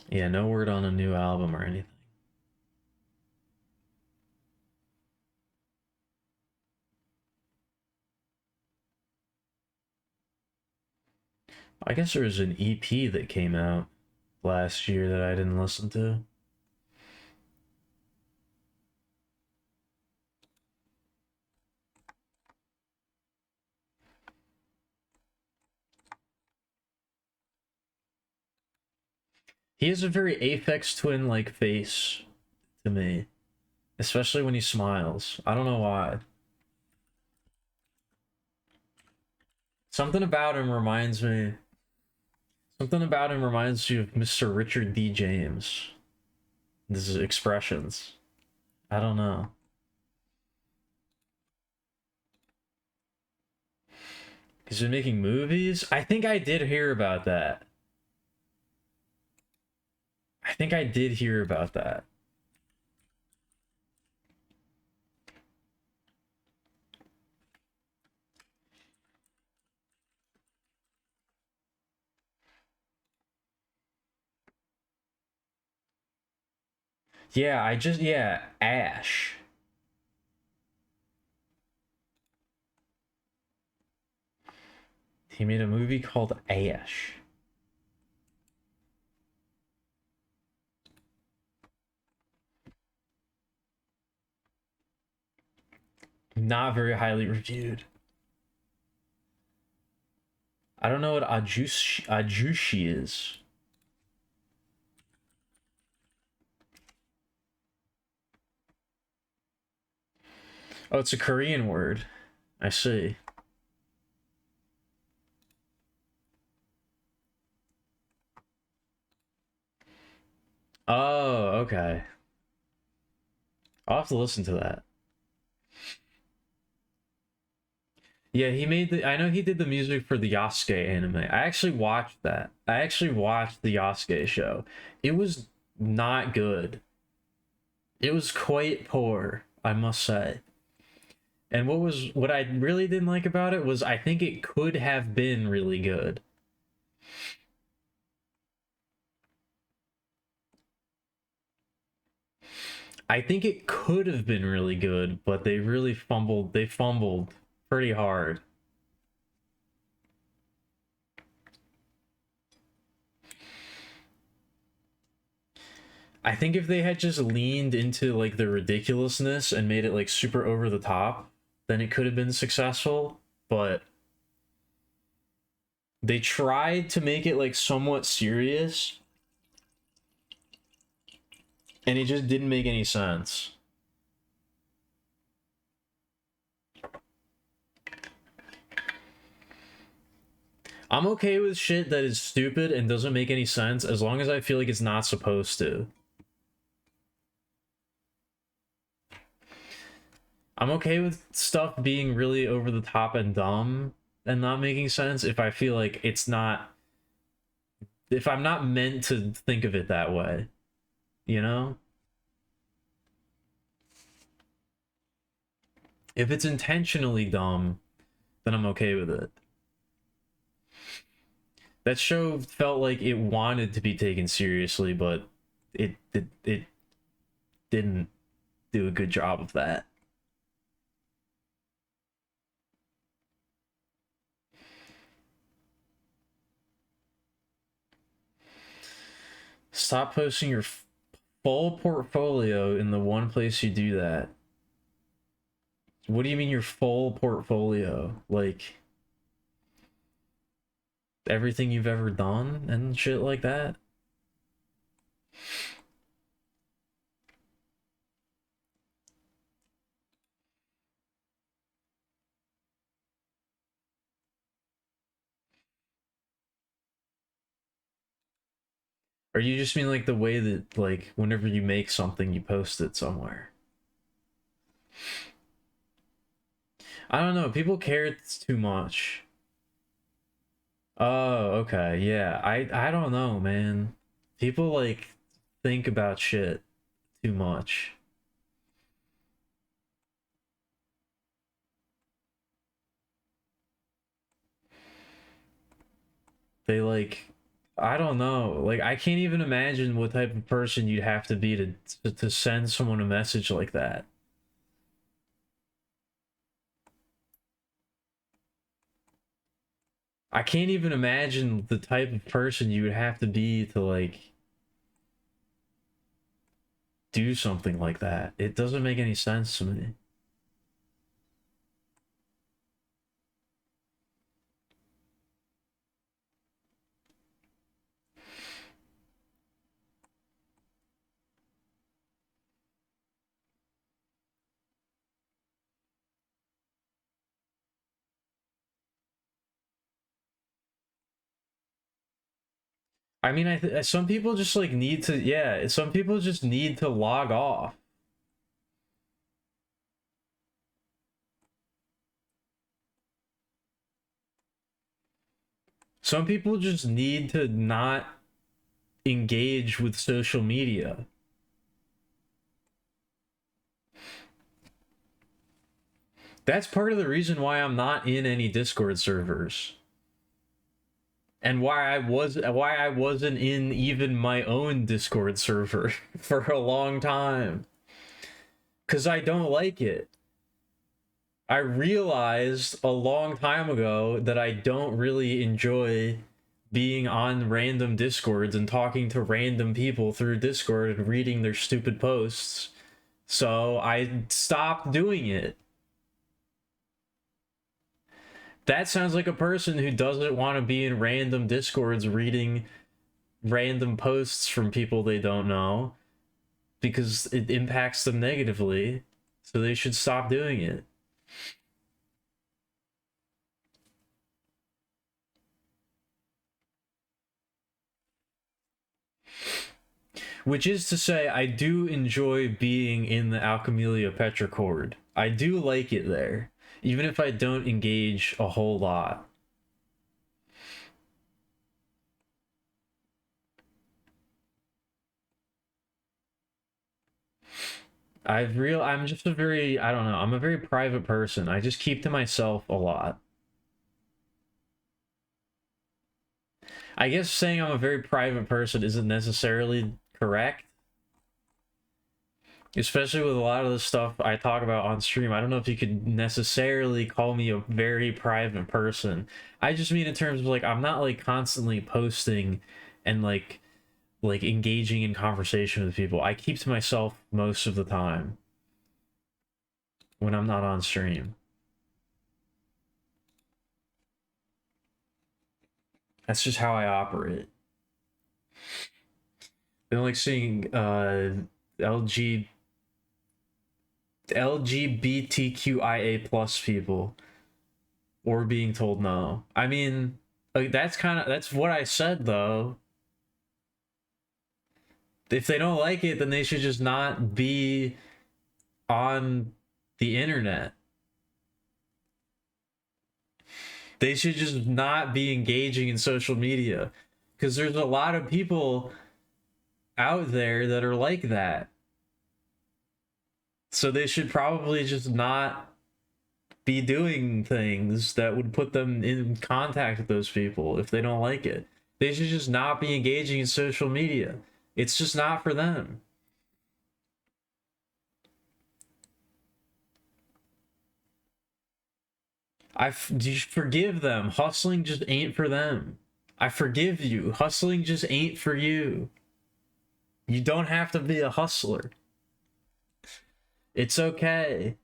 Yeah, no word on a new album or anything. I guess there was an EP that came out last year that I didn't listen to. He has a very Aphex Twin like face to me, especially when he smiles. I don't know why. Something about him reminds me. Something about him reminds you of Mr. Richard D. James. This is expressions. I don't know. He's been making movies? I think I did hear about that. I think I did hear about that. Yeah, Ash. He made a movie called Ash. Not very highly reviewed. I don't know what Ajushi is. Oh, it's a Korean word. I see. Oh, okay. I'll have to listen to that. Yeah, he made the. I know he did the music for the Yasuke anime. I actually watched that. I actually watched the Yasuke show. It was not good. It was quite poor, I must say. And what I really didn't like about it was I think it could have been really good. I think it could have been really good, but they really fumbled. They fumbled pretty hard. I think if they had just leaned into like the ridiculousness and made it like super over the top, then it could have been successful, but They tried to make it like somewhat serious, and it just didn't make any sense. I'm okay with shit that is stupid and doesn't make any sense as long as I feel like it's not supposed to. I'm okay with stuff being really over the top and dumb and not making sense if I feel like it's not, if I'm not meant to think of it that way, you know? If it's intentionally dumb, then I'm okay with it. That show felt like it wanted to be taken seriously, but it didn't do a good job of that. Stop posting your full portfolio in the one place you do that. What do you mean your full portfolio? Like everything you've ever done and shit like that? Or you just mean like the way that like whenever you make something you post it somewhere? I don't know, people care too much. Oh, okay, yeah. I don't know, man. People like think about shit too much. They like, I don't know. Like I can't even imagine what type of person you'd have to be to send someone a message like that. I can't even imagine the type of person you would have to be to like do something like that. It doesn't make any sense to me. I mean, some people just like need to, yeah, some people just need to log off. Some people just need to not engage with social media. That's part of the reason why I'm not in any Discord servers. And why I wasn't in even my own Discord server for a long time. Cuz I don't like it. I realized a long time ago that I don't really enjoy being on random Discords and talking to random people through Discord and reading their stupid posts. So I stopped doing it. That sounds like a person who doesn't want to be in random Discords reading random posts from people they don't know because it impacts them negatively. So they should stop doing it. Which is to say, I do enjoy being in the Alkemilia Petrichord. I do like it there, even if I don't engage a whole lot. I'm just a very, I don't know, I'm a very private person. I just keep to myself a lot. I guess saying I'm a very private person isn't necessarily correct. Especially with a lot of the stuff I talk about on stream. I don't know if you could necessarily call me a very private person. I just mean in terms of like I'm not like constantly posting and like engaging in conversation with people. I keep to myself most of the time when I'm not on stream. That's just how I operate. I don't like seeing LGBTQIA plus people or being told no. I mean, like that's what I said though. If they don't like it, then they should just not be on the internet. They should just not be engaging in social media because there's a lot of people out there that are like that. So they should probably just not be doing things that would put them in contact with those people if they don't like it. They should just not be engaging in social media. It's just not for them. You forgive them. Hustling just ain't for them. I forgive you. Hustling just ain't for you. You don't have to be a hustler. It's okay.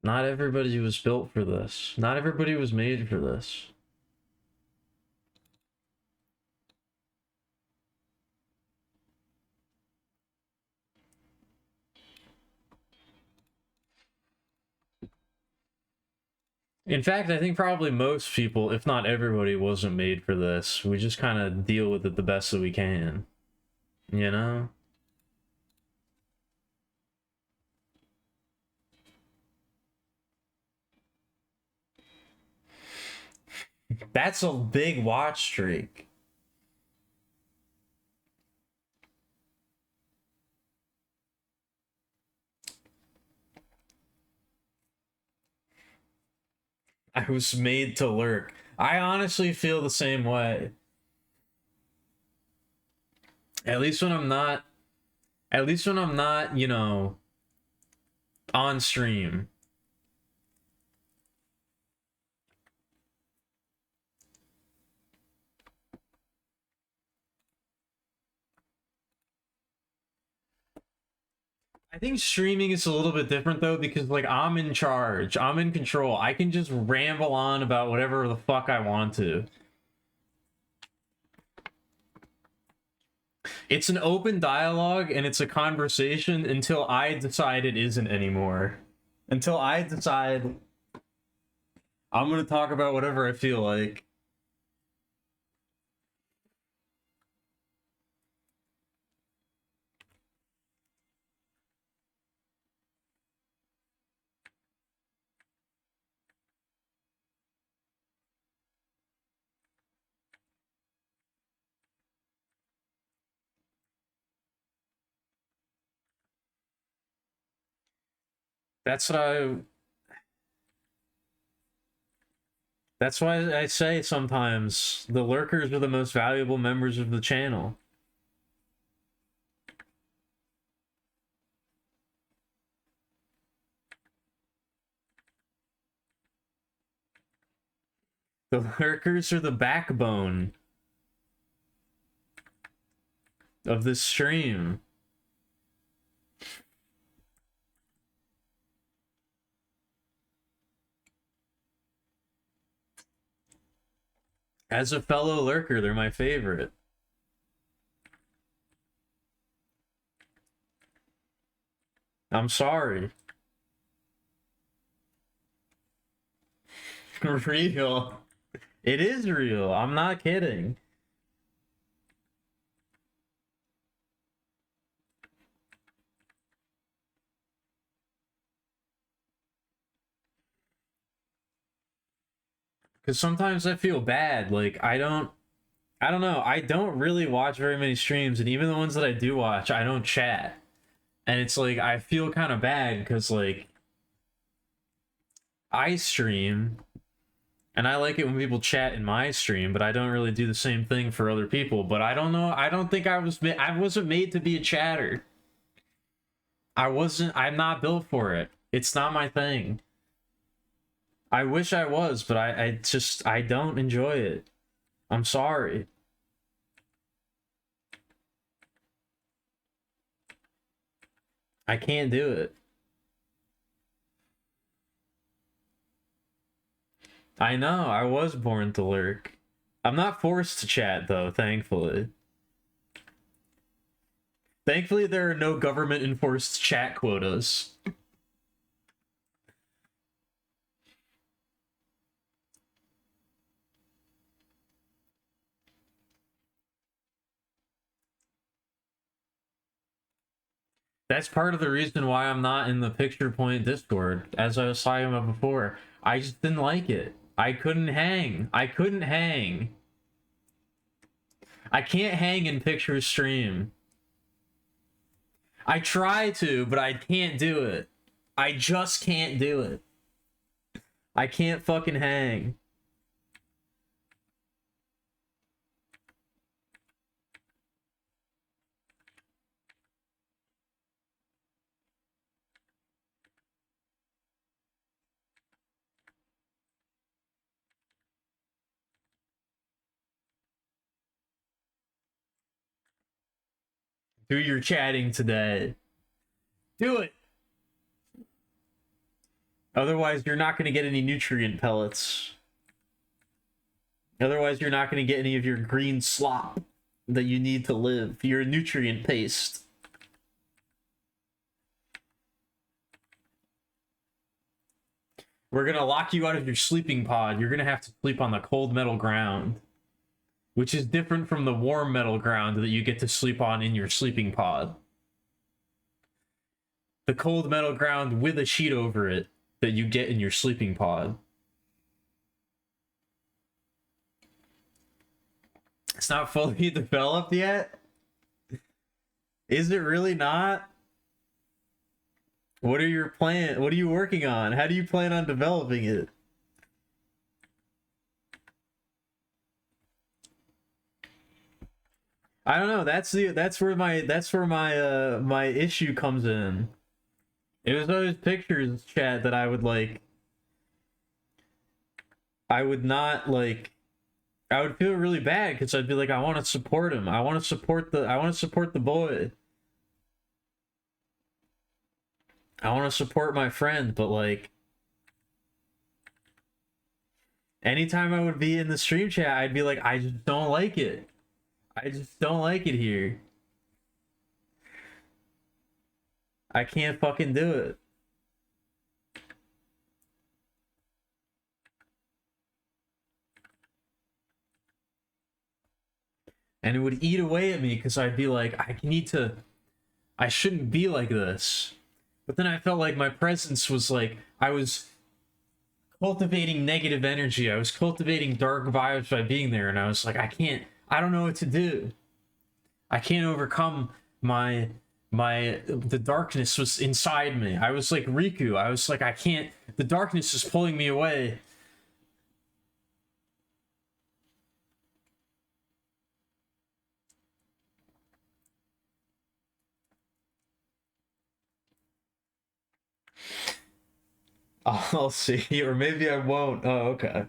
Not everybody was built for this. Not everybody was made for this. In fact, I think probably most people, if not everybody, wasn't made for this. We just kind of deal with it the best that we can. You know? That's a big watch streak. I was made to lurk. I honestly feel the same way. At least when I'm not, you know, on stream. I think streaming is a little bit different though because like I'm in charge. I'm in control. I can just ramble on about whatever the fuck I want to. It's an open dialogue and it's a conversation until I decide it isn't anymore. Until I decide I'm going to talk about whatever I feel like. That's what I That's why I say sometimes the lurkers are the most valuable members of the channel. The lurkers are the backbone of this stream. As a fellow lurker, they're my favorite. I'm sorry. Real. It is real. I'm not kidding. Because sometimes I feel bad. Like, I don't know. I don't really watch very many streams, and even the ones that I do watch, I don't chat. And it's like, I feel kind of bad because, like, I stream, and I like it when people chat in my stream, but I don't really do the same thing for other people. But I don't know. I don't think I wasn't made to be a chatter. I'm not built for it. It's not my thing. I wish I was, but I don't enjoy it. I'm sorry. I can't do it. I know, I was born to lurk. I'm not forced to chat though, thankfully. Thankfully, there are no government enforced chat quotas. That's part of the reason why I'm not in the Picture Point Discord, as I was talking about before. I just didn't like it. I couldn't hang. I couldn't hang. I can't hang in Picture Stream. I try to, but I can't do it. I just can't do it. I can't fucking hang. Do your chatting today. Do it. Otherwise, you're not going to get any nutrient pellets. Otherwise, you're not going to get any of your green slop that you need to live. Your nutrient paste. We're going to lock you out of your sleeping pod. You're going to have to sleep on the cold metal ground, which is different from the warm metal ground that you get to sleep on in your sleeping pod. The cold metal ground with a sheet over it that you get in your sleeping pod. It's not fully developed yet? Is it really not? What are your plans? What are you working on? How do you plan on developing it? I don't know. That's where my issue comes in. It was those pictures, chat, that I would like. I would not like. I would feel really bad because I'd be like, I want to support him. I want to support the boy. I want to support my friend, but like, anytime I would be in the stream chat, I'd be like, I just don't like it. I just don't like it here. I can't fucking do it. And it would eat away at me because I'd be like, I shouldn't be like this. But then I felt like my presence was like, I was cultivating negative energy. I was cultivating dark vibes by being there. And I was like, I don't know what to do. I can't overcome the darkness was inside me. I was like Riku. I was like, the darkness is pulling me away. I'll see, or maybe I won't. Oh, okay.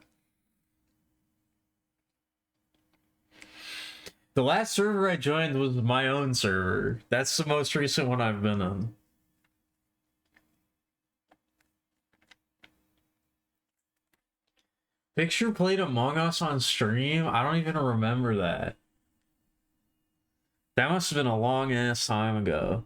The last server I joined was my own server. That's the most recent one I've been on. Picture played Among Us on stream? I don't even remember that. That must have been a long ass time ago.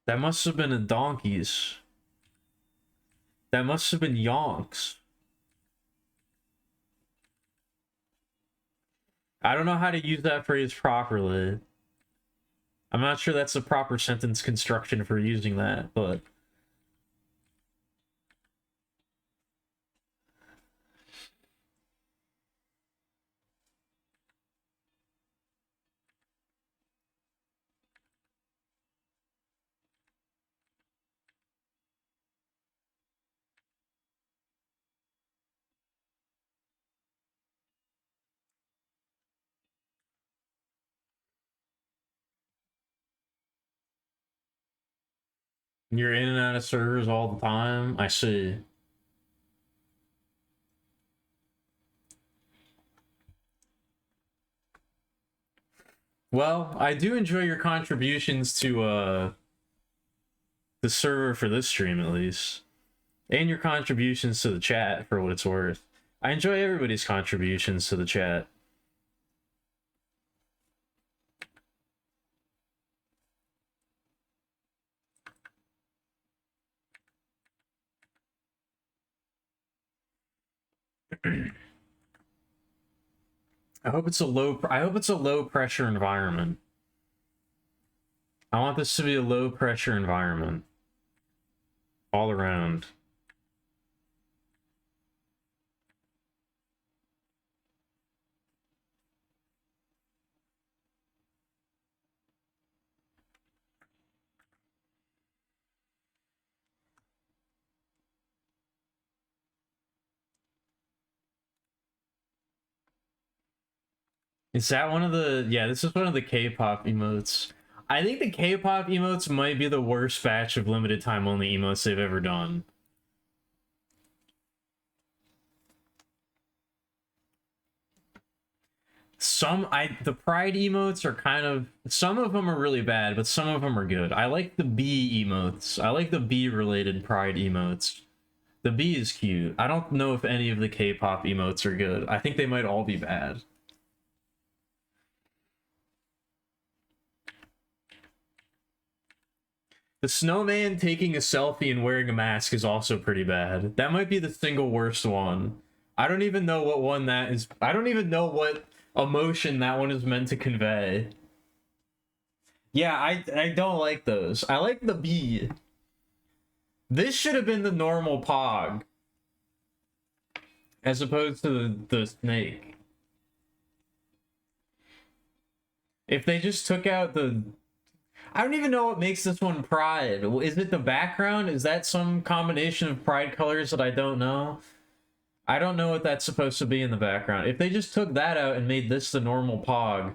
That must have been a Donkeys. That must have been Yonks. I don't know how to use that phrase properly. I'm not sure that's the proper sentence construction for using that, but... You're in and out of servers all the time. I see. Well, I do enjoy your contributions to the server for this stream at least. And your contributions to the chat for what it's worth. I enjoy everybody's contributions to the chat. I hope it's a low pressure environment. I want this to be a low pressure environment all around. Is that one of the... Yeah, this is one of the K-pop emotes. I think the K-pop emotes might be the worst batch of limited time only emotes they've ever done. The Pride emotes are kind of... Some of them are really bad, but some of them are good. I like the bee emotes. I like the bee-related Pride emotes. The bee is cute. I don't know if any of the K-pop emotes are good. I think they might all be bad. The snowman taking a selfie and wearing a mask is also pretty bad. That might be the single worst one. I don't even know what one that is. I don't even know what emotion that one is meant to convey. Yeah, I don't like those. I like the bee. This should have been the normal pog. As opposed to the snake. If they just took out the... I don't even know what makes this one Pride. Is it the background? Is that some combination of Pride colors that I don't know? I don't know what that's supposed to be in the background. If they just took that out and made this the normal pog,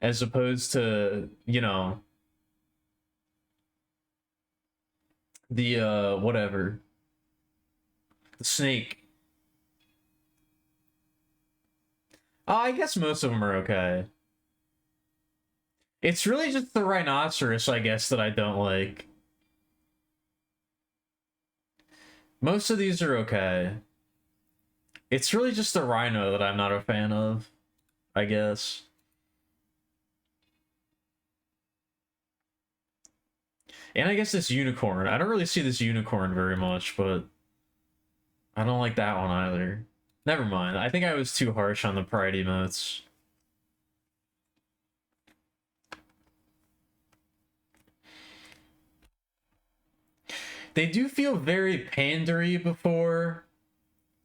as opposed to, you know, the, whatever. The snake. Oh, I guess most of them are okay. It's really just the rhinoceros, I guess, that I don't like. Most of these are okay. It's really just the rhino that I'm not a fan of, I guess. And I guess this unicorn. I don't really see this unicorn very much, but I don't like that one either. Never mind. I think I was too harsh on the Pride emotes. They do feel very pandery before,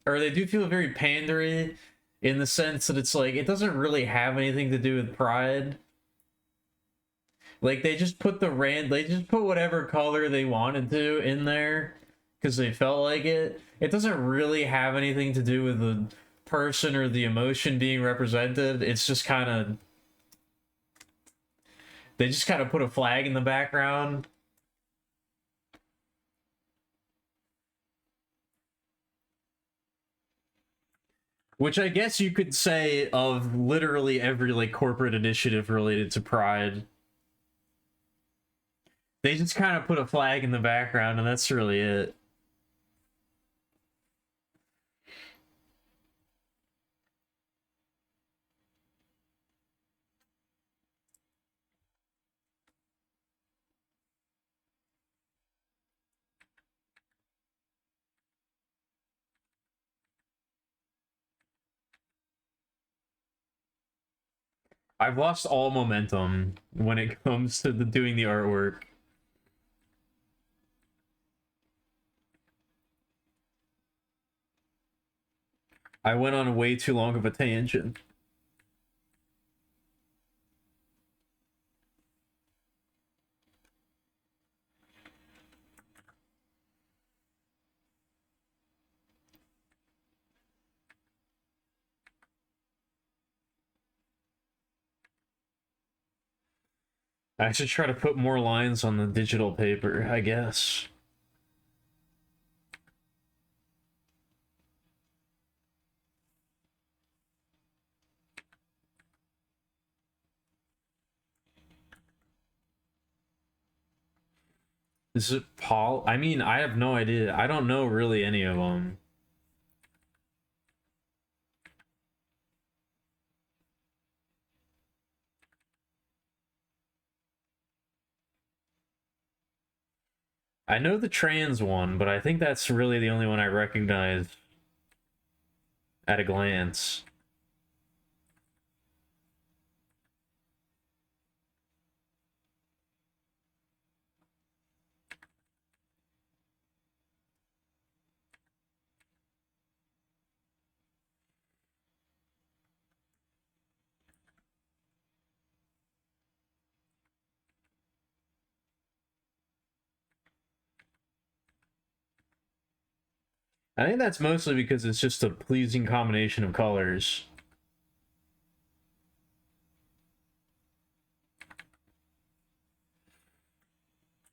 or they do feel very pandery in the sense that it's like, it doesn't really have anything to do with Pride. Like, they just put they just put whatever color they wanted to in there because they felt like it. It doesn't really have anything to do with the person or the emotion being represented. It's just kind of... They just kind of put a flag in the background. Which I guess you could say of literally every, like, corporate initiative related to Pride. They just kind of put a flag in the background, and that's really it. I've lost all momentum when it comes to doing the artwork. I went on way too long of a tangent. I should try to put more lines on the digital paper, I guess. Is it Paul? I mean, I have no idea. I don't know really any of them. I know the trans one, but I think that's really the only one I recognize at a glance. I think that's mostly because it's just a pleasing combination of colors.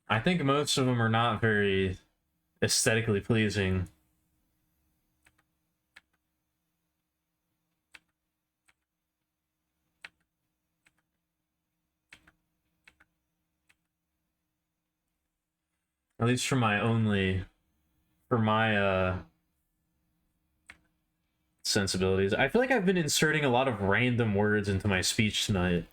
I think most of them are not very aesthetically pleasing. At least for my sensibilities. I feel like I've been inserting a lot of random words into my speech tonight.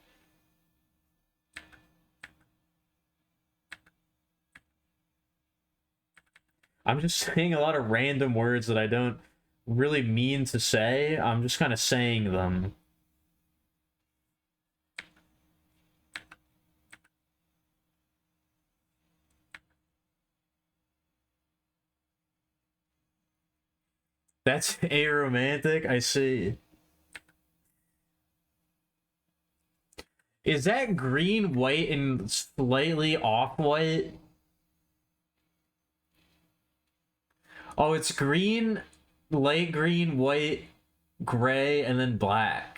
I'm just saying a lot of random words that I don't really mean to say. I'm just kind of saying them. That's aromantic, I see. Is that green, white, and slightly off-white? Oh, it's green, light green, white, gray, and then black.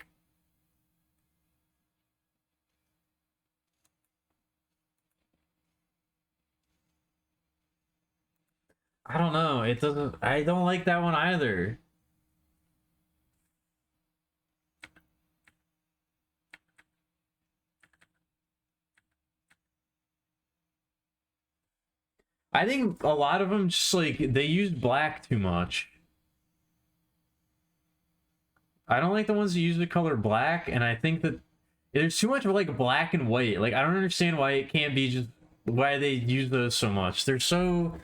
I don't know. It doesn't. I don't like that one either. I think a lot of them just like they use black too much. I don't like the ones that use the color black, and I think that there's too much of like black and white. Like I don't understand why it can't be just why they use those so much. They're so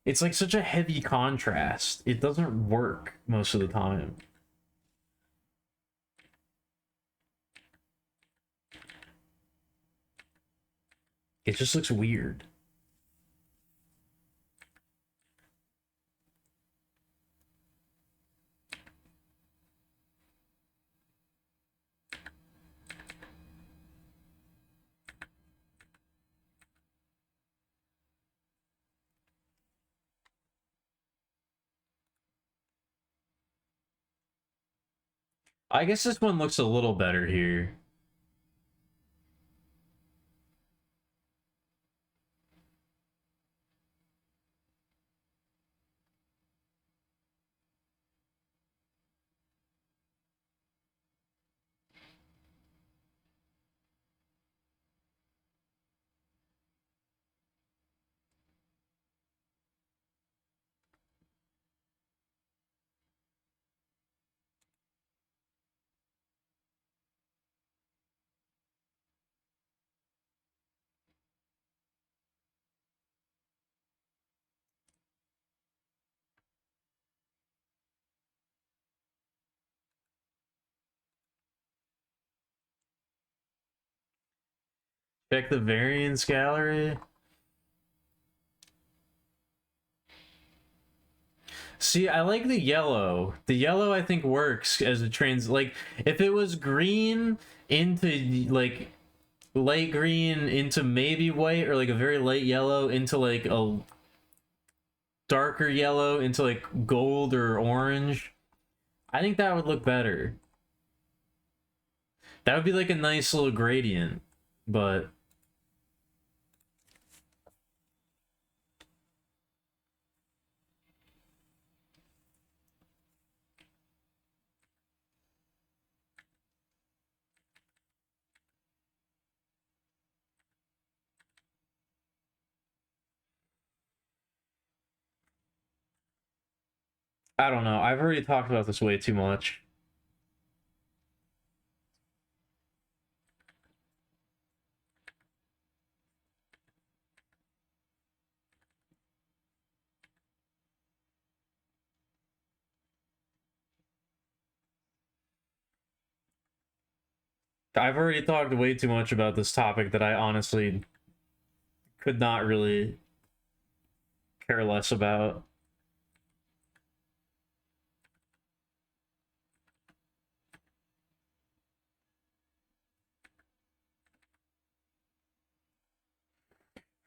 it's like such a heavy contrast. It doesn't work most of the time. It just looks weird. I guess this one looks a little better here. Check the variance gallery. See, I like the yellow. The yellow I think works as a like if it was green into like light green into maybe white or like a very light yellow into like a darker yellow into like gold or orange. I think that would look better. That would be like a nice little gradient, but I don't know. I've already talked about this way too much. I've already talked way too much about this topic that I honestly could not really care less about.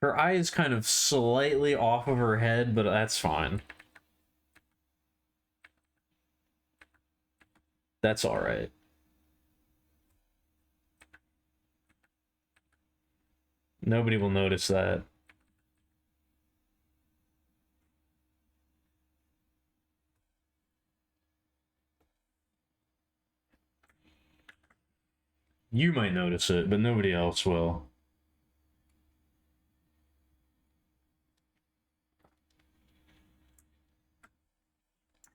Her eye is kind of slightly off of her head, but that's fine. That's alright. Nobody will notice that. You might notice it, but nobody else will.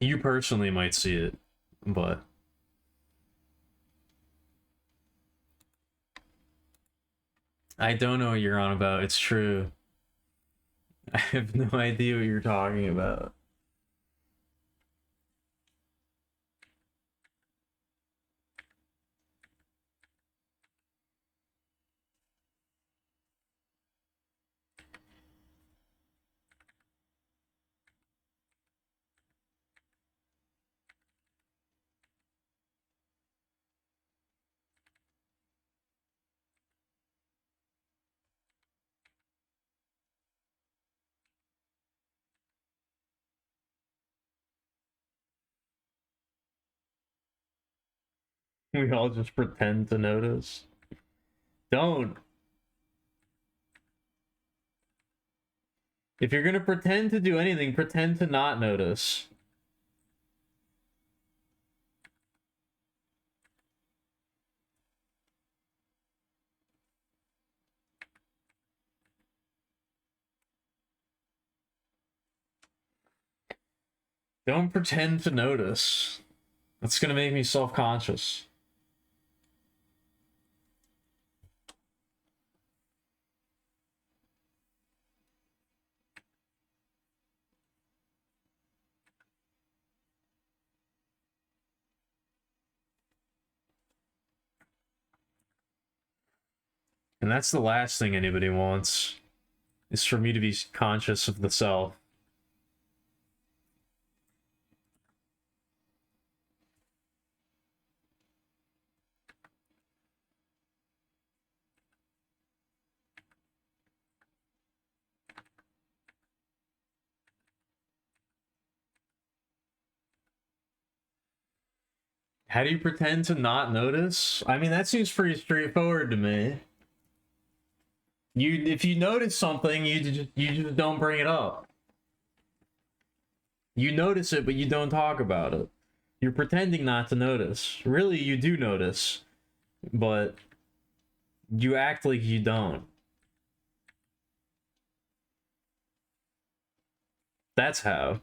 You personally might see it, but... I don't know what you're on about, it's true. I have no idea what you're talking about. We all just pretend to notice. Don't. If you're gonna pretend to do anything, pretend to not notice. Don't pretend to notice. That's gonna make me self-conscious. And that's the last thing anybody wants, is for me to be conscious of the self. How do you pretend to not notice? I mean, that seems pretty straightforward to me. If you notice something, you just don't bring it up. You notice it, but you don't talk about it. You're pretending not to notice. Really, you do notice, but you act like you don't. That's how.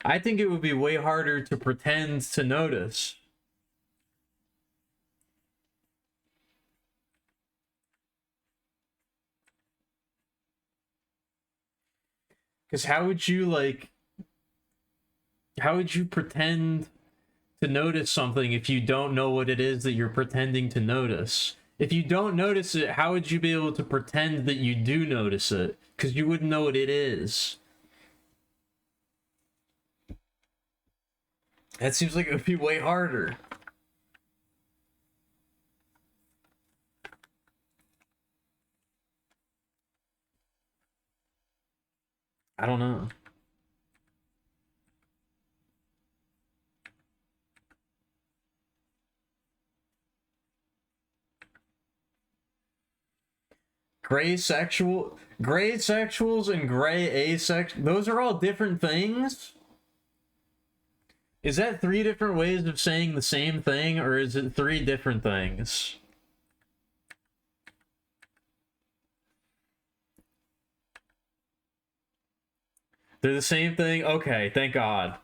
I think it would be way harder to pretend to notice. Because how would you, like... How would you pretend to notice something if you don't know what it is that you're pretending to notice? If you don't notice it, how would you be able to pretend that you do notice it? Because you wouldn't know what it is. That seems like it would be way harder. I don't know. Gray sexuals and gray asexual, those are all different things? Is that 3 different ways of saying the same thing, or is it 3 different things? They're the same thing? Okay, thank God.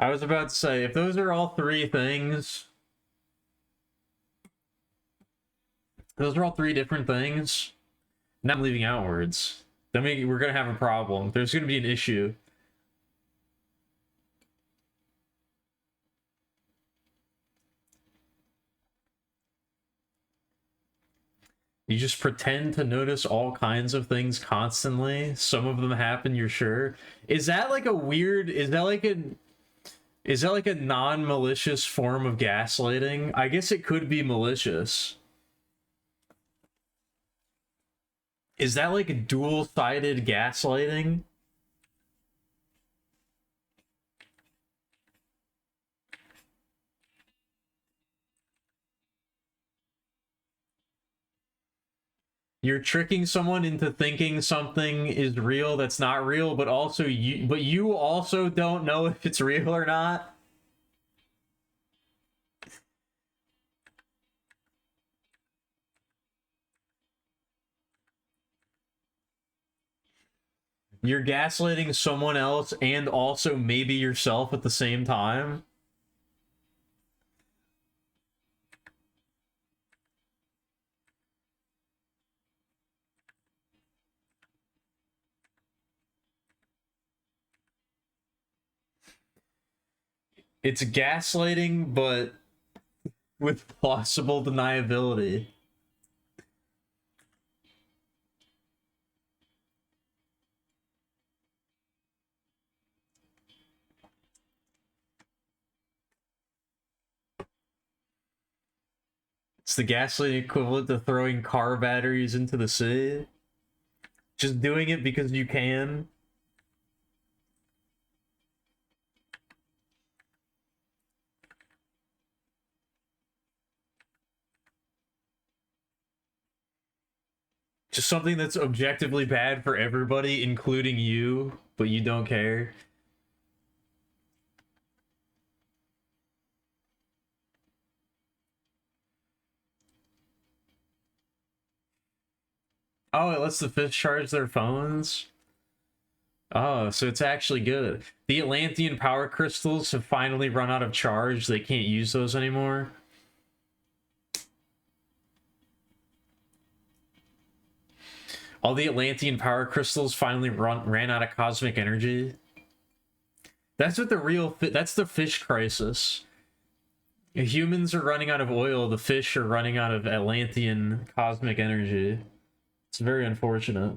I was about to say, if those are all three things, those are all three different things, now I'm leaving out words. Then we're gonna have a problem. There's gonna be an issue. You just pretend to notice all kinds of things constantly. Some of them happen, you're sure. Is that like a weird, is that like a non-malicious form of gaslighting? I guess it could be malicious. Is that like a dual-sided gaslighting? You're tricking someone into thinking something is real that's not real, but you also don't know if it's real or not. You're gaslighting someone else and also maybe yourself at the same time. It's gaslighting, but with possible deniability. It's the gaslighting equivalent to throwing car batteries into the sea. Just doing it because you can. Just something that's objectively bad for everybody, including you, but you don't care. Oh, it lets the fish charge their phones? Oh, so it's actually good. The Atlantean power crystals have finally run out of charge. They can't use those anymore. All the Atlantean power crystals finally ran out of cosmic energy. That's what that's the fish crisis. Humans are running out of oil, the fish are running out of Atlantean cosmic energy. It's very unfortunate.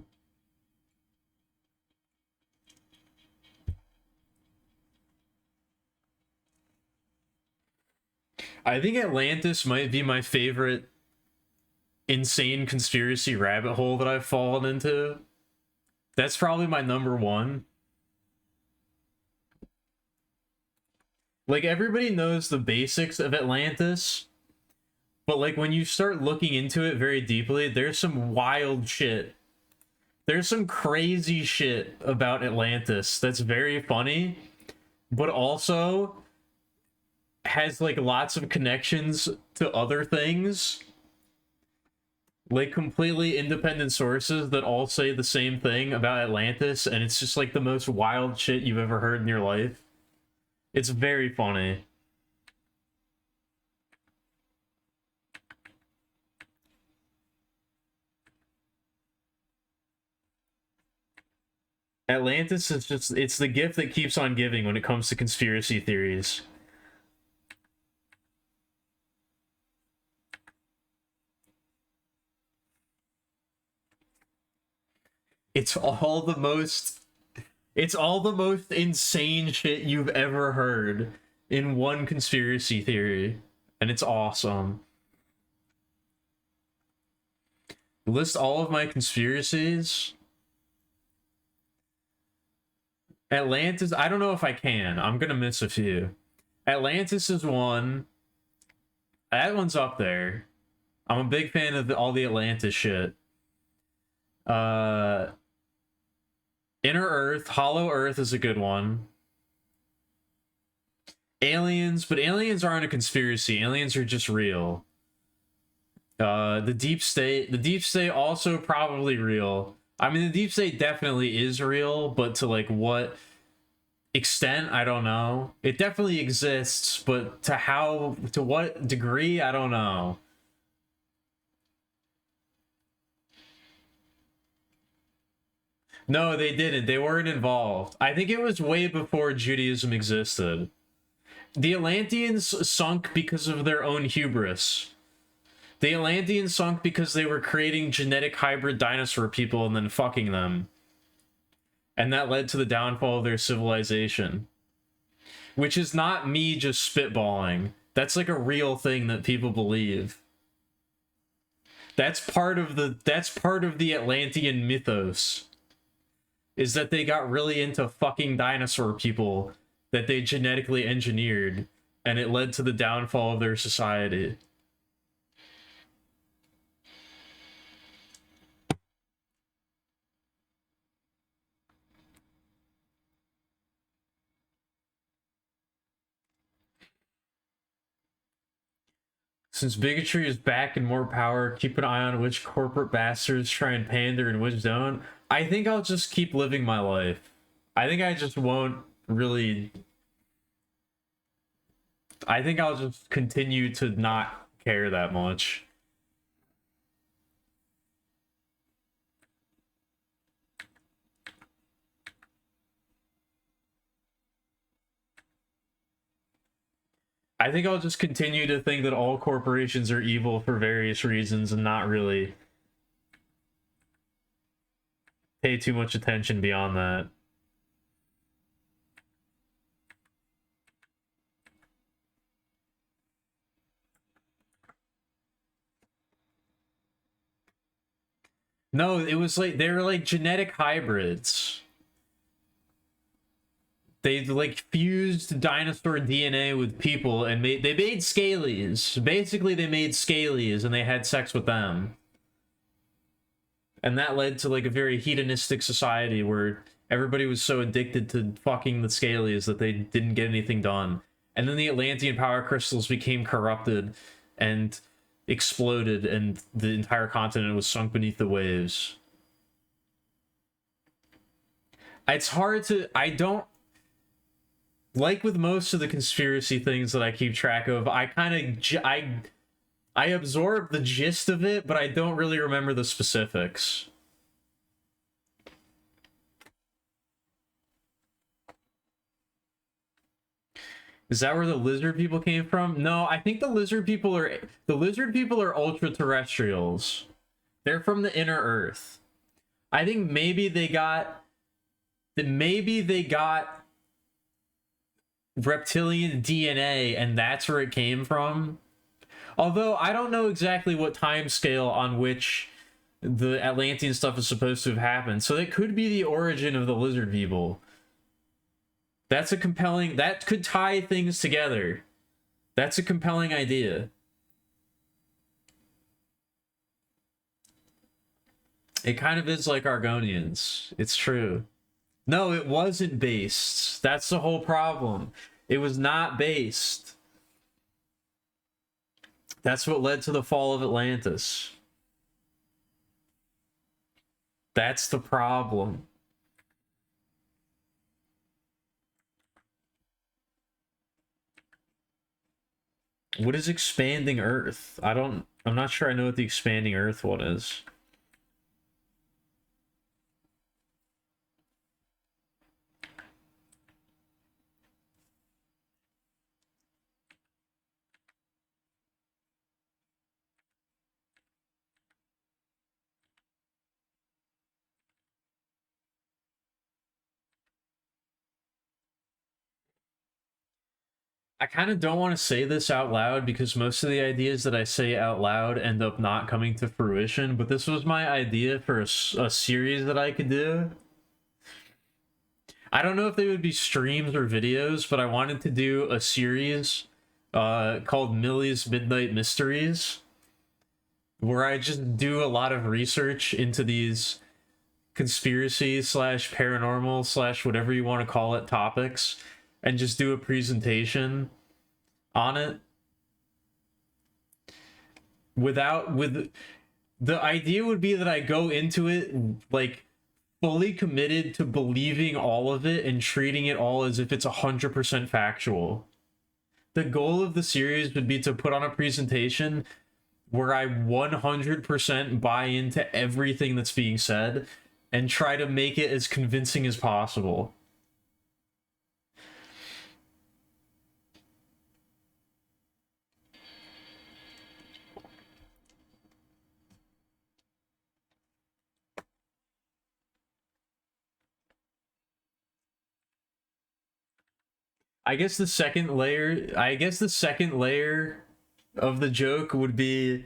I think Atlantis might be my favorite insane conspiracy rabbit hole that I've fallen into. That's probably my number one. Like, everybody knows the basics of Atlantis, but like when you start looking into it very deeply, there's some wild shit. There's some crazy shit about Atlantis that's very funny, but also has like lots of connections to other things. Like completely independent sources that all say the same thing about Atlantis, and it's just like the most wild shit you've ever heard in your life. It's very funny. Atlantis is just, it's the gift that keeps on giving when it comes to conspiracy theories. It's all the most it's all the most insane shit you've ever heard in one conspiracy theory, and it's awesome. List all of my conspiracies. Atlantis, I don't know if I can. I'm gonna miss a few. Atlantis is one. That one's up there. I'm a big fan of all the Atlantis shit. Uh, Inner Earth, Hollow Earth is a good one. Aliens, but aliens aren't a conspiracy. Aliens are just real. The deep state also probably real. I mean, the deep state definitely is real, but to like what extent, I don't know. It definitely exists, but to what degree, I don't know. No, they didn't. They weren't involved. I think it was way before Judaism existed. The Atlanteans sunk because of their own hubris. The Atlanteans sunk because they were creating genetic hybrid dinosaur people and then fucking them. And that led to the downfall of their civilization. Which is not me just spitballing. That's like a real thing that people believe. That's part of the Atlantean mythos. Is that they got really into fucking dinosaur people that they genetically engineered, and it led to the downfall of their society. Since bigotry is back and more power, keep an eye on which corporate bastards try and pander and which don't. I think I'll just keep living my life. I think I just won't really... I think I'll just continue to not care that much. I think I'll just continue to think that all corporations are evil for various reasons and not really pay too much attention beyond that. No, it was like they were like genetic hybrids. They like fused dinosaur DNA with people and made scalies. Basically, they made scalies and they had sex with them. And that led to like a very hedonistic society where everybody was so addicted to fucking the scalies that they didn't get anything done. And then the Atlantean power crystals became corrupted and exploded, and the entire continent was sunk beneath the waves. It's hard to... I don't... Like with most of the conspiracy things that I keep track of, I kind of... I absorb the gist of it, but I don't really remember the specifics. Is that where the lizard people came from? No, I think the lizard people are ultra terrestrials. They're from the inner Earth. I think maybe they got reptilian DNA and that's where it came from. Although I don't know exactly what time scale on which the Atlantean stuff is supposed to have happened. So it could be the origin of the lizard people. That's a compelling... That could tie things together. That's a compelling idea. It kind of is like Argonians. It's true. No, it wasn't based. That's the whole problem. It was not based. That's what led to the fall of Atlantis. That's the problem. What is expanding Earth? I'm not sure I know what the expanding Earth one is. I kind of don't want to say this out loud because most of the ideas that I say out loud end up not coming to fruition, but this was my idea for a series that I could do. I don't know if they would be streams or videos, but I wanted to do a series called Millie's Midnight Mysteries, where I just do a lot of research into these conspiracy slash paranormal slash whatever you want to call it topics. and just do a presentation on it with the idea would be that I go into it like fully committed to believing all of it and treating it all as if it's 100% factual. The goal of the series would be to put on a presentation where I 100% buy into everything that's being said and try to make it as convincing as possible. I guess the second layer of the joke would be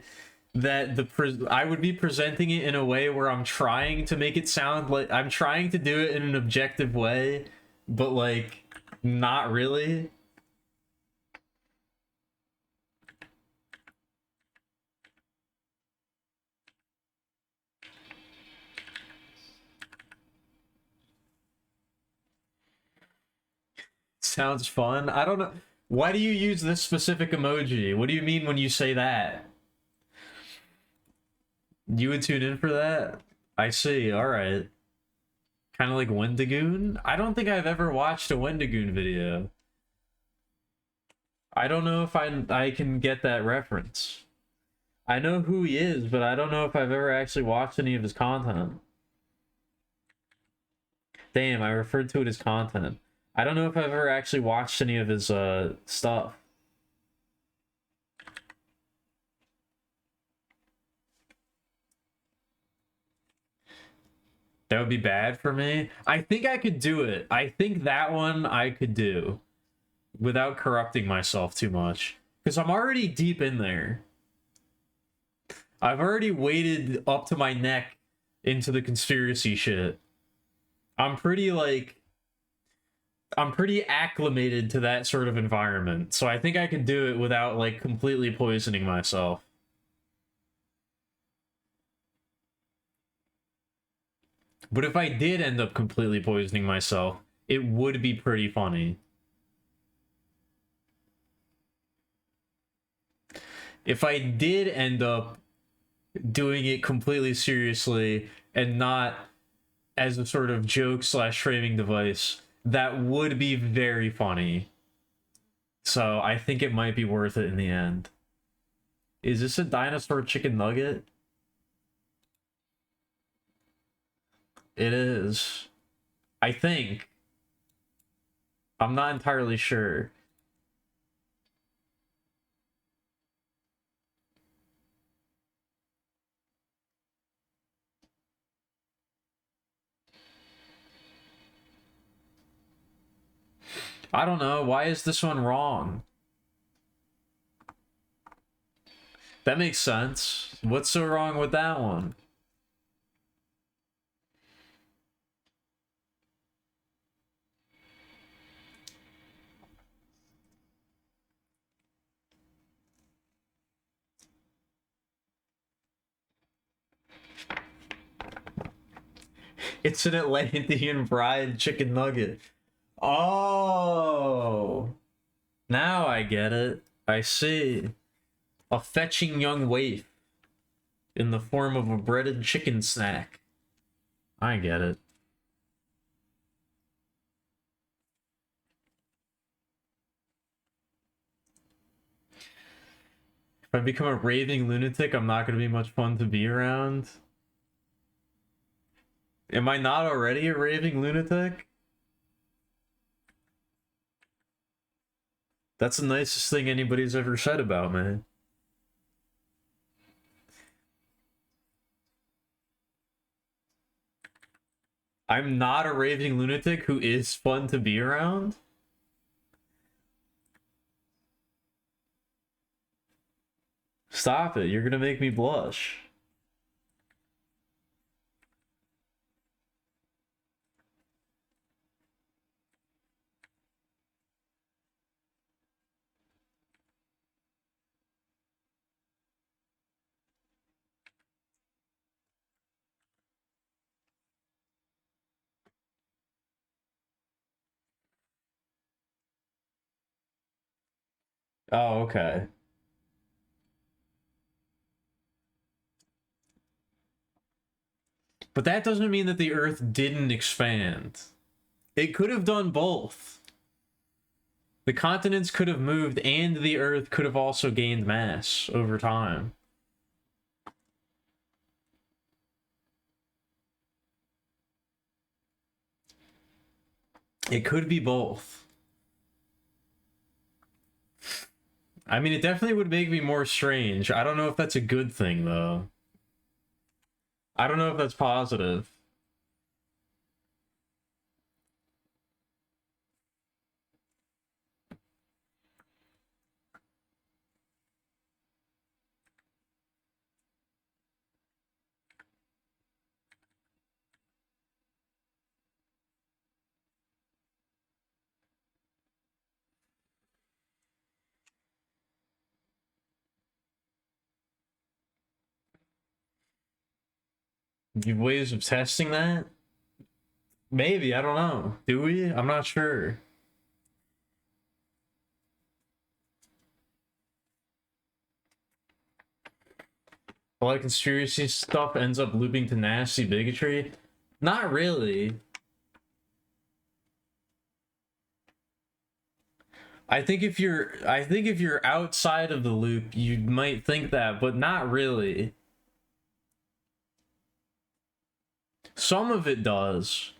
that I would be presenting it in a way where I'm trying to make it sound like I'm trying to do it in an objective way, but like not really. Sounds fun. I don't know. Why do you use this specific emoji? What do you mean when you say that? You would tune in for that? I see. All right. Kind of like Wendigoon? I don't think I've ever watched a Wendigoon video. I don't know if I can get that reference. I know who he is, but I don't know if I've ever actually watched any of his content. Damn, I referred to it as content. I don't know if I've ever actually watched any of his stuff. That would be bad for me. I think I could do it. I think that one I could do without corrupting myself too much. Because I'm already deep in there. I've already waded up to my neck into the conspiracy shit. I'm pretty like I'm pretty acclimated to that sort of environment. So I think I could do it without like completely poisoning myself. But if I did end up completely poisoning myself, it would be pretty funny. If I did end up doing it completely seriously and not as a sort of joke slash framing device, that would be very funny. So I think it might be worth it in the end. Is this a dinosaur chicken nugget? It is. I think. I'm not entirely sure. I don't know. Why is this one wrong? That makes sense. What's so wrong with that one? It's an Atlantean fried chicken nugget. Oh, now I get it. I see. A fetching young waif in the form of a breaded chicken snack. I get it. If I become a raving lunatic, I'm not going to be much fun to be around. Am I not already a raving lunatic? That's the nicest thing anybody's ever said about me. I'm not a raving lunatic who is fun to be around? Stop it, you're gonna make me blush. Oh, okay. But that doesn't mean that the Earth didn't expand. It could have done both. The continents could have moved, and the Earth could have also gained mass over time. It could be both. I mean, it definitely would make me more strange. I don't know if that's a good thing, though. I don't know if that's positive. You have ways of testing that? Maybe, I don't know. Do we? I'm not sure. A lot of conspiracy stuff ends up looping to nasty bigotry. Not really. I think if you're outside of the loop, you might think that, but not really. Some of it does,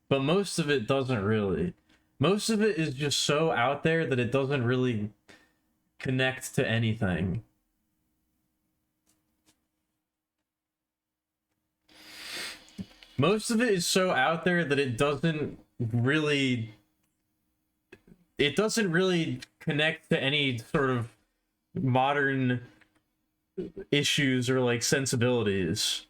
but most of it doesn't really. Most of it is just so out there that it doesn't really connect to anything. Most of it is so out there that it doesn't really connect to any sort of modern issues or like sensibilities.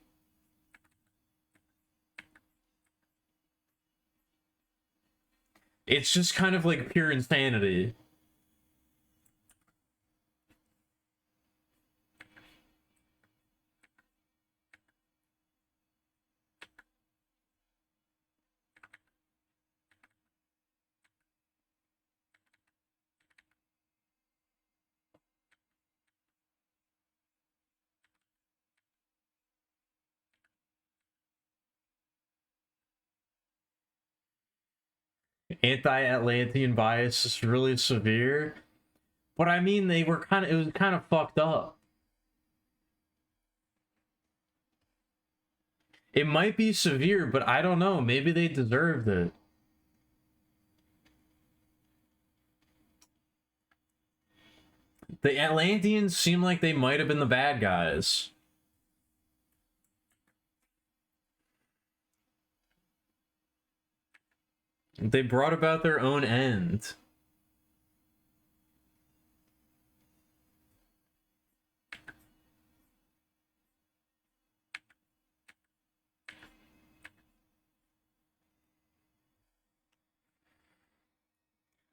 It's just kind of like pure insanity. Anti-Atlantean bias is really severe, but I mean it was kind of fucked up. It might be severe, but I don't know. Maybe they deserved it. The Atlanteans seem like they might have been the bad guys. They brought about their own end.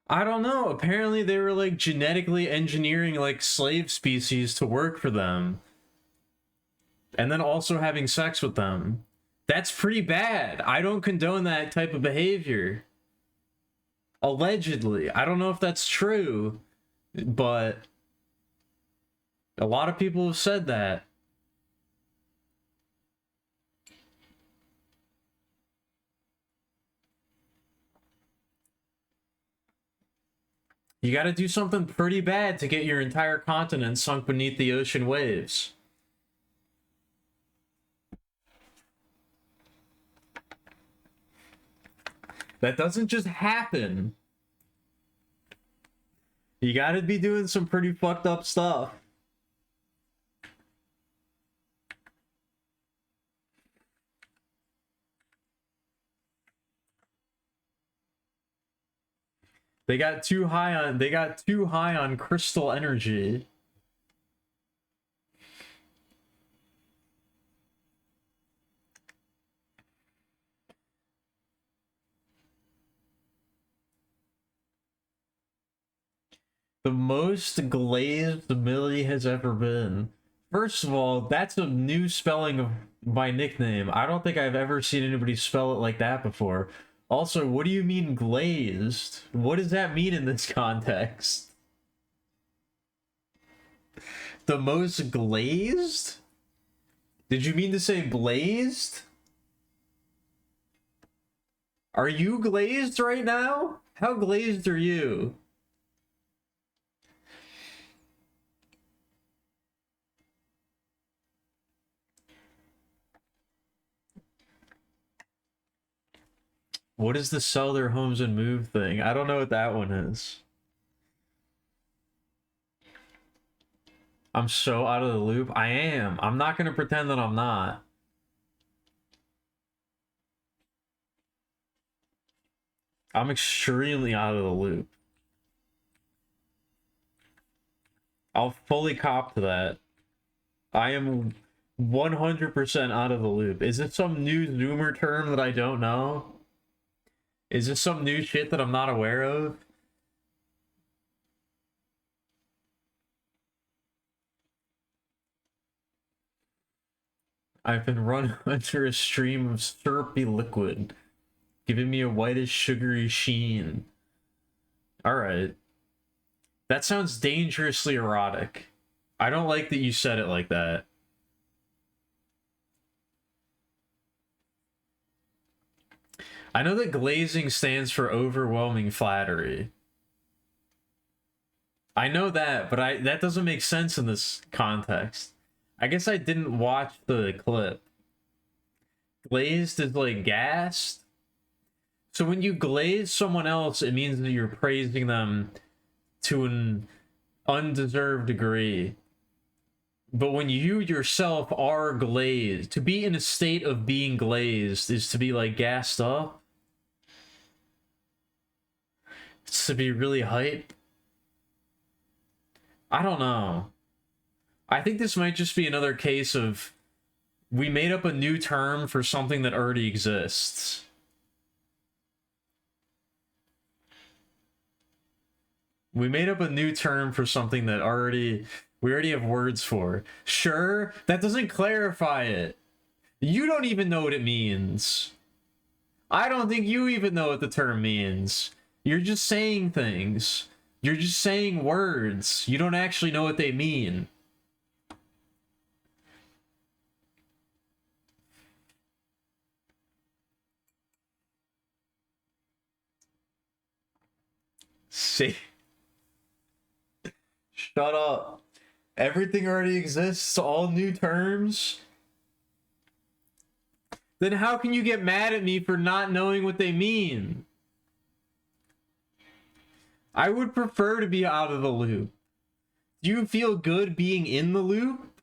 I don't know. Apparently, they were like genetically engineering like slave species to work for them, and then also having sex with them. That's pretty bad. I don't condone that type of behavior. Allegedly. I don't know if that's true, but a lot of people have said that. You gotta do something pretty bad to get your entire continent sunk beneath the ocean waves. That doesn't just happen. You gotta be doing some pretty fucked up stuff. They got too high on crystal energy. The most glazed Millie has ever been. First of all, that's a new spelling of my nickname. I don't think I've ever seen anybody spell it like that before. Also, what do you mean glazed? What does that mean in this context? The most glazed? Did you mean to say blazed? Are you glazed right now? How glazed are you? What is the sell their homes and move thing? I don't know what that one is. I'm so out of the loop. I am. I'm not going to pretend that I'm not. I'm extremely out of the loop. I'll fully cop to that. I am 100% out of the loop. Is it some new Zoomer term that I don't know? Is this some new shit that I'm not aware of? I've been run under a stream of syrupy liquid, giving me a whitish sugary sheen. Alright. That sounds dangerously erotic. I don't like that you said it like that. I know that glazing stands for overwhelming flattery. I know that, but that doesn't make sense in this context. I guess I didn't watch the clip. Glazed is like gassed. So when you glaze someone else, it means that you're praising them to an undeserved degree. But when you yourself are glazed, to be in a state of being glazed is to be like gassed up. It's to be really hype. I don't know. I think this might just be another case of we made up a new term for something that already exists. We made up a new term for something that we already have words for. Sure, that doesn't clarify it. You don't even know what it means. I don't think you even know what the term means. You're just saying things. You're just saying words. You don't actually know what they mean. See? Shut up. Everything already exists, all new terms. Then how can you get mad at me for not knowing what they mean? I would prefer to be out of the loop. Do you feel good being in the loop?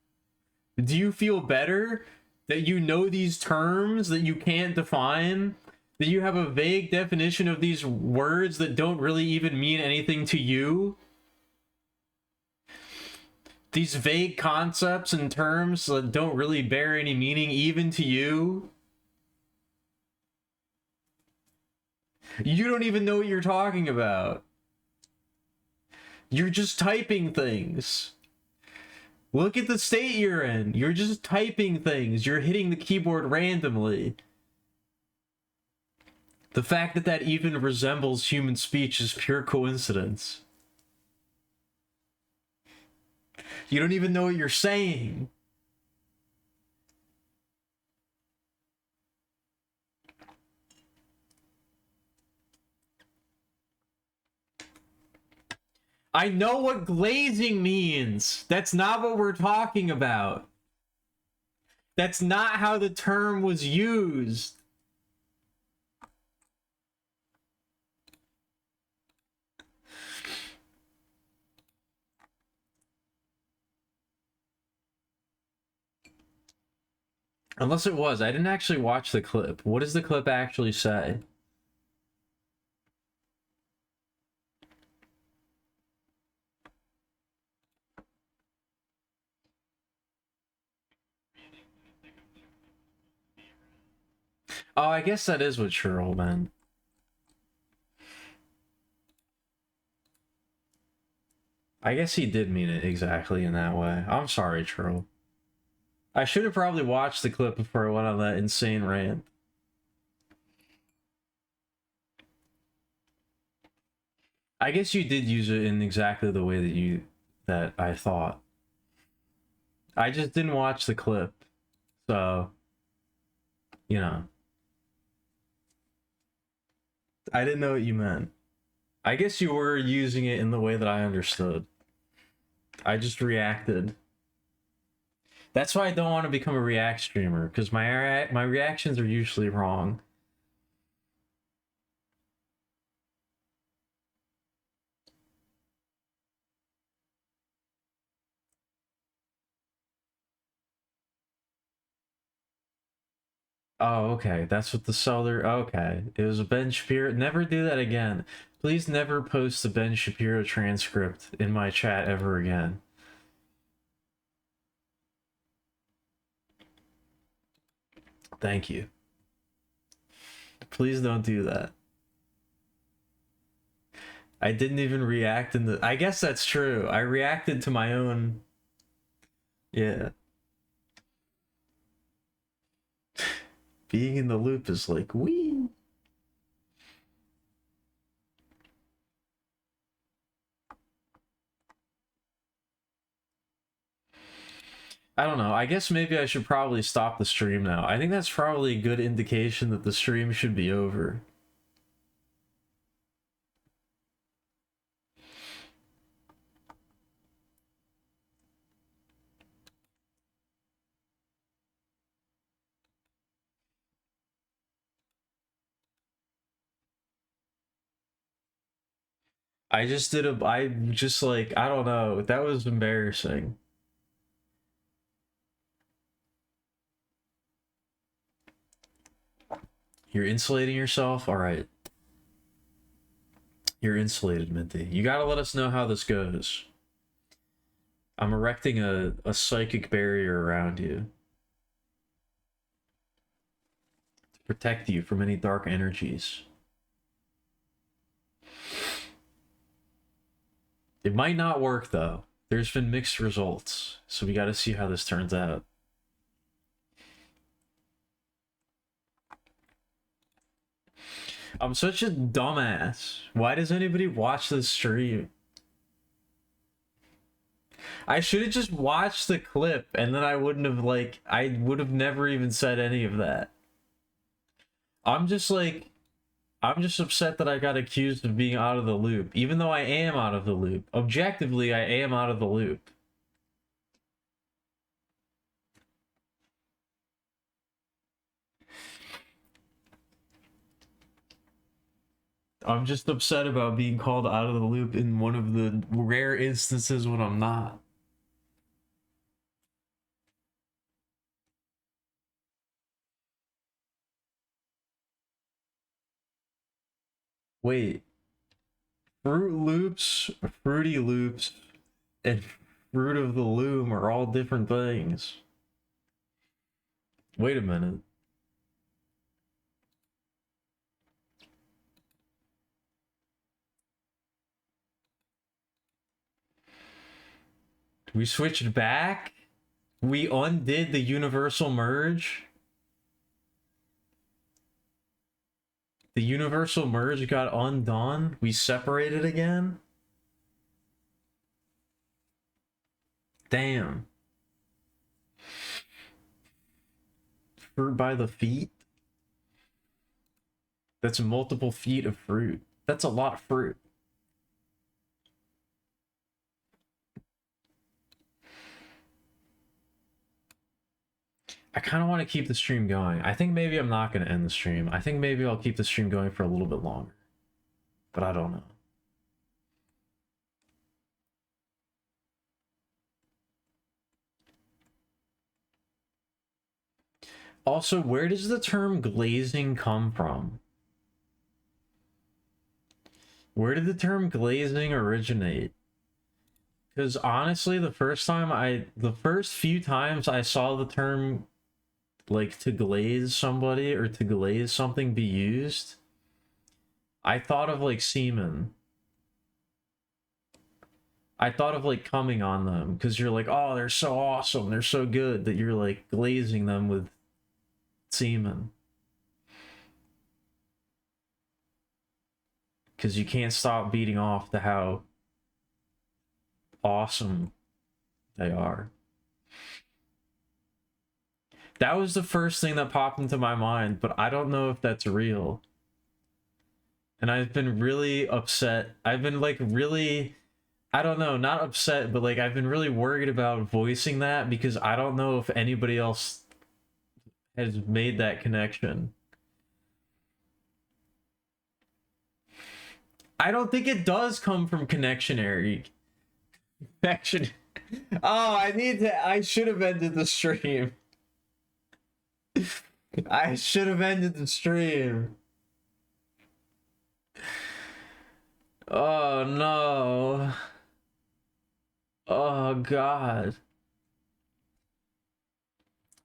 Do you feel better that you know these terms that you can't define? That you have a vague definition of these words that don't really even mean anything to you? These vague concepts and terms that don't really bear any meaning even to you? You don't even know what you're talking about. You're just typing things. Look at the state you're in. You're just typing things. You're hitting the keyboard randomly. The fact that that even resembles human speech is pure coincidence. You don't even know what you're saying. I know what glazing means. That's not what we're talking about. That's not how the term was used. Unless it was. I didn't actually watch the clip. What does the clip actually say? Oh, I guess that is what Cheryl meant. I guess he did mean it exactly in that way. I'm sorry, Cheryl. I should have probably watched the clip before I went on that insane rant. I guess you did use it in exactly the way that I thought. I just didn't watch the clip, so you know. I didn't know what you meant. I guess you were using it in the way that I understood. I just reacted. That's why I don't want to become a react streamer, because my reactions are usually wrong. Oh, okay. That's what the seller. Okay, it was a Ben Shapiro. Never do that again. Please never post the Ben Shapiro transcript in my chat ever again. Thank you. Please don't do that. I didn't even react in the. I guess that's true. I reacted to my own. Yeah. Being in the loop is like, wee. I don't know. I guess maybe I should probably stop the stream now. I think that's probably a good indication that the stream should be over. I just did a. I just like. I don't know. That was embarrassing. You're insulating yourself? Alright. You're insulated, Minty. You gotta let us know how this goes. I'm erecting a psychic barrier around you to protect you from any dark energies. It might not work, though. There's been mixed results, so we gotta see how this turns out. I'm such a dumbass. Why does anybody watch this stream? I should have just watched the clip, and then I wouldn't have, like, I would have never even said any of that. I'm just upset that I got accused of being out of the loop, even though I am out of the loop. Objectively, I am out of the loop. I'm just upset about being called out of the loop in one of the rare instances when I'm not. Wait, Fruit Loops, Fruity Loops, and Fruit of the Loom are all different things. Wait a minute. We switched back? We undid the universal merge? The universal merge got undone? We separated again? Damn. Fruit by the feet? That's multiple feet of fruit. That's a lot of fruit. I kind of want to keep the stream going. I think maybe I'm not going to end the stream. I think maybe I'll keep the stream going for a little bit longer. But I don't know. Also, where does the term glazing come from? Where did the term glazing originate? Because honestly, the first few times I saw the term, like, to glaze somebody or to glaze something be used, I thought of, like, semen. I thought of, like, coming on them, because you're like, oh, they're so awesome, they're so good, that you're, like, glazing them with semen. Because you can't stop beating off to how awesome they are. That was the first thing that popped into my mind, but I don't know if that's real. And I've been really upset. I've been like really, I don't know, not upset, but like I've been really worried about voicing that because I don't know if anybody else has made that connection. I don't think it does come from connectionary. Connection. Oh, I should have ended the stream. I should have ended the stream. Oh no. Oh god.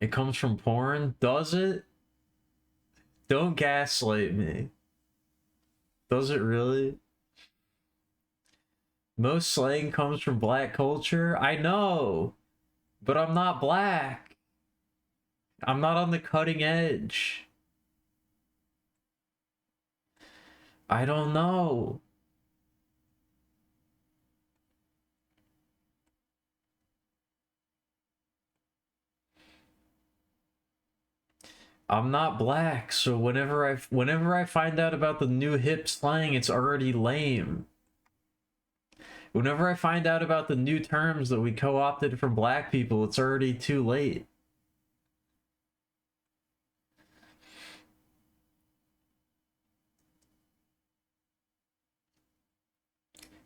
It comes from porn? Does it? Don't gaslight me. Does it really? Most slang comes from black culture? I know, but I'm not black. I'm not on the cutting edge. I don't know. I'm not black, so whenever I find out about the new hip slang, it's already lame. Whenever I find out about the new terms that we co-opted from black people, it's already too late.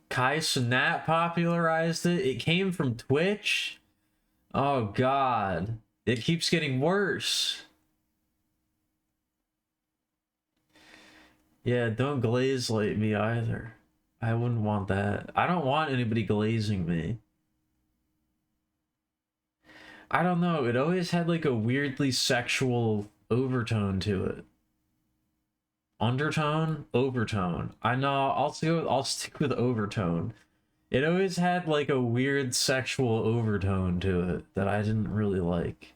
Kai Cenat popularized it. It came from Twitch. Oh god. It keeps getting worse. Yeah, don't glaze like me either. I wouldn't want that. I don't want anybody glazing me. I don't know. It always had like a weirdly sexual overtone to it. Undertone? Overtone. I know. I'll stick with overtone. It always had like a weird sexual overtone to it that I didn't really like.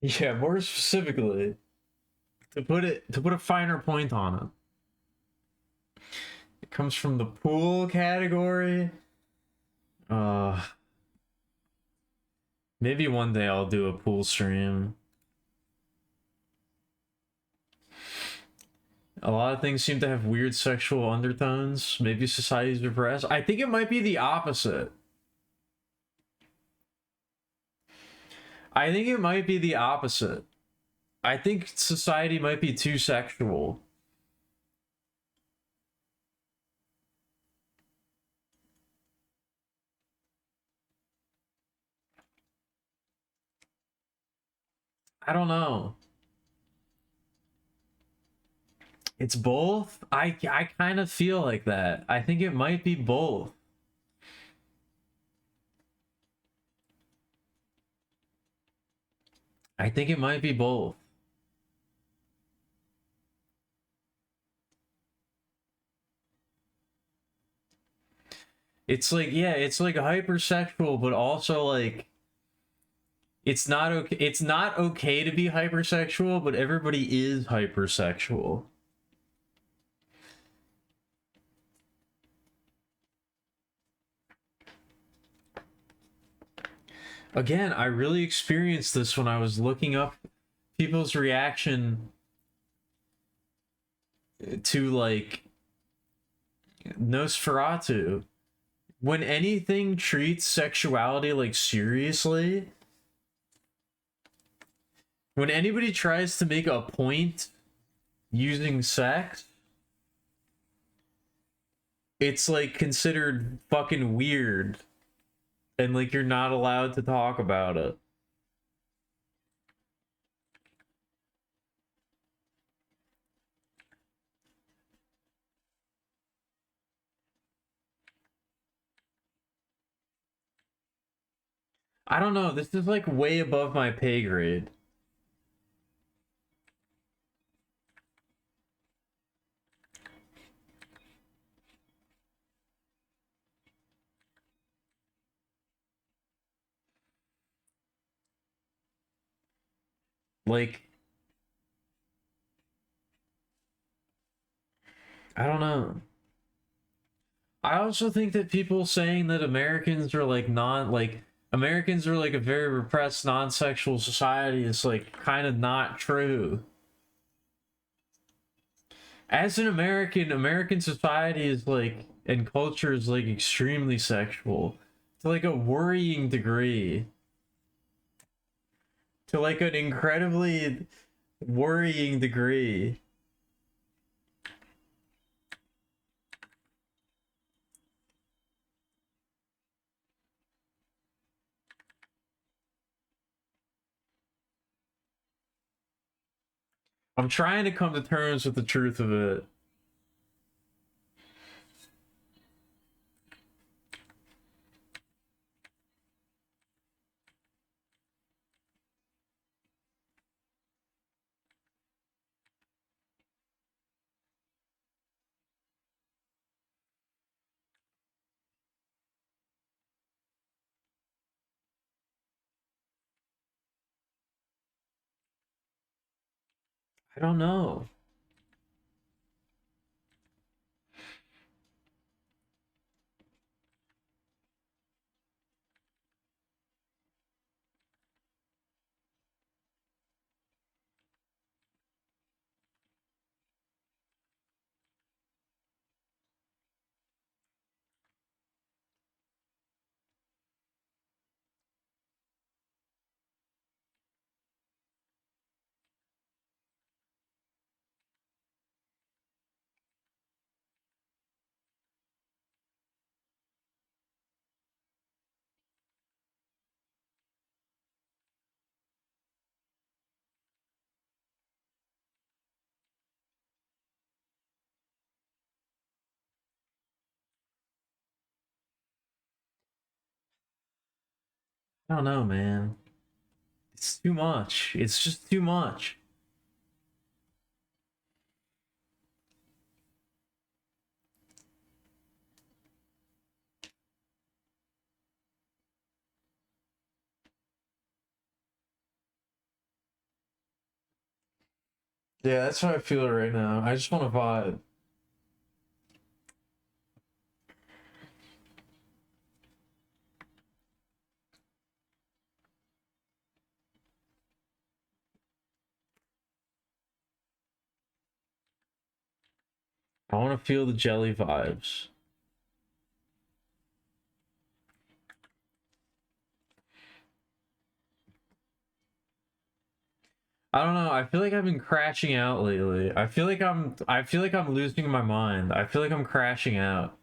Yeah, more specifically, to put a finer point on it. It comes from the pool category. Maybe one day I'll do a pool stream. A lot of things seem to have weird sexual undertones. Maybe society's repressed. I think it might be the opposite. I think it might be the opposite. I think society might be too sexual. I don't know. It's both. I kind of feel like that. I think it might be both. I think it might be both. It's like, yeah, it's like hypersexual, but also like it's not okay to be hypersexual, but everybody is hypersexual. Again, I really experienced this when I was looking up people's reaction to like Nosferatu. When anything treats sexuality like seriously, when anybody tries to make a point using sex, it's like considered fucking weird and like you're not allowed to talk about it. I don't know. This is like way above my pay grade. Like, I don't know. I also think that people saying that Americans are like non like Americans are like a very repressed non-sexual society is like kind of not true. As an American, American society is like and culture is like extremely sexual to like a worrying degree. To like an incredibly worrying degree. I'm trying to come to terms with the truth of it. I don't know. I don't know, man. It's too much. It's just too much. Yeah, that's how I feel right now. I just want to vibe. I want to feel the jelly vibes. I don't know. I feel like I've been crashing out lately. I feel like I'm losing my mind. I feel like I'm crashing out.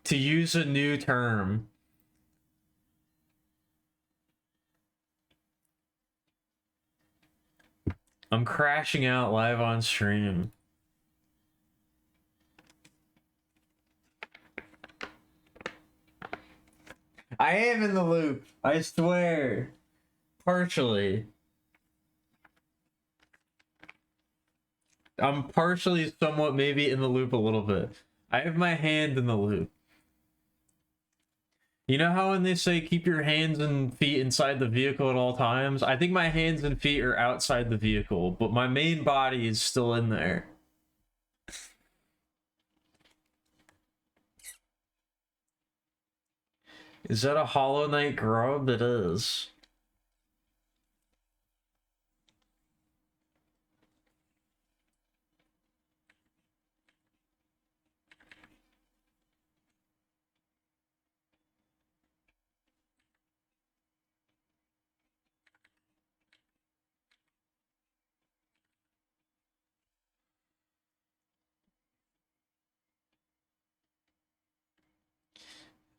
To use a new term. I'm crashing out live on stream. I am in the loop. I swear. Partially. I'm partially somewhat maybe in the loop a little bit. I have my hand in the loop. You know how when they say keep your hands and feet inside the vehicle at all times? I think my hands and feet are outside the vehicle, but my main body is still in there. Is that a Hollow Knight grub? It is.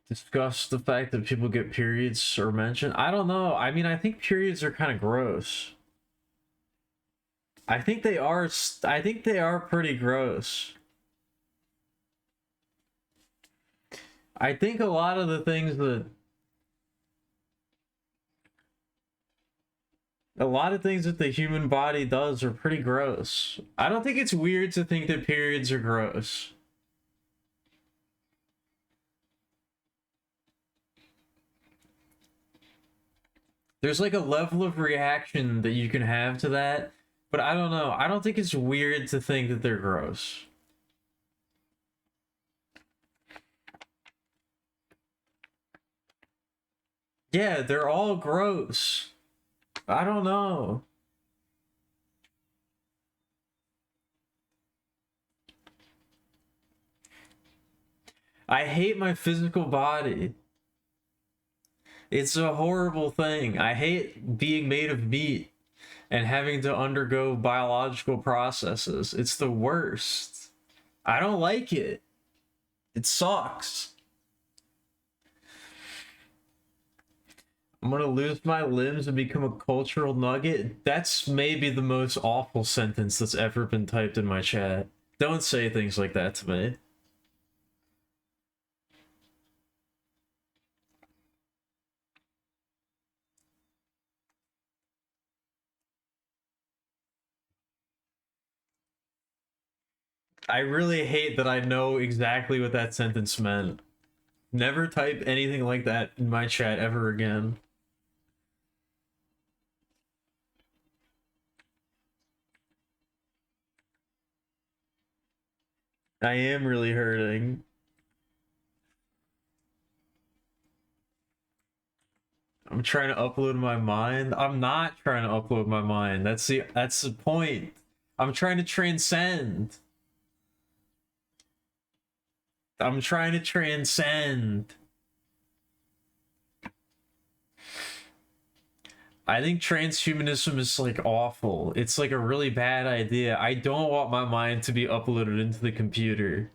Discuss the fact that people get periods or mention. I don't know. I mean, I think periods are kind of gross. I think they are. I think they are pretty gross. I think a lot of the things that A lot of things that the human body does are pretty gross. I don't think it's weird to think that periods are gross. There's like a level of reaction that you can have to that, but I don't know. I don't think it's weird to think that they're gross. Yeah, they're all gross. I don't know. I hate my physical body. It's a horrible thing. I hate being made of meat and having to undergo biological processes. It's the worst. I don't like it. It sucks. I'm gonna lose my limbs and become a cultural nugget. That's maybe the most awful sentence that's ever been typed in my chat. Don't say things like that to me. I really hate that I know exactly what that sentence meant. Never type anything like that in my chat ever again. I am really hurting. I'm trying to upload my mind. I'm not trying to upload my mind. That's the point. I'm trying to transcend. I'm trying to transcend. I think transhumanism is like awful. It's like a really bad idea. I don't want my mind to be uploaded into the computer.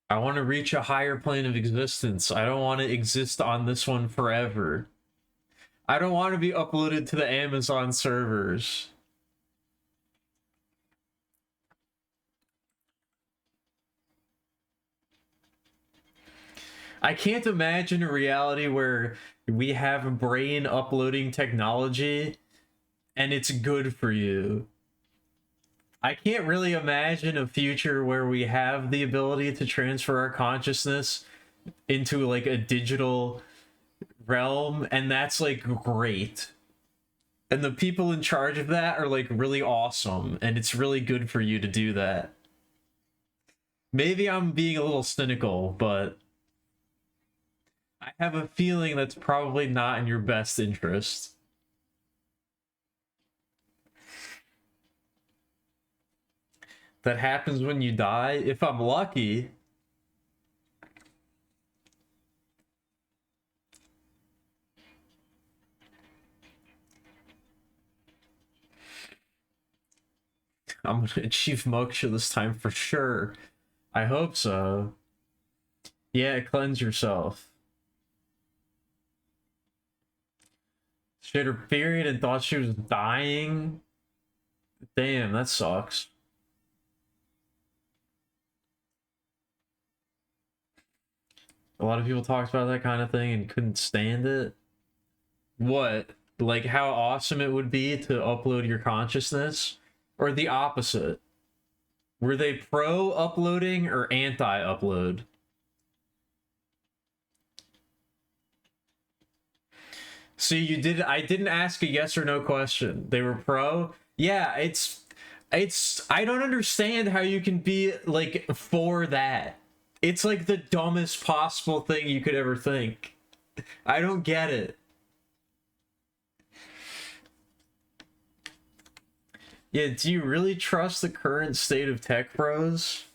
I want to reach a higher plane of existence. I don't want to exist on this one forever. I don't want to be uploaded to the Amazon servers. I can't imagine a reality where we have brain uploading technology and it's good for you. I can't really imagine a future where we have the ability to transfer our consciousness into like a digital realm, and that's like great. And the people in charge of that are like really awesome, and it's really good for you to do that. Maybe I'm being a little cynical, but I have a feeling that's probably not in your best interest. That happens when you die. If I'm lucky, I'm gonna achieve moksha this time for sure. I hope so. Yeah, cleanse yourself. She had her period and thought she was dying. Damn, that sucks. A lot of people talked about that kind of thing and couldn't stand it. What? Like how awesome it would be to upload your consciousness? Or the opposite? Were they pro uploading or anti upload? See, I didn't ask a yes or no question. They were pro? Yeah, I don't understand how you can be like for that. It's like the dumbest possible thing you could ever think. I don't get it. Yeah, do you really trust the current state of tech pros?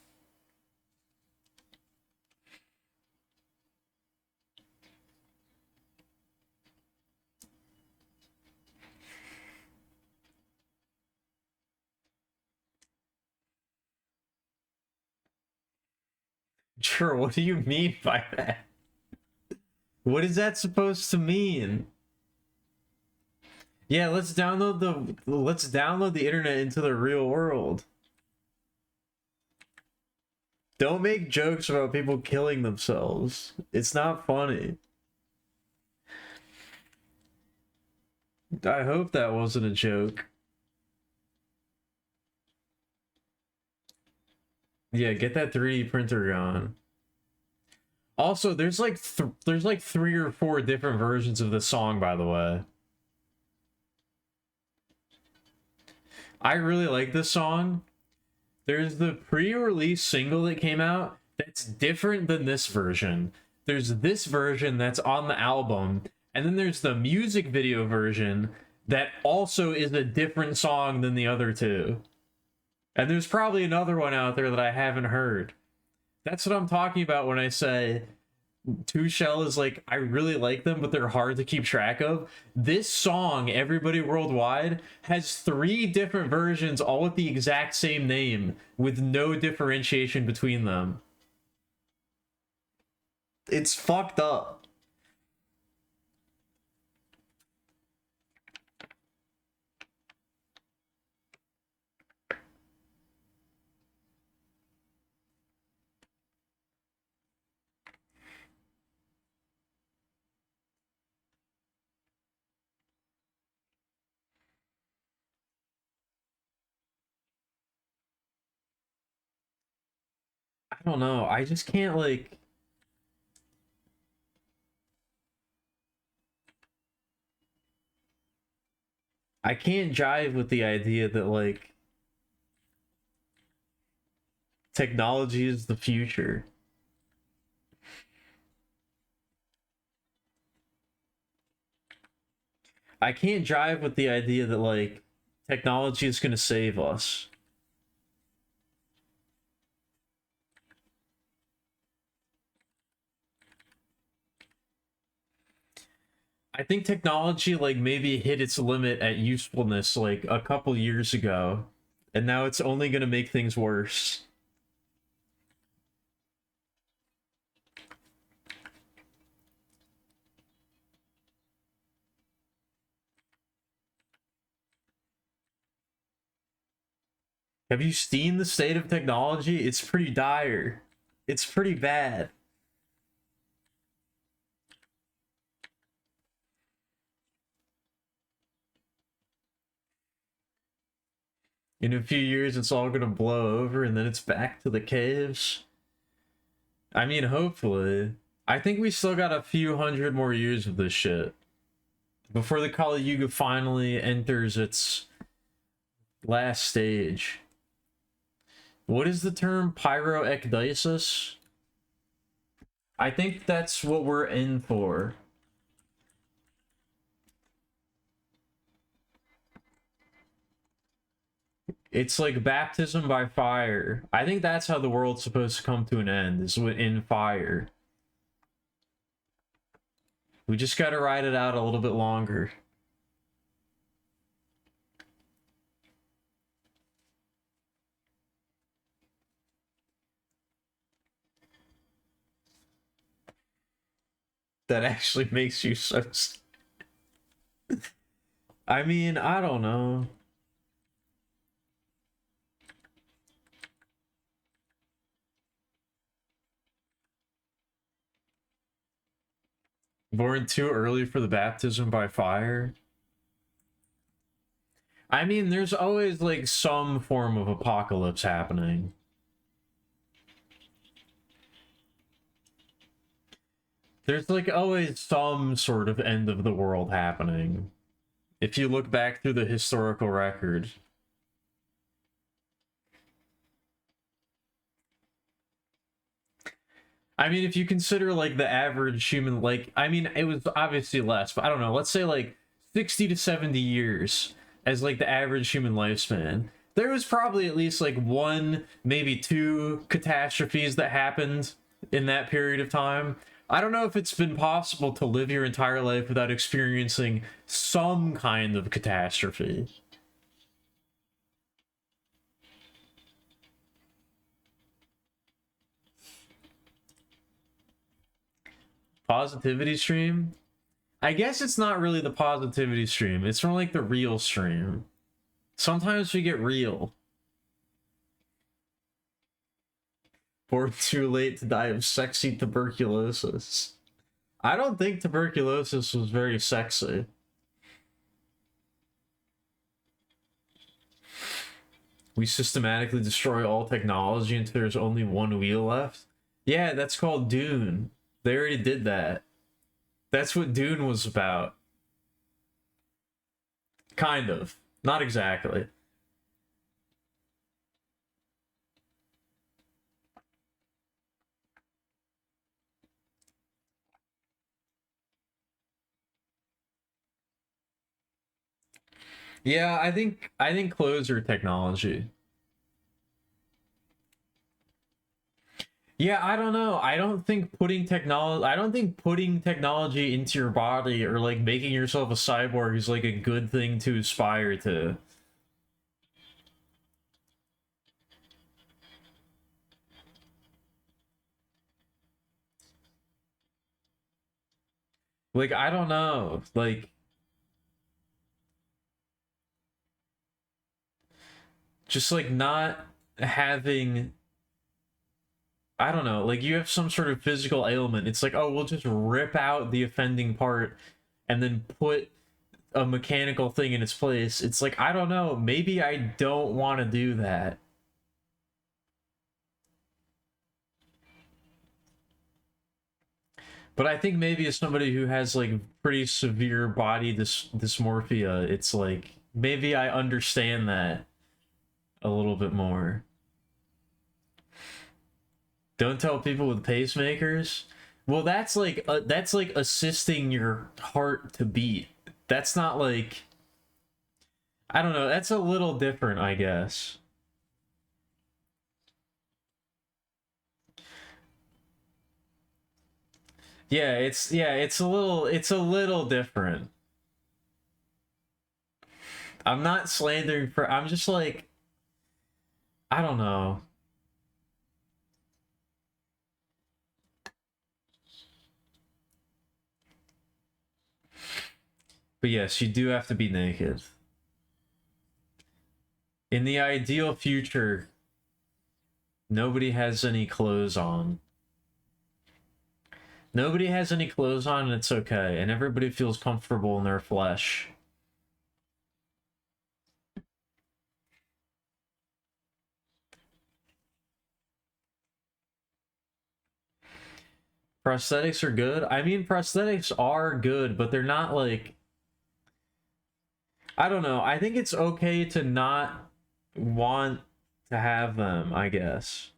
Sure, what do you mean by that? What is that supposed to mean? Yeah, let's download the internet into the real world. Don't make jokes about people killing themselves. It's not funny. I hope that wasn't a joke. Yeah, get that 3D printer gone. Also, there's like 3 or 4 different versions of this song, by the way. I really like this song. There's the pre-release single that came out that's different than this version. There's this version that's on the album, and then there's the music video version that also is a different song than the other two. And there's probably another one out there that I haven't heard. That's what I'm talking about when I say Two Shell is like, I really like them, but they're hard to keep track of. This song, Everybody Worldwide, has 3 different versions, all with the exact same name, with no differentiation between them. It's fucked up. I don't know. I just can't, like... I can't jive with the idea that, like, technology is the future. I can't jive with the idea that, like, technology is going to save us. I think technology, like, maybe hit its limit at usefulness, like, a couple years ago, and now it's only going to make things worse. Have you seen the state of technology? It's pretty dire. It's pretty bad. In a few years, it's all gonna blow over, and then it's back to the caves. I mean, hopefully. I think we still got a few hundred more years of this shit before the Kali Yuga finally enters its last stage. What is the term? Pyroecdysis? I think that's what we're in for. It's like baptism by fire. I think that's how the world's supposed to come to an end, is in fire. We just gotta ride it out a little bit longer. That actually makes you so... I mean, I don't know. Born too early for the baptism by fire? I mean, there's always, like, some form of apocalypse happening. There's, like, always some sort of end of the world happening. If you look back through the historical record. I mean, if you consider, like, the average human, like, I mean, it was obviously less, but I don't know, let's say, like, 60 to 70 years as, like, the average human lifespan. There was probably at least, like, 1, maybe 2 catastrophes that happened in that period of time. I don't know if it's been possible to live your entire life without experiencing some kind of catastrophe. Positivity stream? I guess it's not really the positivity stream. It's from, like, the real stream. Sometimes we get real. Born too late to die of sexy tuberculosis. I don't think tuberculosis was very sexy. We systematically destroy all technology until there's only one wheel left. Yeah, that's called Dune. They already did that. That's what Dune was about. Kind of. Not exactly. Yeah, I think clothes are technology. Yeah, I don't know. I don't think putting technology into your body or like making yourself a cyborg is like a good thing to aspire to. Like I don't know. Like just like not having I don't know, like you have some sort of physical ailment. It's like, oh, we'll just rip out the offending part and then put a mechanical thing in its place. It's like, I don't know, maybe I don't want to do that. But I think maybe as somebody who has like pretty severe body dysmorphia, it's like maybe I understand that a little bit more. Don't tell people with pacemakers. Well, that's like assisting your heart to beat. That's not like I don't know. That's a little different, I guess. Yeah, it's a little different. I'm not slandering for I'm just like I don't know. But yes, you do have to be naked. In the ideal future, nobody has any clothes on. Nobody has any clothes on and it's okay, and everybody feels comfortable in their flesh. Prosthetics are good. I mean, prosthetics are good, but they're not like I don't know. I think it's okay to not want to have them, I guess.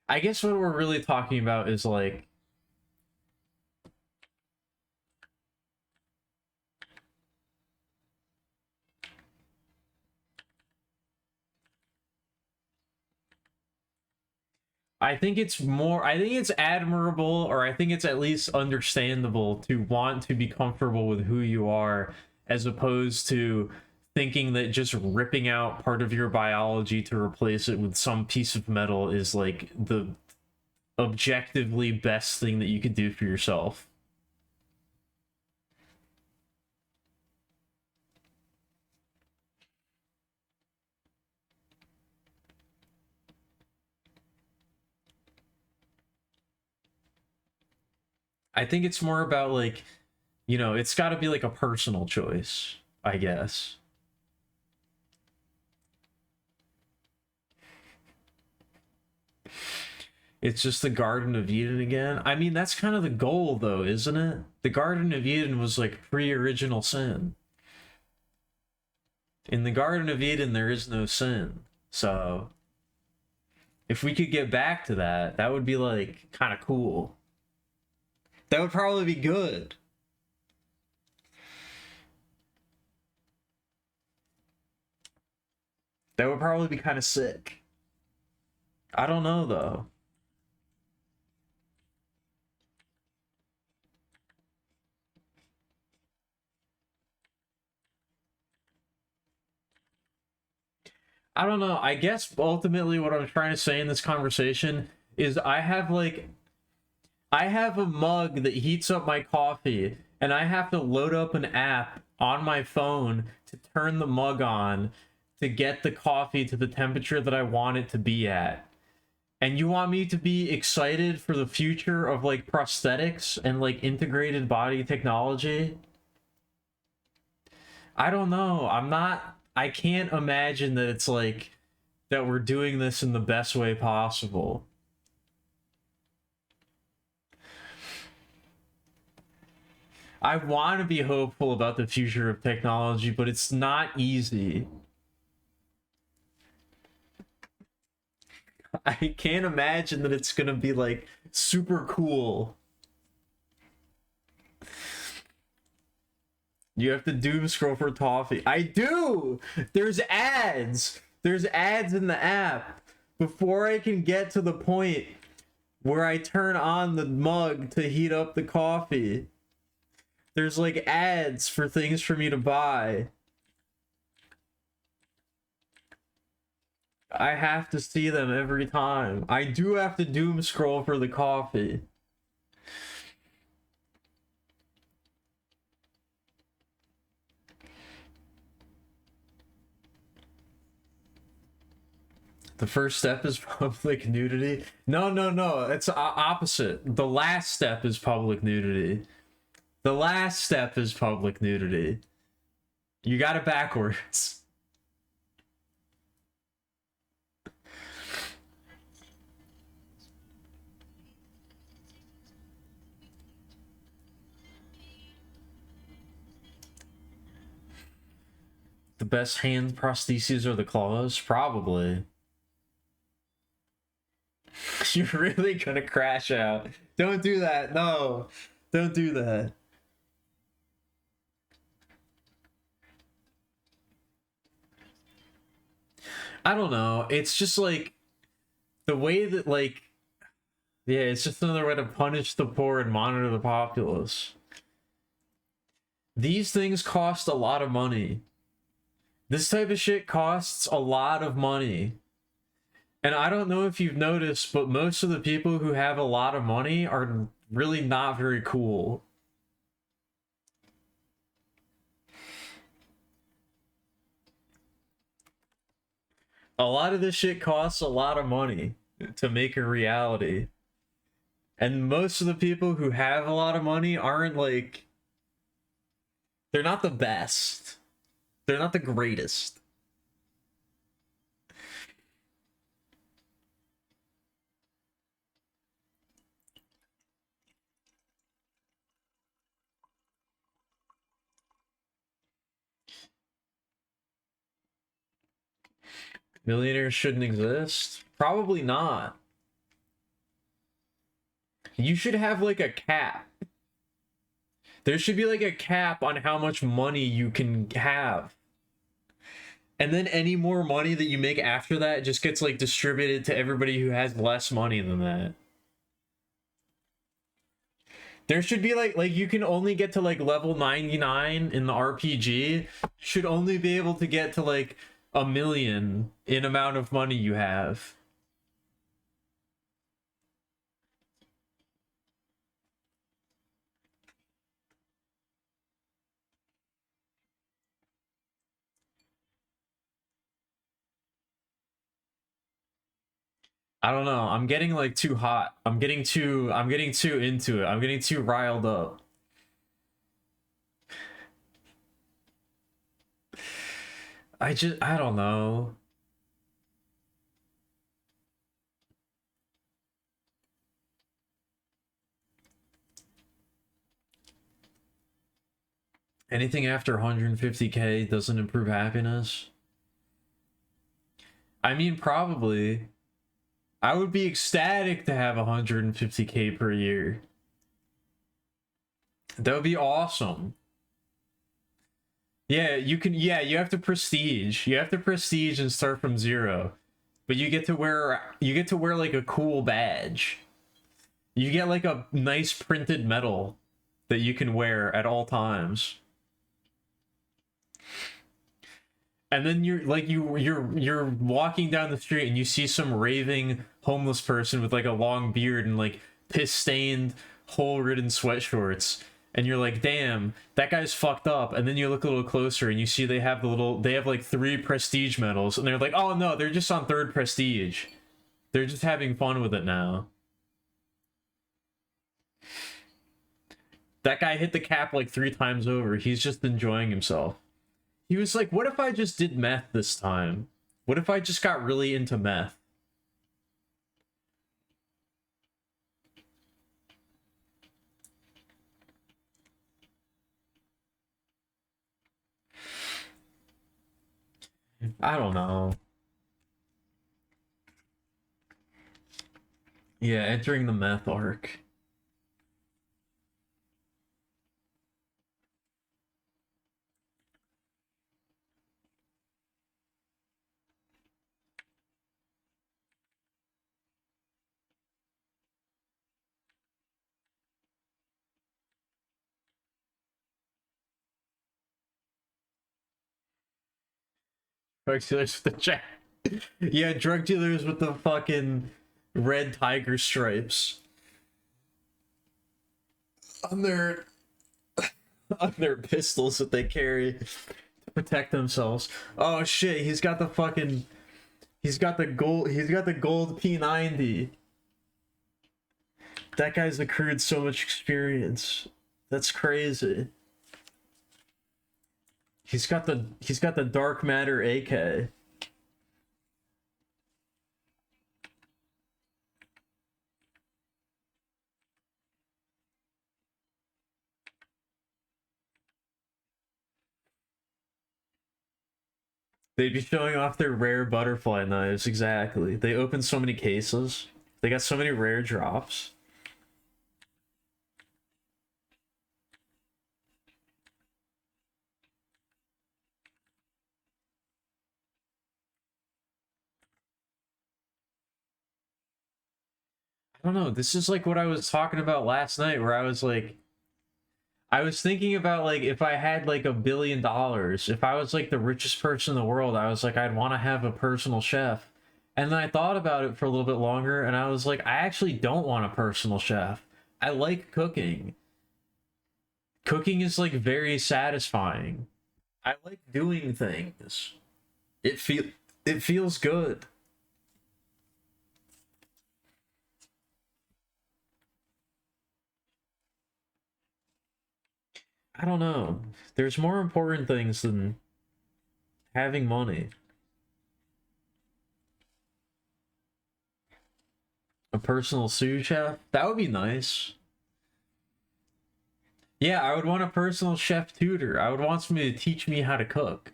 I guess what we're really talking about is like I think it's admirable or I think it's at least understandable to want to be comfortable with who you are as opposed to thinking that just ripping out part of your biology to replace it with some piece of metal is like the objectively best thing that you could do for yourself. I think it's more about like, you know, it's got to be like a personal choice, I guess. It's just the Garden of Eden again. I mean, that's kind of the goal, though, isn't it? The Garden of Eden was like pre original sin. In the Garden of Eden, there is no sin. So, if we could get back to that, that would be like kind of cool. That would probably be good. That would probably be kind of sick. I don't know, though. I don't know. I guess ultimately what I'm trying to say in this conversation is I have a mug that heats up my coffee and I have to load up an app on my phone to turn the mug on to get the coffee to the temperature that I want it to be at. And you want me to be excited for the future of like prosthetics and like integrated body technology? I don't know. I can't imagine that it's like that we're doing this in the best way possible. I want to be hopeful about the future of technology, but it's not easy. I can't imagine that it's gonna be like super cool. You have to doom scroll for toffee. I do! There's ads! There's ads in the app. Before I can get to the point where I turn on the mug to heat up the coffee, there's like ads for things for me to buy. I have to see them every time. I do have to doom scroll for the coffee. The first step is public nudity. No. It's opposite. The last step is public nudity. The last step is public nudity. You got it backwards. The best hand prostheses are the claws? Probably. You're really gonna crash out. Don't do that. No. Don't do that. I don't know. It's just like the way that like yeah, it's just another way to punish the poor and monitor the populace. These things cost a lot of money. This type of shit costs a lot of money. And I don't know if you've noticed, but most of the people who have a lot of money are really not very cool. A lot of this shit costs a lot of money to make a reality. And most of the people who have a lot of money aren't like... They're not the best. They're not the greatest. Millionaires shouldn't exist? Probably not. You should have like a cap. There should be like a cap on how much money you can have. And then any more money that you make after that just gets like distributed to everybody who has less money than that. There should be like you can only get to like level 99 in the RPG. You should only be able to get to like 1 million in amount of money you have. I don't know. I'm getting like too hot. I'm getting too into it. I'm getting too riled up. I don't know. Anything after 150k doesn't improve happiness? I mean, probably. I would be ecstatic to have 150k per year. That would be awesome. Yeah, you can, yeah, you have to prestige. You have to prestige and start from 0. But you get to wear like a cool badge. You get like a nice printed medal that you can wear at all times. And then you're walking down the street and you see some raving homeless person with like a long beard and like piss-stained, hole-ridden sweatshorts. and you're like, damn, that guy's fucked up. And then you look a little closer and you see they have like 3 prestige medals, and they're like, oh no, they're just on 3rd prestige. They're just having fun with it now. That guy hit the cap like 3 times over. He's just enjoying himself. He was like, what if I just did meth this time? What if I just got really into meth? I don't know. Yeah, entering the meth arc. Drug dealers with the jack. Yeah, drug dealers with the fucking red tiger stripes on their pistols that they carry to protect themselves. Oh shit, he's got the gold P90. That guy's accrued so much experience. That's crazy. He's got the dark matter AK. They'd be showing off their rare butterfly knives, exactly. They open so many cases. They got so many rare drops. I don't know, this is like what I was talking about last night, where I was like, I was thinking about like if I had like $1 billion, if I was like the richest person in the world, I was like, I'd want to have a personal chef. And then I thought about it for a little bit longer, and I was like, I actually don't want a personal chef. I like cooking. Cooking is like very satisfying. I like doing things. It feels good. I don't know. There's more important things than having money. A personal sous chef? That would be nice. Yeah, I would want a personal chef tutor. I would want somebody to teach me how to cook.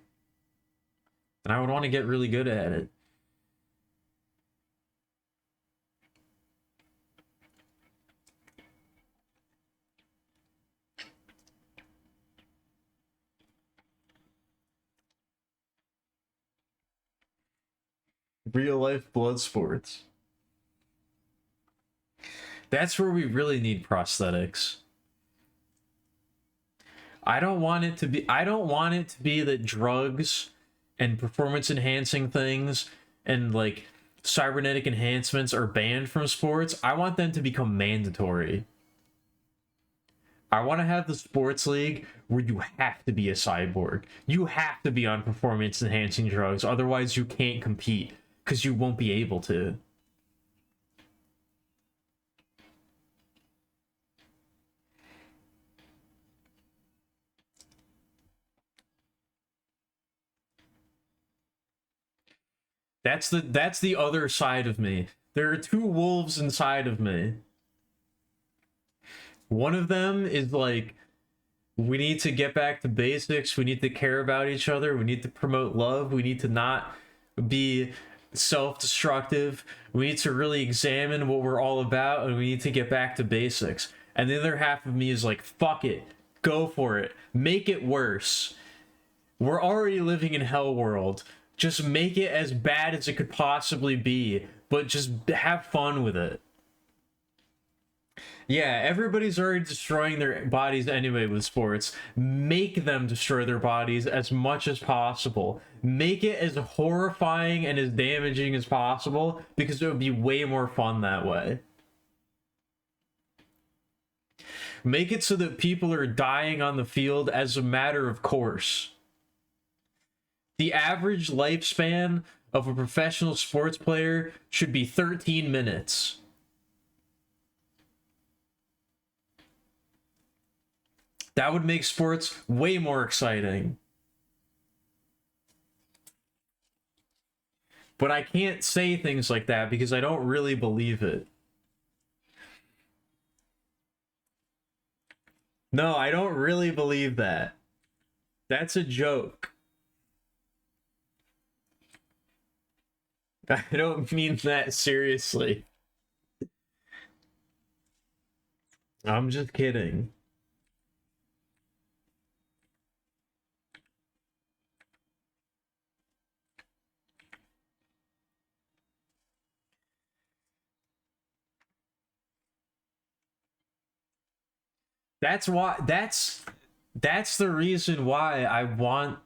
And I would want to get really good at it. Real life blood sports. That's where we really need prosthetics. I don't want it to be that drugs and performance enhancing things and like cybernetic enhancements are banned from sports. I want them to become mandatory. I want to have the sports league where you have to be a cyborg. You have to be on performance enhancing drugs, otherwise you can't compete because you won't be able to. That's the other side of me. There are 2 wolves inside of me. One of them is like, we need to get back to basics. We need to care about each other. We need to promote love. We need to not be self-destructive. We need to really examine what we're all about, and we need to get back to basics. And the other half of me is like, fuck it. Go for it. Make it worse. We're already living in hell world. Just make it as bad as it could possibly be, but just have fun with it. Yeah, everybody's already destroying their bodies anyway with sports. Make them destroy their bodies as much as possible. Make it as horrifying and as damaging as possible, because it would be way more fun that way. Make it so that people are dying on the field as a matter of course. The average lifespan of a professional sports player should be 13 minutes. That would make sports way more exciting. But I can't say things like that because I don't really believe it. No, I don't really believe that. That's a joke. I don't mean that seriously. I'm just kidding. That's why that's the reason why I want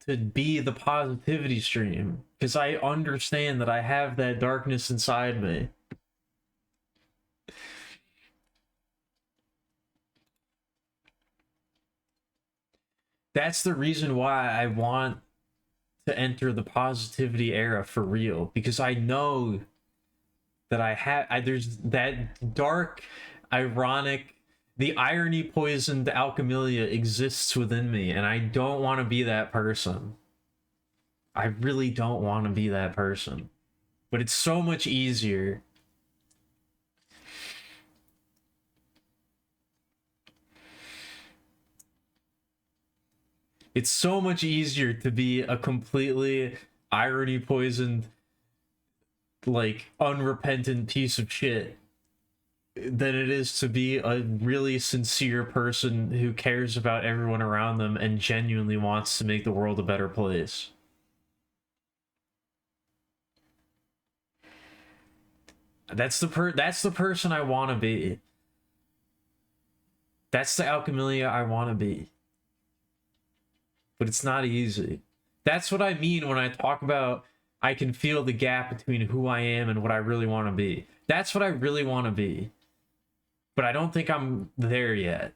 to be the positivity stream, because I understand that I have that darkness inside me. That's the reason why I want to enter the positivity era for real, because I know that there's that dark, ironic, the irony poisoned Alkemilia exists within me, and I don't want to be that person. I really don't want to be that person. But it's so much easier. It's so much easier to be a completely irony poisoned, like, unrepentant piece of shit than it is to be a really sincere person who cares about everyone around them and genuinely wants to make the world a better place. That's the person I want to be. That's the Alkemilia I want to be. But it's not easy. That's what I mean when I talk about I can feel the gap between who I am and what I really want to be. That's what I really want to be. But I don't think I'm there yet.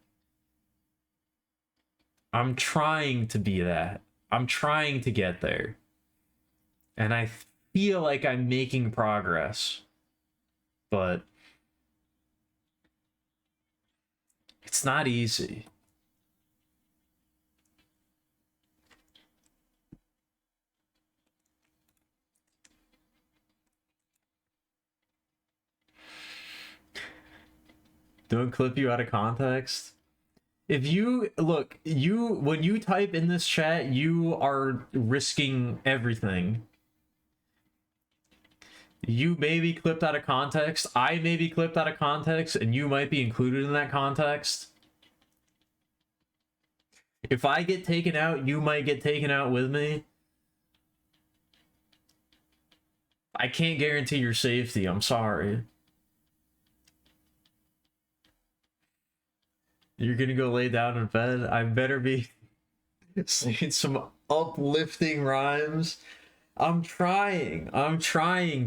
I'm trying to be that. I'm trying to get there. And I feel like I'm making progress. But it's not easy. Don't clip you out of context. If you look, when you type in this chat, you are risking everything. You may be clipped out of context, I may be clipped out of context, and you might be included in that context. If I get taken out, you might get taken out with me. I can't guarantee your safety, I'm sorry. You're gonna go lay down in bed? I better be saying some uplifting rhymes. I'm trying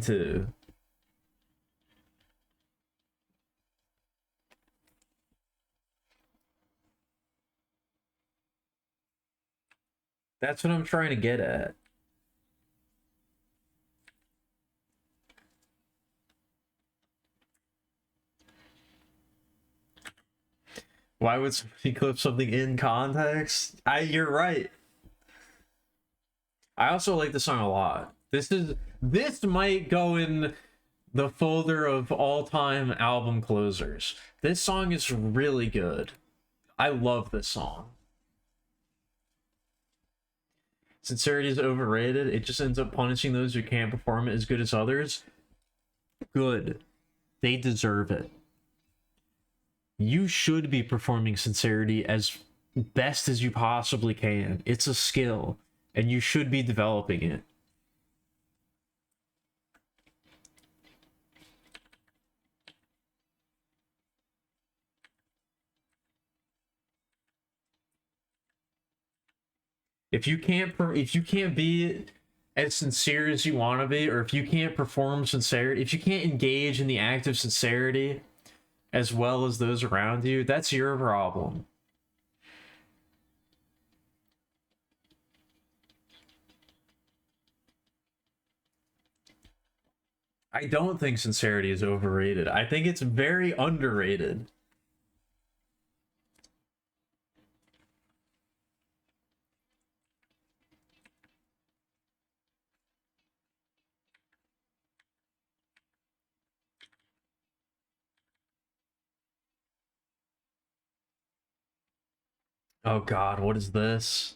to. That's what I'm trying to get at. Why would somebody clip something in context? You're right. I also like the song a lot. This might go in the folder of all-time album closers. This song is really good. I love this song. Sincerity is overrated. It just ends up punishing those who can't perform it as good as others. Good. They deserve it. You should be performing sincerity as best as you possibly can. It's a skill, and you should be developing it. If you can't be as sincere as you want to be, or if you can't perform sincerity, if you can't engage in the act of sincerity, as well as those around you, that's your problem. I don't think sincerity is overrated. I think it's very underrated. Oh god, what is this?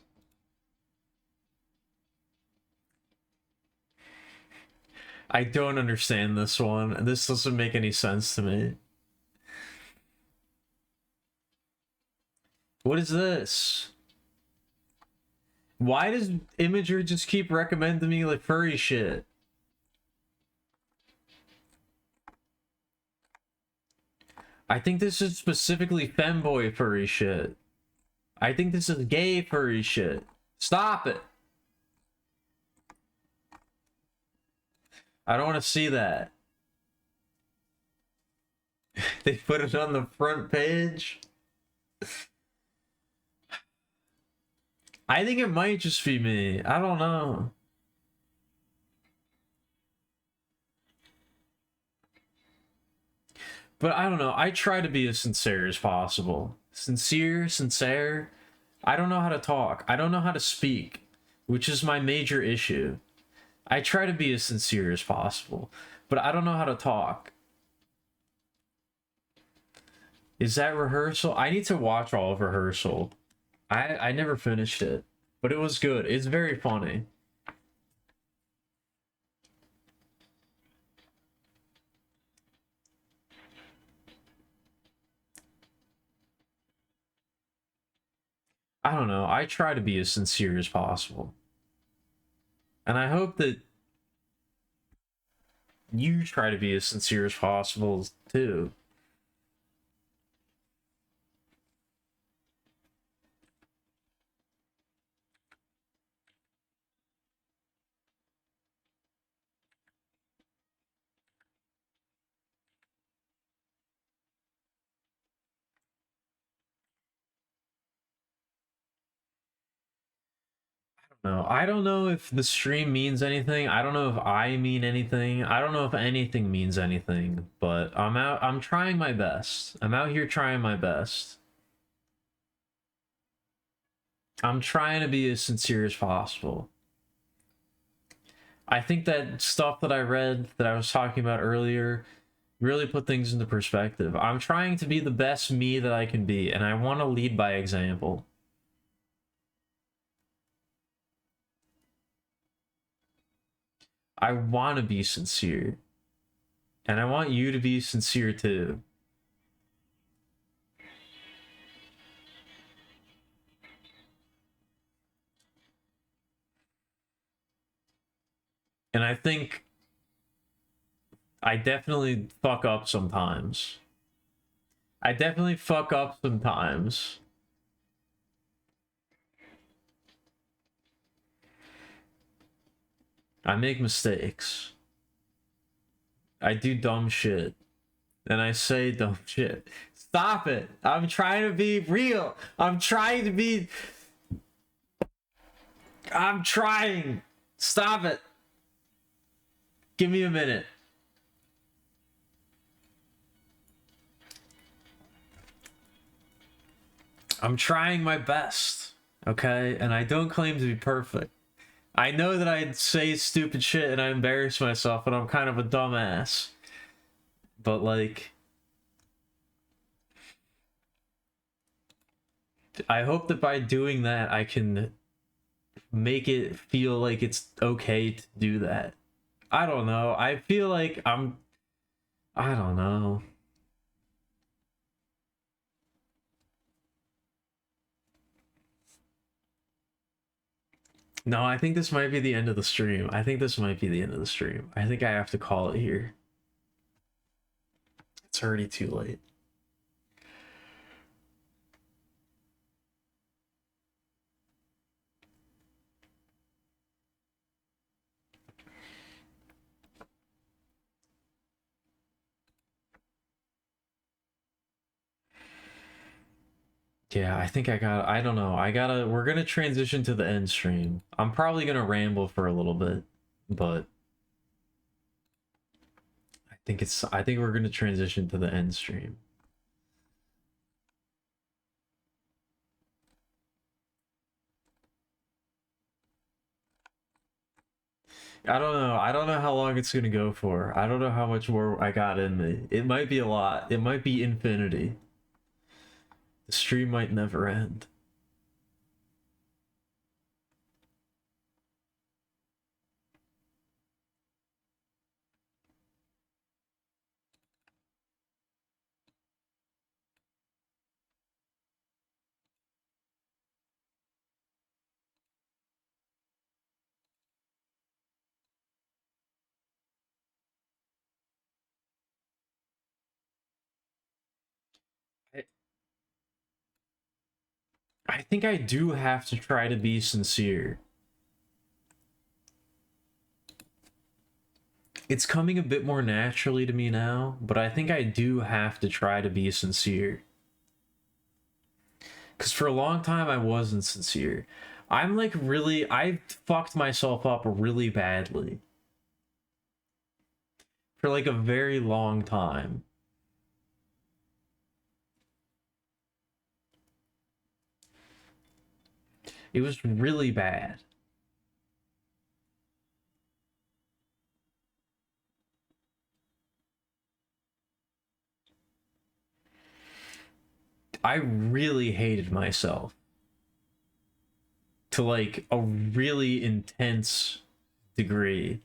I don't understand this one. This doesn't make any sense to me. What is this? Why does Imager just keep recommending me like furry shit? I think this is specifically femboy furry shit. I think this is gay furry shit. Stop it. I don't want to see that. They put it on the front page. I think it might just be me. I don't know. But I don't know. I try to be as sincere as possible. Sincere. I don't know how to talk. I don't know how to speak, which is my major issue. I try to be as sincere as possible, but I don't know how to talk. Is that rehearsal? I need to watch all of rehearsal. I never finished it, but it was good. It's very funny. I don't know. I try to be as sincere as possible. And I hope that you try to be as sincere as possible too. No, I don't know if the stream means anything. I don't know if I mean anything. I don't know if anything means anything, but I'm trying my best. I'm out here trying my best. I'm trying to be as sincere as possible. I think that stuff that I read that I was talking about earlier really put things into perspective. I'm trying to be the best me that I can be, and I want to lead by example. I want to be sincere. And I want you to be sincere too. And I think I definitely fuck up sometimes. I definitely fuck up sometimes. I make mistakes. I do dumb shit. And I say dumb shit. Stop it. I'm trying to be real. I'm trying. Stop it. Give me a minute. I'm trying my best. Okay? And I don't claim to be perfect. I know that I say stupid shit and I embarrass myself and I'm kind of a dumbass. But like, I hope that by doing that I can make it feel like it's okay to do that. I don't know. I feel like I don't know. No, I think this might be the end of the stream. I think this might be the end of the stream. I think I have to call it here. It's already too late. Yeah, I think I don't know. We're gonna transition to the end stream. I'm probably gonna ramble for a little bit, but I think we're gonna transition to the end stream. I don't know. I don't know how long it's gonna go for. I don't know how much more I got in me. It might be a lot. It might be infinity. The stream might never end. I, I think I do have to try to be sincere. It's coming a bit more naturally to me now, but I think I do have to try to be sincere. Because for a long time, I wasn't sincere. I'm like really, I fucked myself up really badly for like a very long time. It was really bad. I really hated myself to like a really intense degree.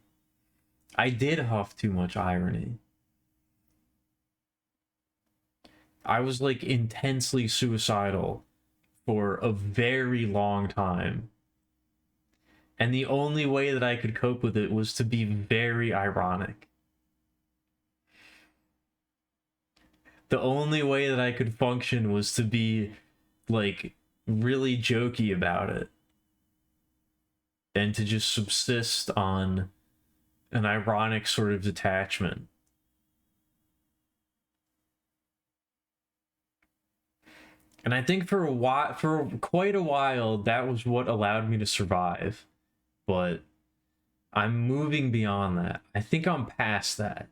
I did huff too much irony. I was like intensely suicidal for a very long time. And the only way that I could cope with it was to be very ironic. The only way that I could function was to be like really jokey about it and to just subsist on an ironic sort of detachment. And I think for a while, for quite a while, that was what allowed me to survive. But I'm moving beyond that. I think I'm past that.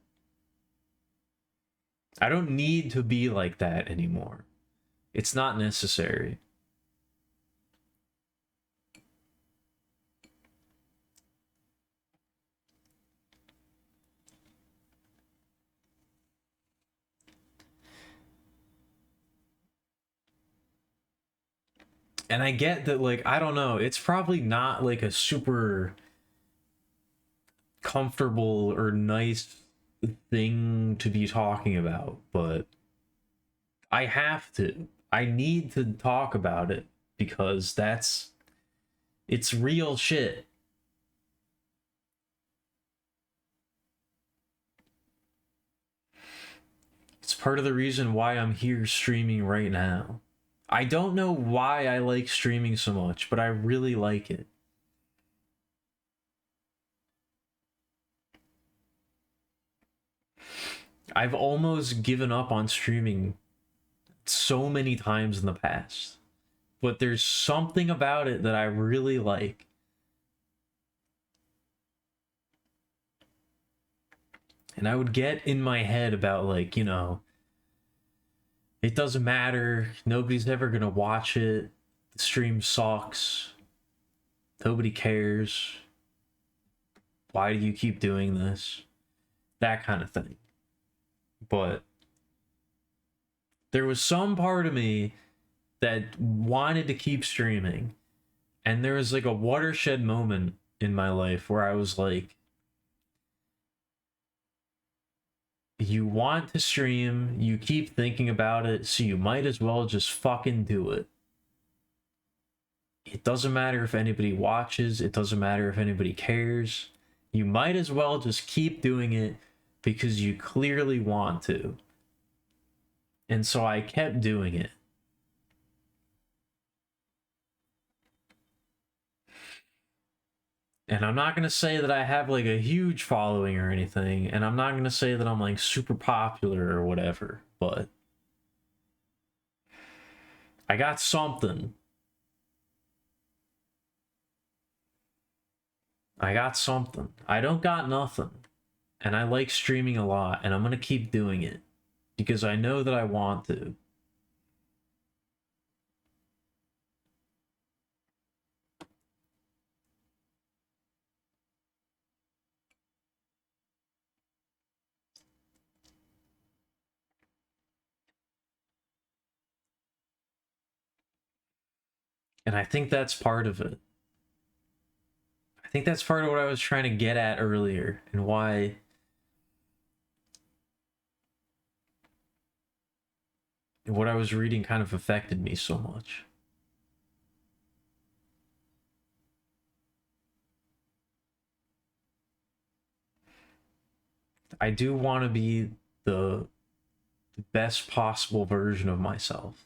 I don't need to be like that anymore. It's not necessary. And I get that, like, I don't know, it's probably not like a super comfortable or nice thing to be talking about, but I have to. I need to talk about it because it's real shit. It's part of the reason why I'm here streaming right now. I don't know why I like streaming so much, but I really like it. I've almost given up on streaming so many times in the past, but there's something about it that I really like. And I would get in my head about, like, you know, it doesn't matter. Nobody's ever gonna watch it. The stream sucks. Nobody cares. Why do you keep doing this? That kind of thing. But there was some part of me that wanted to keep streaming. And there was like a watershed moment in my life where I was like, you want to stream, you keep thinking about it, so you might as well just fucking do it. It doesn't matter if anybody watches, it doesn't matter if anybody cares. You might as well just keep doing it because you clearly want to. And so I kept doing it. And I'm not going to say that I have like a huge following or anything, and I'm not going to say that I'm like super popular or whatever, but I got something. I got something. I don't got nothing. And I like streaming a lot, and I'm gonna keep doing it because I know that I want to. And I think that's part of it. I think that's part of what I was trying to get at earlier and why what I was reading kind of affected me so much. I do want to be the best possible version of myself.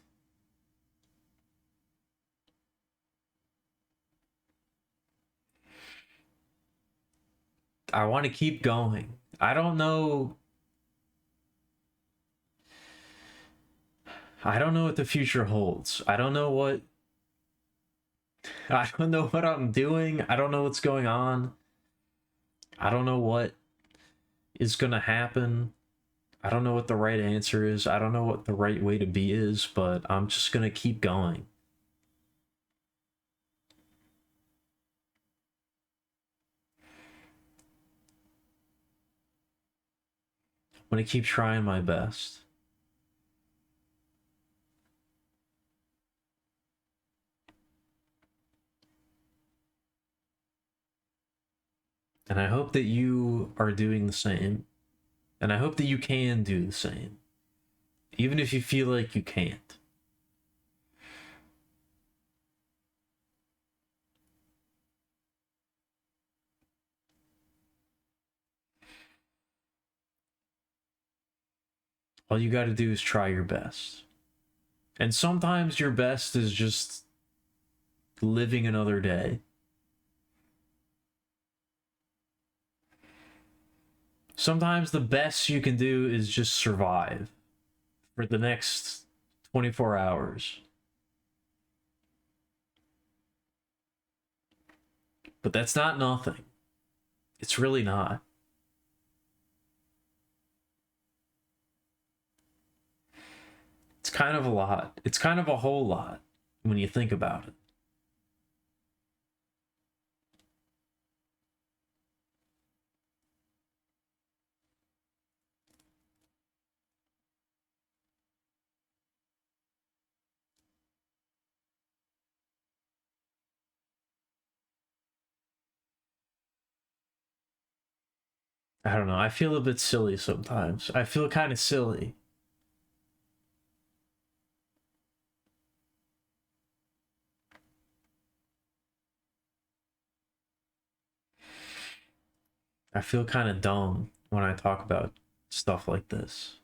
I want to keep going. I don't know. I don't know what the future holds. I don't know what I'm doing. I don't know what's going on. I don't know what is going to happen. I don't know what the right answer is. I don't know what the right way to be is, but I'm just going to keep going. I'm going to keep trying my best. And I hope that you are doing the same. And I hope that you can do the same. Even if you feel like you can't. All you got to do is try your best. And sometimes your best is just living another day. Sometimes the best you can do is just survive for the next 24 hours. But that's not nothing. It's really not. It's kind of a lot. It's kind of a whole lot when you think about it. I don't know. I feel a bit silly sometimes. I feel kind of silly. I feel kind of dumb when I talk about stuff like this.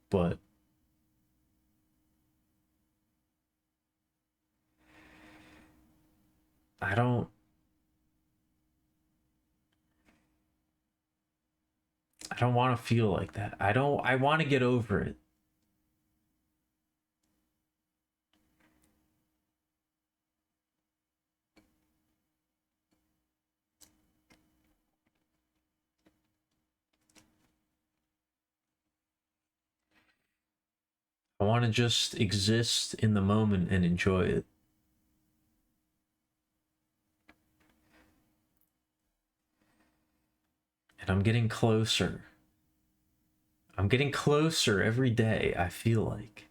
But I don't want to feel like that. I want to get over it. I want to just exist in the moment and enjoy it. And I'm getting closer. I'm getting closer every day, I feel like.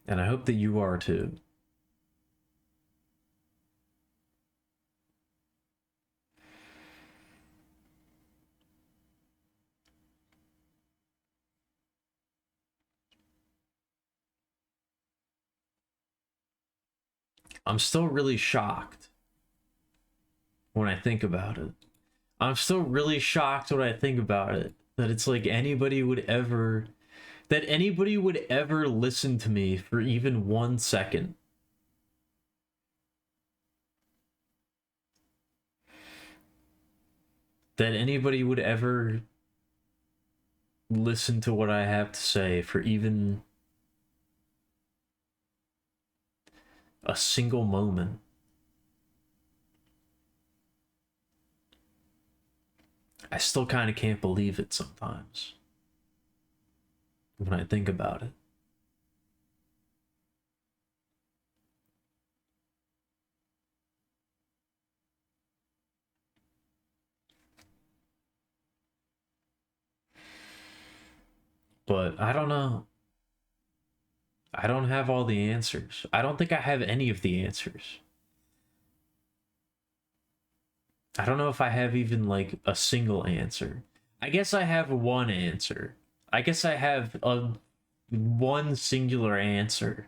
And I hope that you are too. I'm still really shocked when I think about it. I'm still really shocked when I think about it that it's like anybody would ever listen to me for even 1 second. that anybody would ever listen to what I have to say for even a single moment. I still kind of can't believe it sometimes when I think about it. But I don't know. I don't have all the answers. I don't think I have any of the answers. I don't know if I have even like a single answer. I guess I have one answer. I guess I have a one singular answer.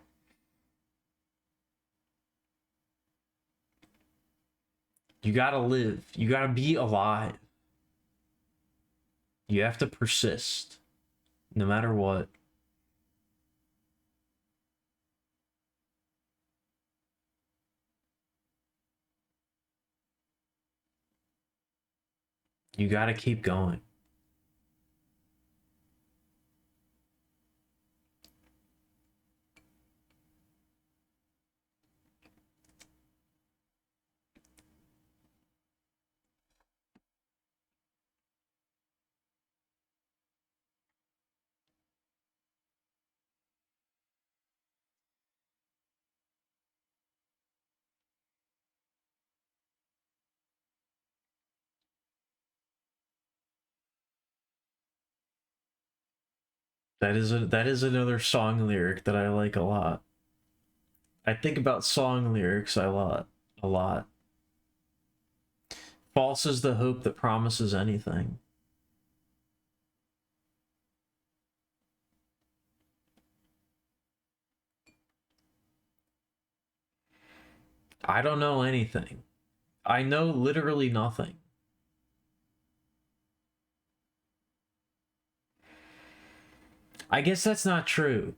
You gotta live. You gotta be alive. You have to persist, no matter what. You gotta keep going. That is another song lyric that I like a lot. I think about song lyrics a lot. A lot. False is the hope that promises anything. I don't know anything. I know literally nothing. I guess that's not true.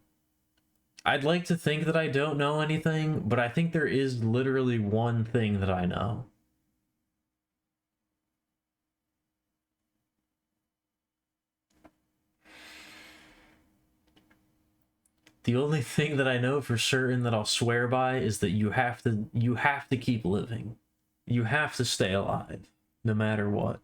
I'd like to think that I don't know anything, but I think there is literally one thing that I know. The only thing that I know for certain that I'll swear by is that you have to keep living. You have to stay alive, no matter what.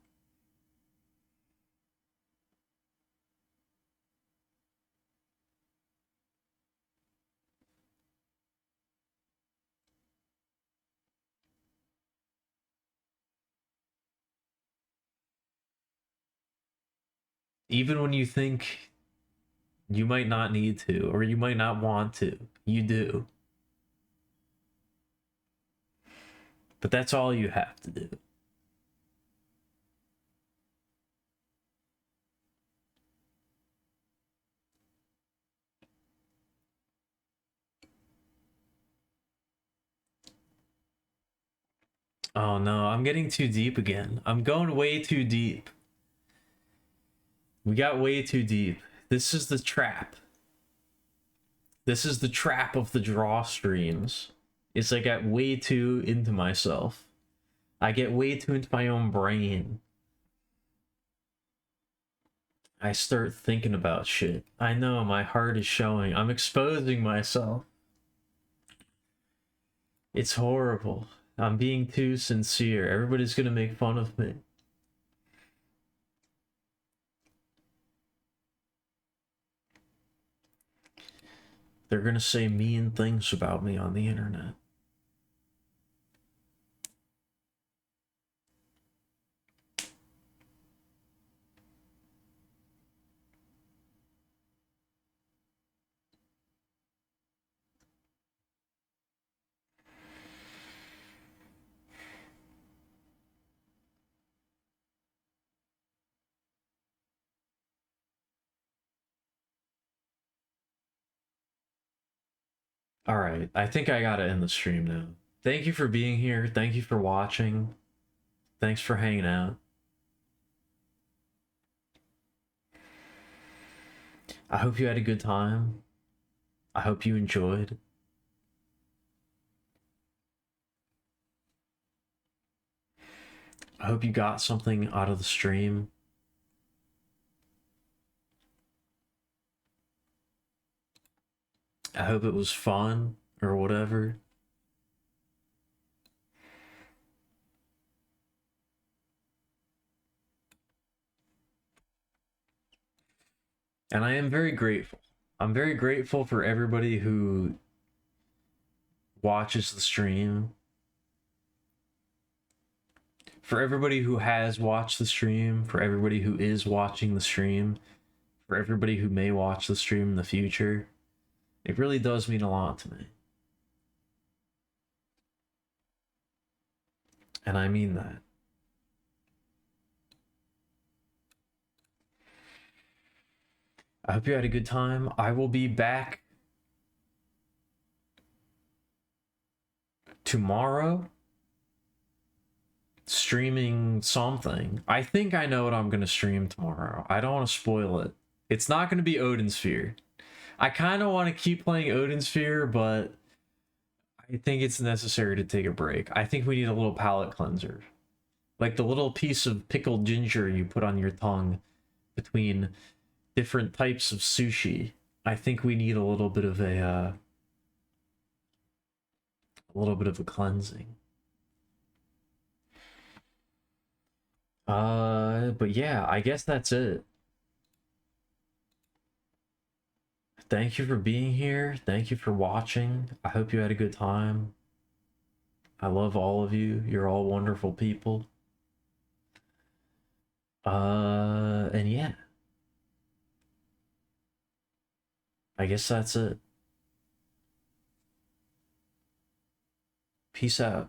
Even when you think you might not need to, or you might not want to, you do. But that's all you have to do. Oh no, I'm getting too deep again. I'm going way too deep. We got way too deep. This is the trap. This is the trap of the draw streams. It's I got way too into myself. I get way too into my own brain. I start thinking about shit. I know my heart is showing. I'm exposing myself. It's horrible. I'm being too sincere. Everybody's gonna make fun of me. They're gonna say mean things about me on the internet. Alright, I think I gotta end the stream now. Thank you for being here. Thank you for watching. Thanks for hanging out. I hope you had a good time. I hope you enjoyed. I hope hope you got something out of the stream. I hope it was fun or whatever. And I am very grateful. I'm very grateful for everybody who watches the stream. For everybody who has watched the stream, for everybody who is watching the stream, for everybody who may watch the stream in the future. It really does mean a lot to me. And I mean that. I hope you had a good time. I will be back tomorrow streaming something. I think I know what I'm going to stream tomorrow. I don't want to spoil it. It's not going to be Odin Sphere. I kind of want to keep playing Odin Sphere, but I think it's necessary to take a break. I think we need a little palate cleanser. Like the little piece of pickled ginger you put on your tongue between different types of sushi. I think we need a little bit of a cleansing. But yeah, I guess that's it. Thank you for being here. Thank you for watching. I hope you had a good time. I love all of you. You're all wonderful people. And yeah. I guess that's it. Peace out.